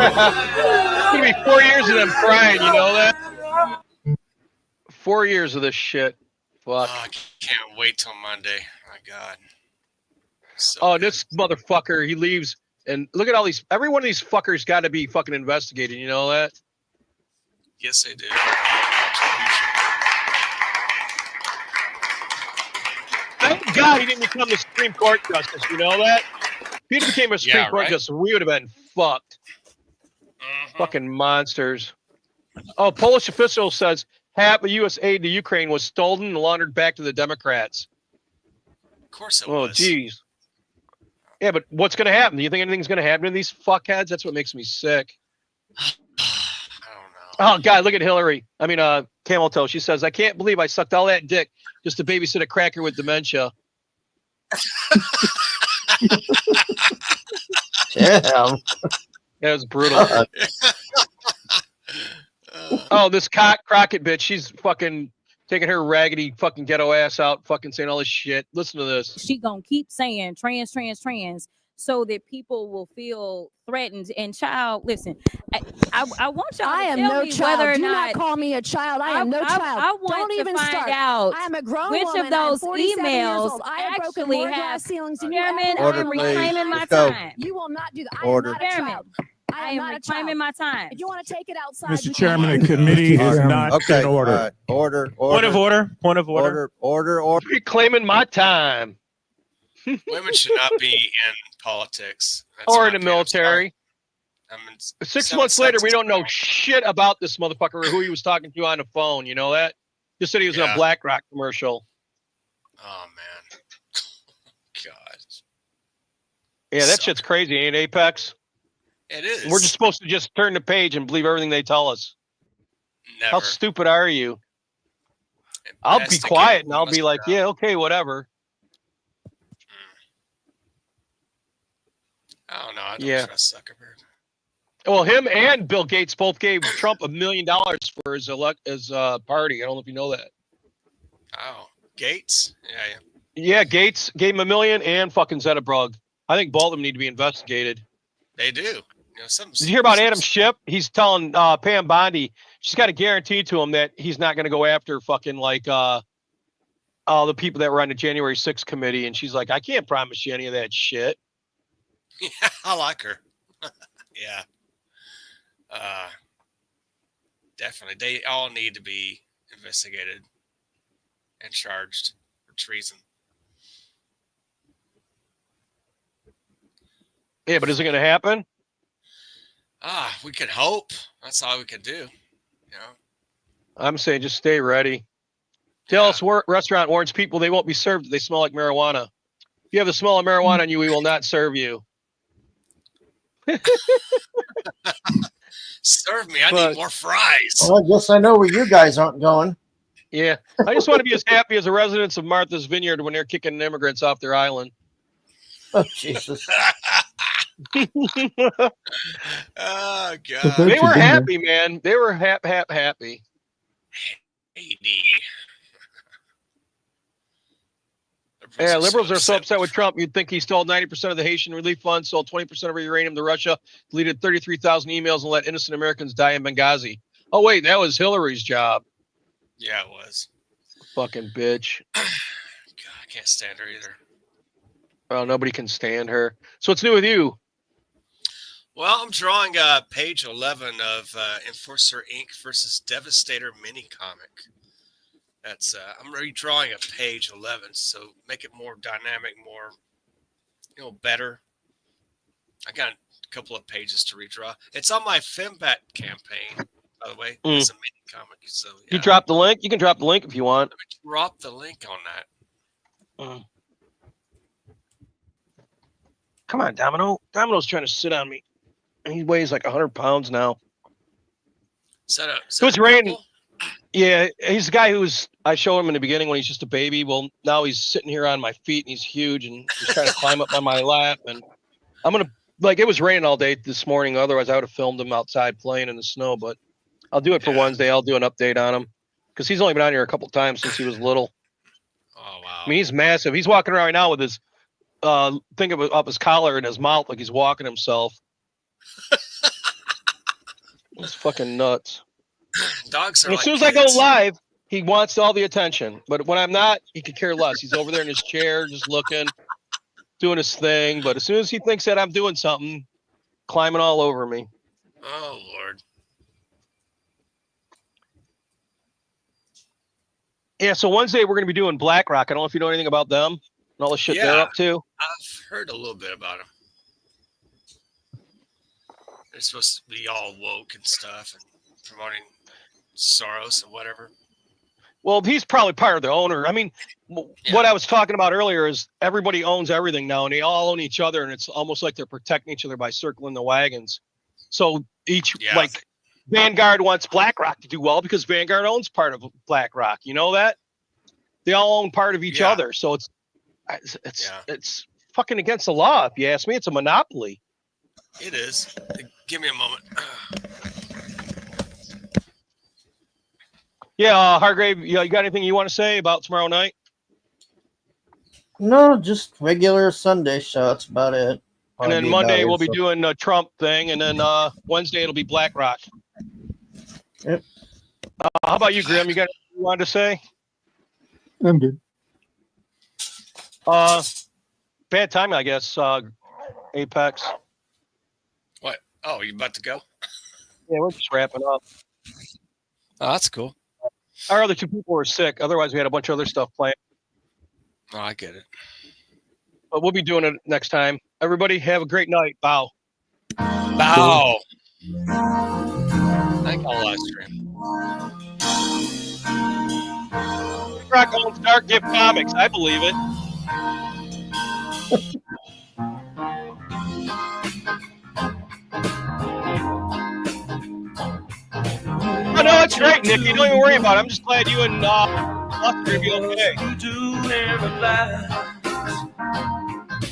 It's gonna be 4 years of them crying, you know that? 4 years of this shit. Fuck.
I can't wait till Monday. My God.
This motherfucker, he leaves, and look at all these. Every one of these fuckers got to be fucking investigated. You know that?
Yes, they do.
Thank God he didn't become the Supreme Court justice. You know that? If he became a Supreme Court
right?
justice, we would have been fucked. Fucking monsters. Oh, Polish official says half of U.S. aid to Ukraine was stolen and laundered back to the Democrats.
Of course it
Oh,
was.
geez. Yeah, but what's going to happen? Do you think anything's going to happen to these fuckheads? That's what makes me sick. Oh, God, look at Hillary. I mean, Camel Toe. She says, I can't believe I sucked all that dick just to babysit a cracker with dementia.
Damn.
That was brutal. Oh, this Crockett bitch. She's fucking taking her raggedy fucking ghetto ass out, fucking saying all this shit. Listen to this.
She gonna keep saying trans, so that people will feel threatened. And child, listen, I want y'all
I
to
am
tell
no
me
child.
whether or
Do
not
not call me a child. I am no child.
I want
Don't
to
even
find
start.
out
I am a grown
which
woman.
of those
I am 47 years
emails
old. I have broken
actually
more
have.
glass ceilings than
Chairman,
you.
I am reclaiming my time.
You will not do that. I
Order.
am not a
Chairman,
child.
I am reclaiming my time.
If you want to take it outside,
Mr.
you
Chairman,
can.
the committee is not in order.
Order.
Point of order. Point of order.
Order.
Reclaiming my time.
Women should not be in politics. That's
Or
my
in the
opinion. I'm sorry.
military.
I mean,
6
sounds
months later, we
sexist.
don't know shit about this motherfucker or who he was talking to on the phone. You know that? Just said he was in a
Yeah.
BlackRock commercial.
Oh man. God.
Yeah, that shit's crazy, ain't it, Apex?
It is.
We're just supposed to just turn the page and believe everything they tell us.
Never.
How stupid are you? I'll be
Investigate.
quiet and I'll
Must
be like, yeah, okay, whatever.
I don't know. I don't
Yeah.
trust Zuckerberg.
Well, him and Bill Gates both gave Trump $1 million for his party. I don't know if you know that.
Oh, Gates? Yeah.
Yeah, Gates gave him $1 million and fucking Zetterberg. I think both of them need to be investigated.
They do. You know,
Did you hear about Adam Schiff? He's telling Pam Bondi she's got to guarantee to him that he's not going to go after fucking like all the people that were on the January 6th committee. And she's like, I can't promise you any of that shit.
Yeah, I like her. Yeah. Definitely. They all need to be investigated and charged for treason.
Yeah, but is it going to happen?
We could hope. That's all we could do. You know?
I'm saying just stay ready. Dallas restaurant warns people they won't be served if they smell like marijuana. If you have the smell of marijuana on you, we will not serve you.
Serve me. I need more fries.
Well, I guess I know where you guys aren't going.
Yeah. I just want to be as happy as the residents of Martha's Vineyard when they're kicking immigrants off their island.
Oh, Jesus.
Oh, God.
They were happy, man. They were happy. Yeah, liberals are so upset with Trump. You'd think he stole 90% of the Haitian relief fund, sold 20% of our uranium to Russia, deleted 33,000 emails, and let innocent Americans die in Benghazi. Oh, wait, that was Hillary's job.
Yeah, it was.
Fucking bitch.
God, I can't stand her either.
Oh, nobody can stand her. So what's new with you?
Well, I'm drawing page 11 of Enforcer Inc. versus Devastator mini comic. That's I'm redrawing a page 11, so make it more dynamic, more better. I got a couple of pages to redraw. It's on my FemBat campaign, by the way. It's a mini comic. So yeah.
You drop the link? You can drop the link if you want.
Drop the link on that.
Come on, Domino. Domino's trying to sit on me. He weighs like 100 pounds now. It was raining. Yeah, he's the guy I showed him in the beginning when he's just a baby. Well, now he's sitting here on my feet and he's huge and he's trying to climb up on my lap. And I'm going to, it was raining all day this morning. Otherwise, I would have filmed him outside playing in the snow. But I'll do it for Wednesday. I'll do an update on him because he's only been on here a couple times since he was little.
Oh, wow.
I mean, he's massive. He's walking around right now with his thing up his collar in his mouth like he's walking himself. It's fucking nuts.
Dogs are
as soon as I go live, he wants all the attention. But when I'm not, he could care less. He's over there in his chair, just looking, doing his thing. But as soon as he thinks that I'm doing something, climbing all over me.
Oh, Lord.
Yeah, so Wednesday we're going to be doing BlackRock. I don't know if you know anything about them and all the shit they're up to.
I've heard a little bit about them. They're supposed to be all woke and stuff and promoting Soros and whatever.
Well, he's probably part of the owner. I mean, what I was talking about earlier is everybody owns everything now, and they all own each other, and it's almost like they're protecting each other by circling the wagons. So like Vanguard wants BlackRock to do well because Vanguard owns part of BlackRock. You know that? They all own part of each other. So it's fucking against the law. If you ask me, it's a monopoly.
It is. Give me a moment.
Yeah, Hargrave, you got anything you want to say about tomorrow night?
No, just regular Sunday show. That's about it.
And then Monday we'll be doing a Trump thing, and then Wednesday it'll be BlackRock.
Yep.
How about you, Grim? You got anything you wanted to say?
I'm good.
Bad timing, I guess. Apex.
What? Oh, you about to go?
Yeah, we're just wrapping up.
Oh, that's cool.
Our other two people were sick. Otherwise, we had a bunch of other stuff planned.
Oh, I get it.
But we'll be doing it next time. Everybody, have a great night. Bow.
Bow. I think I'll live stream.
Rock owns Dark Gift Comics. I believe it. Oh, no, it's great, Nick. You don't even worry about it. I'm just glad you and Buster are going to be okay.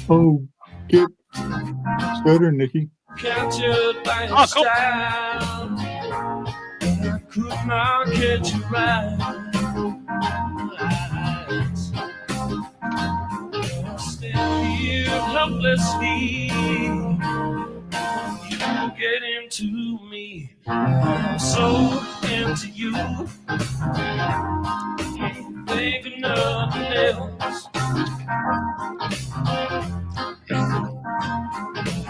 Oh, get better, Nikki.
Captured by your style, I could not get you right. I stand here helplessly. You get into me. I'm so into you. Can't think of nothing else.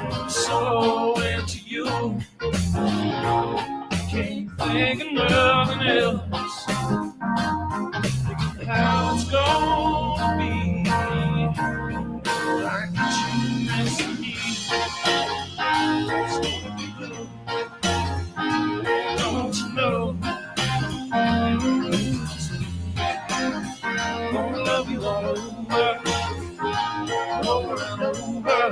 I'm so into you. Can't think of nothing else. How it's gonna be. I get you missing me. Don't you know? Gonna love you all over and over.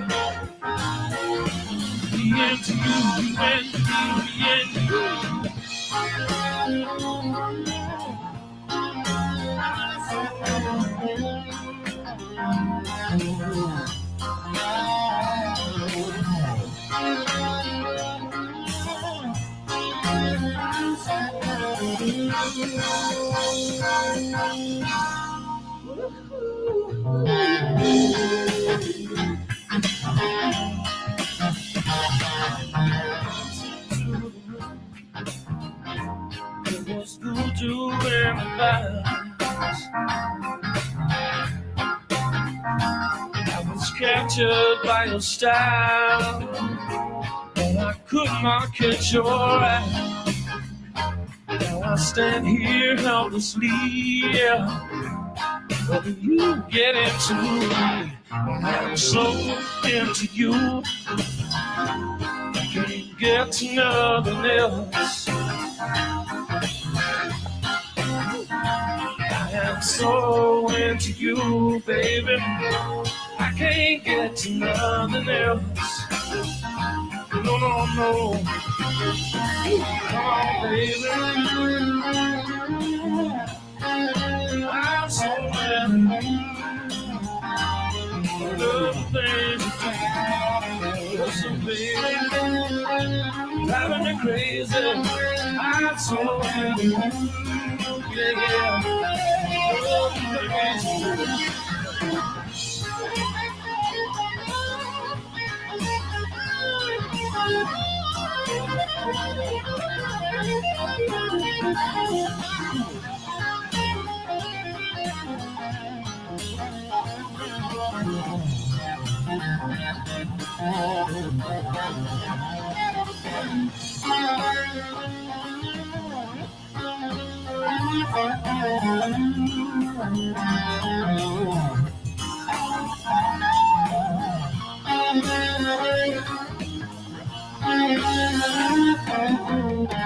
Be into you and be into you. It was good to everybody. I was captured by your style, and I could not catch your eye. Now I stand here helplessly, yeah. But you get into me. I'm so into you, I can't get to nothing else. I am so into you, baby, I can't get to nothing else. No, no, no. Come on, baby. I'm so into you. The things you do, listen, baby, driving me crazy. I'm so into you. Yeah, yeah. The things you do.